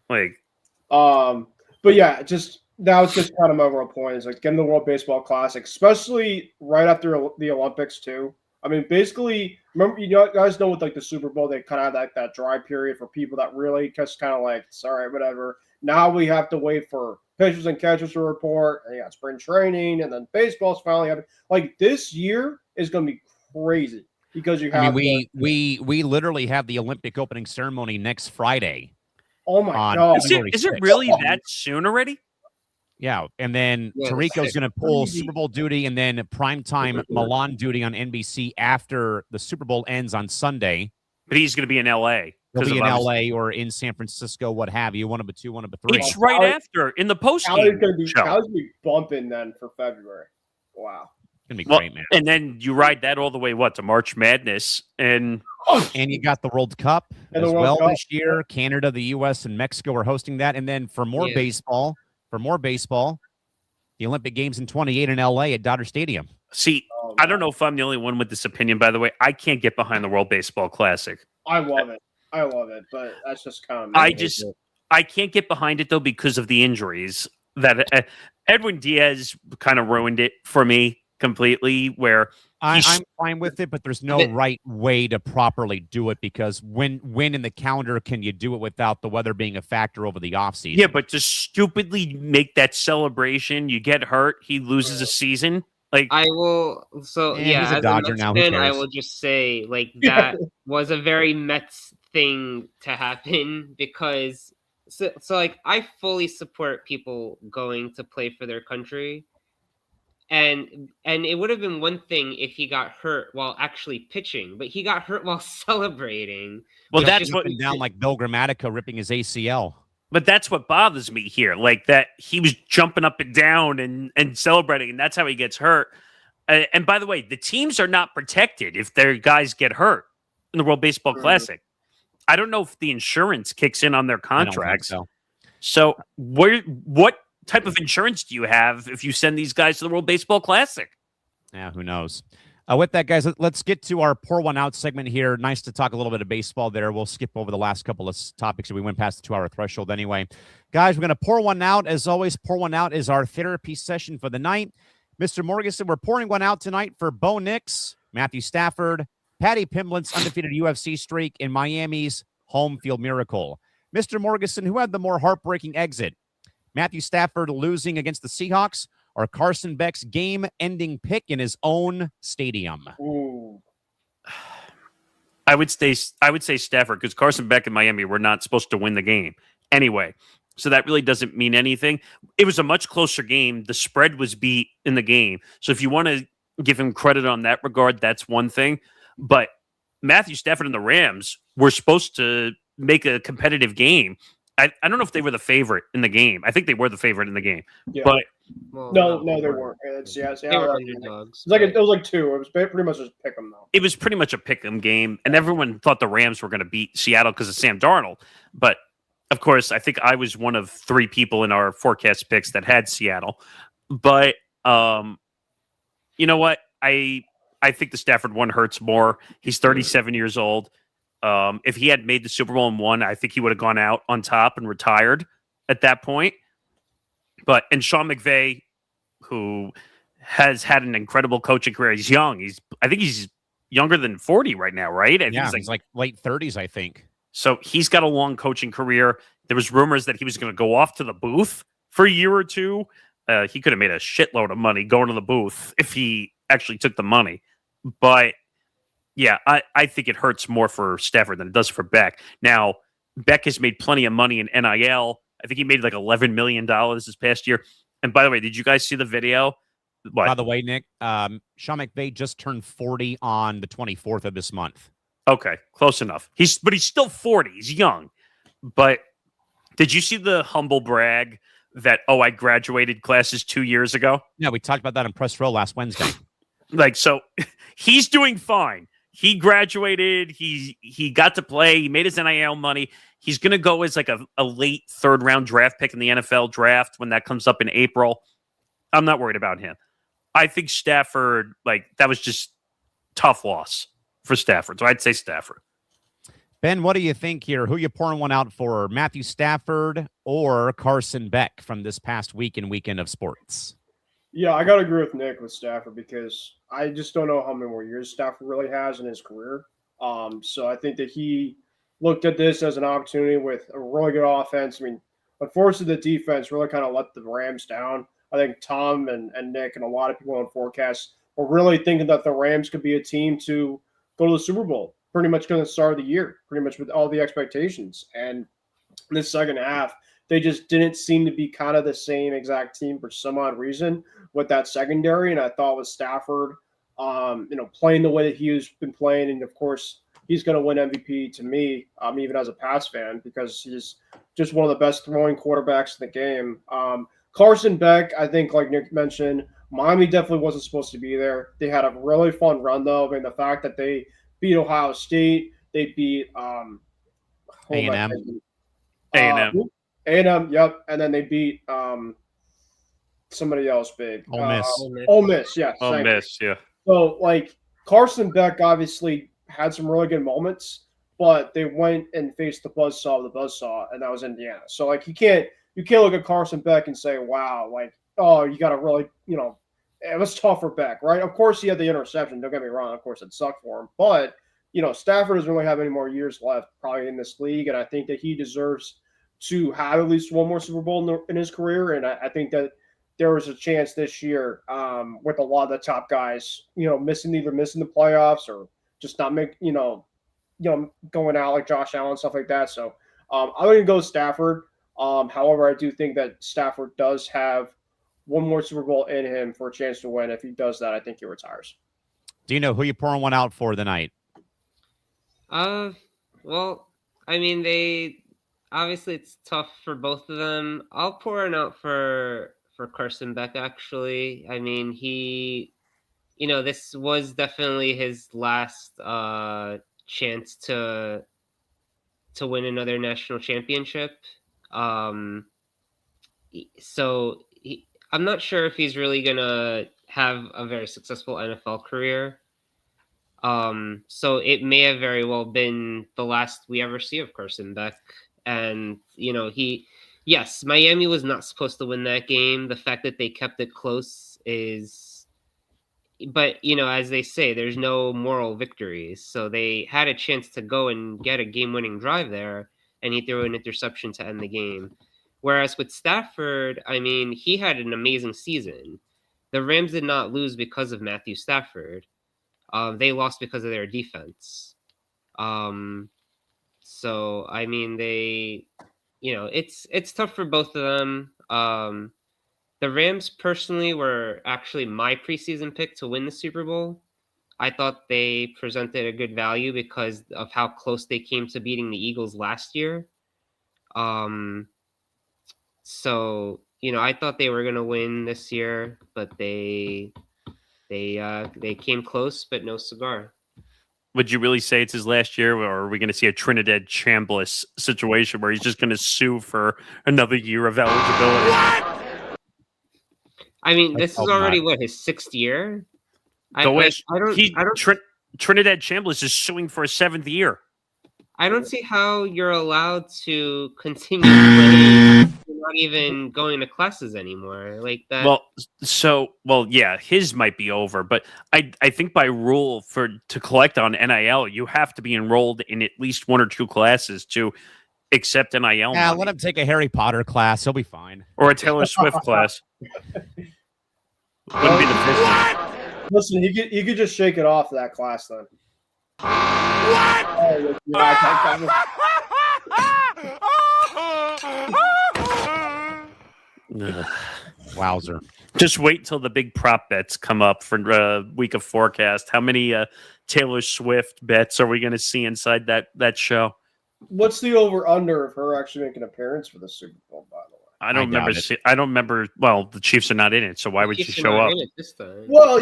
Like, but yeah, just that was just kind of my overall point is like getting the World Baseball Classic, especially right after the Olympics too. I mean, basically, remember you guys know with like the Super Bowl, they kind of had like that dry period for people that really just kind of like, it's all right, whatever. Now we have to wait for pitchers and catchers to report, and you got spring training, and then baseball's finally happening. Like this year is going to be crazy because you have. I mean, we literally have the Olympic opening ceremony next Friday. Oh my God! Is it really that soon already? Yeah, and then Tarico's going to pull Super Bowl duty and then primetime Milan duty on NBC after the Super Bowl ends on Sunday. But he's going to be in L.A. He'll be in L.A. or in San Francisco, what have you. One of the two, one of the three. It's right after in the post game. Cal's going to be bumping then for February. Wow. It's going to be great, man. And then you ride that all the way, to March Madness. And you got the World Cup as well this year. Canada, the U.S., and Mexico are hosting that. And then for more baseball, the Olympic Games in 28 in L.A. at Dodger Stadium. See, I don't know if I'm the only one with this opinion, by the way. I can't get behind the World Baseball Classic. I love it, but that's just kind of I can't get behind it, though, because of the injuries. That Edwin Diaz kind of ruined it for me completely, where I'm fine with it, but there's no right way to properly do it because when in the calendar can you do it without the weather being a factor over the offseason? Yeah, but to stupidly make that celebration, you get hurt, he loses a season. Like I will, so yeah, he's a Dodger now. I will just say, like that was a very Mets thing to happen because, so like I fully support people going to play for their country. And it would have been one thing if he got hurt while actually pitching, but he got hurt while celebrating. Well, that's what down like Bill Grammatica ripping his ACL. But that's what bothers me here, like that he was jumping up and down and celebrating, and that's how he gets hurt. And by the way, the teams are not protected if their guys get hurt in the World Baseball Classic. I don't know if the insurance kicks in on their contracts. So what type of insurance do you have if you send these guys to the World Baseball Classic? Yeah, who knows? With that, guys, let's get to our Pour One Out segment here. Nice to talk a little bit of baseball there. We'll skip over the last couple of topics that we went past the 2-hour threshold anyway. Guys, we're going to pour one out. As always, Pour One Out is our therapy session for the night. Mr. Morgasen, we're pouring one out tonight for Bo Nix, Matthew Stafford, Patty Pimblett's undefeated UFC streak, and Miami's home field miracle. Mr. Morgasen, who had the more heartbreaking exit? Matthew Stafford losing against the Seahawks or Carson Beck's game-ending pick in his own stadium? Ooh. I would say Stafford because Carson Beck and Miami were not supposed to win the game anyway. So that really doesn't mean anything. It was a much closer game. The spread was beat in the game. So if you want to give him credit on that regard, that's one thing. But Matthew Stafford and the Rams were supposed to make a competitive game. I don't know if they were the favorite in the game. I think they were the favorite in the game. Yeah. But no, they weren't. They were underdogs. It was like two. It was pretty much just pick 'em though. It was pretty much a pick 'em game, and everyone thought the Rams were going to beat Seattle because of Sam Darnold. But of course, I think I was one of 3 people in our forecast picks that had Seattle. But you know what? I think the Stafford one hurts more. He's 37 years old. If he had made the Super Bowl and won, I think he would have gone out on top and retired at that point. And Sean McVay, who has had an incredible coaching career, he's young. I think he's younger than 40 right now, right? I think he's like late 30s, I think. So he's got a long coaching career. There was rumors that he was going to go off to the booth for a year or two. He could have made a shitload of money going to the booth if he actually took the money. But yeah, I think it hurts more for Stafford than it does for Beck. Now, Beck has made plenty of money in NIL. I think he made like $11 million this past year. And by the way, did you guys see the video? What? By the way, Nick, Sean McVay just turned 40 on the 24th of this month. Okay, close enough. He's still 40. He's young. But did you see the humble brag that, I graduated classes 2 years ago? Yeah, we talked about that in Press Row last Wednesday. So he's doing fine. He graduated. He got to play. He made his NIL money. He's going to go as like a late third-round draft pick in the NFL draft when that comes up in April. I'm not worried about him. I think Stafford, that was just tough loss for Stafford. So I'd say Stafford. Ben, what do you think here? Who you pouring one out for, Matthew Stafford or Carson Beck from this past week and weekend of sports? Yeah, I got to agree with Nick with Stafford because I just don't know how many more years Stafford really has in his career. So I think that he looked at this as an opportunity with a really good offense. I mean, unfortunately, the defense really kind of let the Rams down. I think Tom and Nick and a lot of people on forecasts were really thinking that the Rams could be a team to go to the Super Bowl pretty much going to start of the year, pretty much with all the expectations. And in the second half, they just didn't seem to be kind of the same exact team for some odd reason with that secondary. And I thought with Stafford, playing the way that he's been playing, and of course, he's going to win MVP to me, even as a Pats fan, because he's just one of the best throwing quarterbacks in the game. Carson Beck, I think, like Nick mentioned, Miami definitely wasn't supposed to be there. They had a really fun run, though. I mean, the fact that they beat Ohio State, they beat A&M. A&M, yep. And then they beat somebody else big. Ole Miss. Ole Miss, yeah. Ole Miss, yeah. So, Carson Beck obviously had some really good moments, but they went and faced the buzzsaw of the buzzsaw, and that was Indiana. So, you can't look at Carson Beck and say, wow, you got to really, it was tough for Beck, right? Of course, he had the interception. Don't get me wrong. Of course, it sucked for him. But, Stafford doesn't really have any more years left probably in this league, and I think that he deserves to have at least one more Super Bowl in his career. And I think that there was a chance this year with a lot of the top guys, missing the playoffs or just not going out like Josh Allen, stuff like that. So I'm going to go Stafford. However, I do think that Stafford does have one more Super Bowl in him for a chance to win. If he does that, I think he retires. Dino, who you pouring one out for tonight? Well, I mean, obviously it's tough for both of them. I'll pour one out for Carson Beck, actually. I mean, this was definitely his last chance to win another national championship. So I'm not sure if he's really gonna have a very successful NFL career. So it may have very well been the last we ever see of Carson Beck. And, yes, Miami was not supposed to win that game. The fact that they kept it close but, as they say, there's no moral victories. So they had a chance to go and get a game-winning drive there, and he threw an interception to end the game. Whereas with Stafford, I mean, he had an amazing season. The Rams did not lose because of Matthew Stafford. They lost because of their defense. So, I mean, it's tough for both of them. The Rams personally were actually my preseason pick to win the Super Bowl. I thought they presented a good value because of how close they came to beating the Eagles last year. So, I thought they were going to win this year, but they came close, but no cigar. Would you really say it's his last year, or are we going to see a Trinidad Chambliss situation where he's just going to sue for another year of eligibility? What? I mean, this is already his sixth year. Trinidad Chambliss is suing for a seventh year. I don't see how you're allowed to continue playing. You're not even going to classes anymore. Like that. Well, yeah, his might be over, but I think by rule to collect on NIL, you have to be enrolled in at least 1 or 2 classes to accept NIL. Yeah, money. let him take a Harry Potter class. He'll be fine. Or a Taylor Swift class. Wouldn't be the first one. Listen, he could just shake it off that class then. What? Oh, Ugh. Wowzer. Just wait till the big prop bets come up for week of forecast. How many Taylor Swift bets are we going to see inside that show? What's the over/under of her actually making an appearance for the Super Bowl? By the way, I don't remember. Well, the Chiefs are not in it, so why would she show up? This time. Well,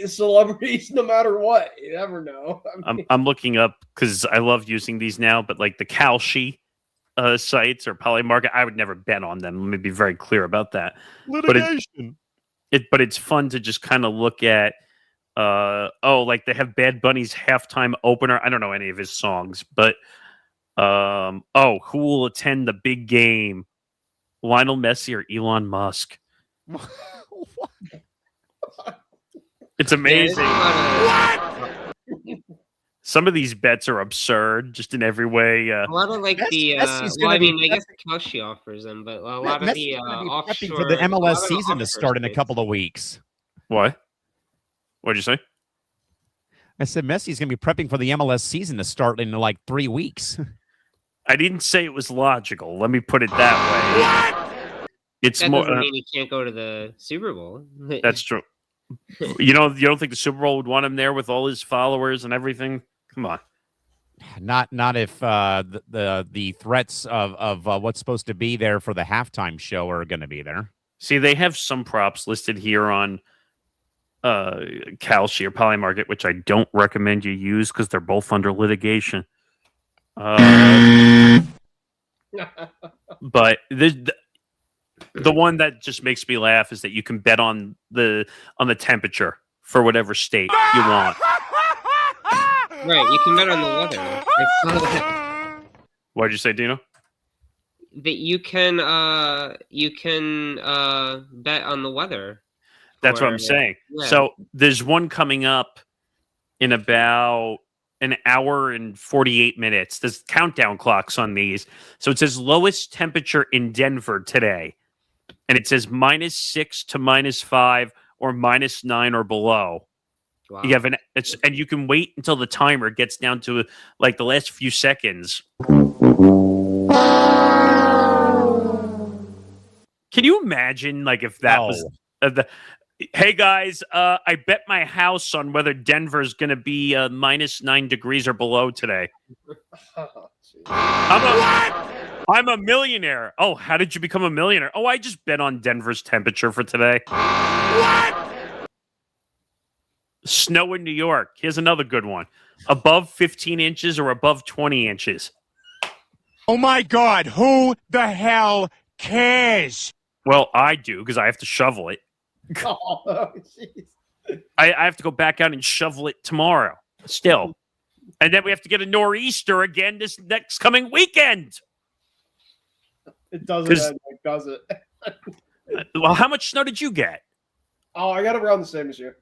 celebrities, no matter what, you never know. I'm looking up because I love using these now, but like the Kalshi sites or Polymarket, I would never bet on them. Let me be very clear about that. Litigation. But it's fun to just kind of look at. Like they have Bad Bunny's halftime opener. I don't know any of his songs, but who will attend the big game? Lionel Messi or Elon Musk? It's amazing. Some of these bets are absurd, just in every way. A lot of like I guess Kalshi offers them, but a lot of the offshore for the MLS season to start in a couple of weeks. What? What'd you say? I said Messi's going to be prepping for the MLS season to start in like 3 weeks. I didn't say it was logical. Let me put it that way. It's that more. Doesn't mean he can't go to the Super Bowl. That's true. You don't think the Super Bowl would want him there with all his followers and everything? Come on. Not if the threats of what's supposed to be there for the halftime show are going to be there. See, they have some props listed here on Kalshi or Polymarket, which I don't recommend you use because they're both under litigation. But the one that just makes me laugh is that you can bet on the temperature for whatever state you want. Right, you can bet on the weather. I saw that. What'd you say, Dino? That you can bet on the weather. That's what I'm saying. Yeah. So there's one coming up in about an hour and 48 minutes. There's countdown clocks on these. So it says lowest temperature in Denver today. And it says -6 to -5 or -9 or below. Wow. You have and you can wait until the timer gets down to like the last few seconds. Can you imagine like if that was hey guys, I bet my house on whether Denver's going to be -9 degrees or below today. I'm a millionaire. Oh, how did you become a millionaire? Oh, I just bet on Denver's temperature for today. What? Snow in New York. Here's another good one. Above 15 inches or above 20 inches. Oh my God, who the hell cares? Well, I do because I have to shovel it. Oh, jeez. I have to go back out and shovel it tomorrow still. And then we have to get a nor'easter again this next coming weekend. It doesn't end, does it? Well, how much snow did you get? Oh, I got around the same as you.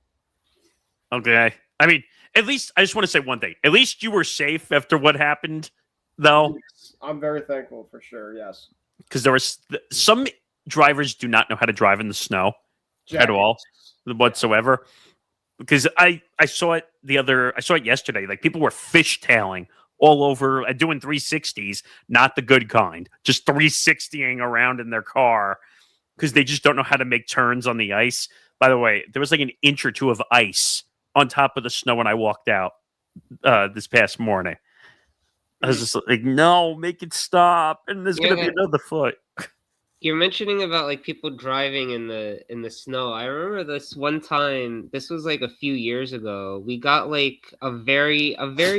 Okay. I mean, at least I just want to say one thing. At least you were safe after what happened, though. Yes, I'm very thankful for sure, yes. Because there was some drivers do not know how to drive in the snow at all whatsoever. Because I saw it yesterday. Like people were fishtailing all over, doing 360s, not the good kind, just 360ing around in their car because they just don't know how to make turns on the ice. By the way, there was like an inch or two of ice on top of the snow when I walked out this past morning. I was just like, no, make it stop. And there's going to be another foot. You're mentioning about like people driving in the snow. I remember this one time, this was like a few years ago. We got like a very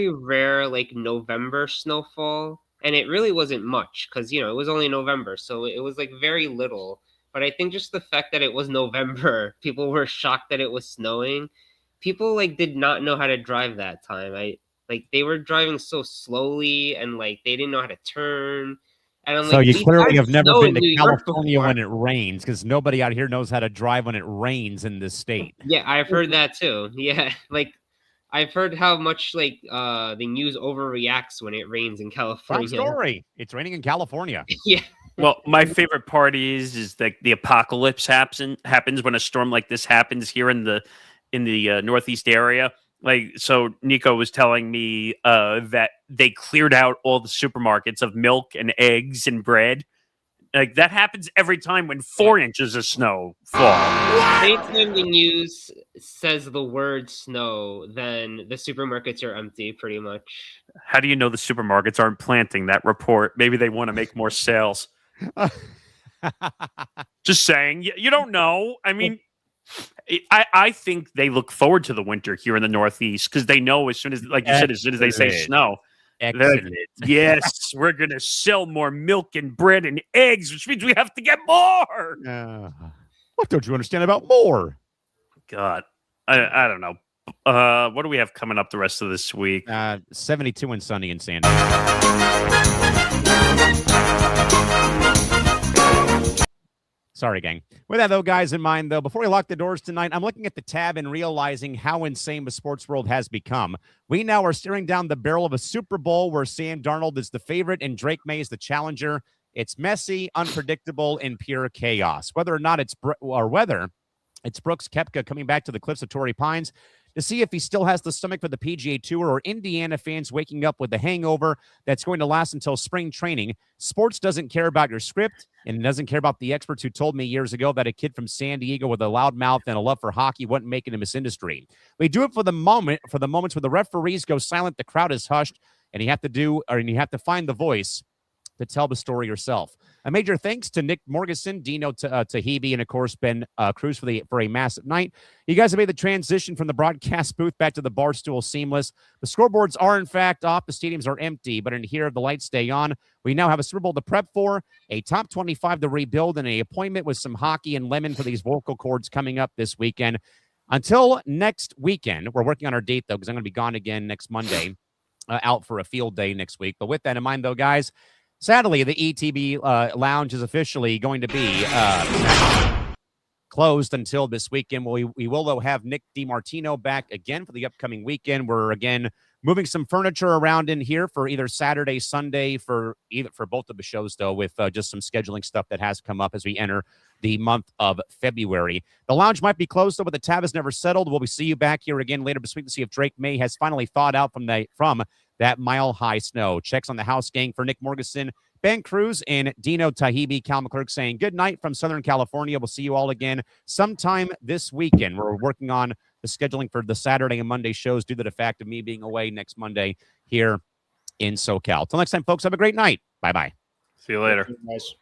rare like November snowfall. And it really wasn't much because, it was only November. So it was like very little. But I think just the fact that it was November, people were shocked that it was snowing. People like did not know how to drive that time. Like they were driving so slowly and like they didn't know how to turn. And I'm So like, you "We've clearly had have never snow been in to New York California before." when it rains, because nobody out here knows how to drive when it rains in this state. Yeah, I've heard that too. Yeah, like I've heard how much like the news overreacts when it rains in Top California. story. It's raining in California. Yeah. Well, my favorite part is that the apocalypse happens when a storm like this happens here in the Northeast area. Like, so Nico was telling me that they cleared out all the supermarkets of milk and eggs and bread. Like that happens every time when 4 inches of snow fall. Anytime the news says the word snow, then the supermarkets are empty pretty much. How do you know the supermarkets aren't planting that report? Maybe they want to make more sales. Just saying. You don't know. I mean, I think they look forward to the winter here in the Northeast because they know as soon as, like you said, as soon as they say snow, yes, we're going to sell more milk and bread and eggs, which means we have to get more. What don't you understand about more? God, I don't know. What do we have coming up the rest of this week? 72 and sunny in San Diego. Sorry, gang. With that, though, guys, in mind, though, before we lock the doors tonight, I'm looking at the tab and realizing how insane the sports world has become. We now are staring down the barrel of a Super Bowl where Sam Darnold is the favorite and Drake May is the challenger. It's messy, unpredictable, and pure chaos. Whether it's Brooks Koepka coming back to the cliffs of Torrey Pines to see if he still has the stomach for the PGA Tour, or Indiana fans waking up with a hangover that's going to last until spring training. Sports doesn't care about your script, and it doesn't care about the experts who told me years ago that a kid from San Diego with a loud mouth and a love for hockey wouldn't make it in this industry. We do it for the moments where the referees go silent, the crowd is hushed, and you have to find the voice to tell the story yourself. A major thanks to Nick Morgasen, Dino Taibi, and of course Ben Kruse for a massive night. You guys have made the transition from the broadcast booth back to the bar stool seamless. The scoreboards are in fact off, the stadiums are empty, but in here the lights stay on. We now have a Super Bowl to prep for, a top 25 to rebuild, and an appointment with some hockey and lemon for these vocal cords coming up this weekend. Until next weekend, we're working on our date though, because I'm going to be gone again next Monday, out for a field day next week. But with that in mind though, guys, sadly, the ETB Lounge is officially going to be closed until this weekend. We will, though, have Nick DiMartino back again for the upcoming weekend. We're, again, moving some furniture around in here for either Saturday, Sunday, for both of the shows, though, with just some scheduling stuff that has come up as we enter the month of February. The lounge might be closed, though, but the tab is never settled. We'll see you back here again later this week to see if Drake May has finally thawed out from that mile-high snow. Checks on the house gang for Nick Morgasen, Ben Kruse, and Dino Taibi. Callan McClurg saying good night from Southern California. We'll see you all again sometime this weekend. We're working on the scheduling for the Saturday and Monday shows due to the fact of me being away next Monday here in SoCal. Till next time, folks, have a great night. Bye-bye. See you later. Nice.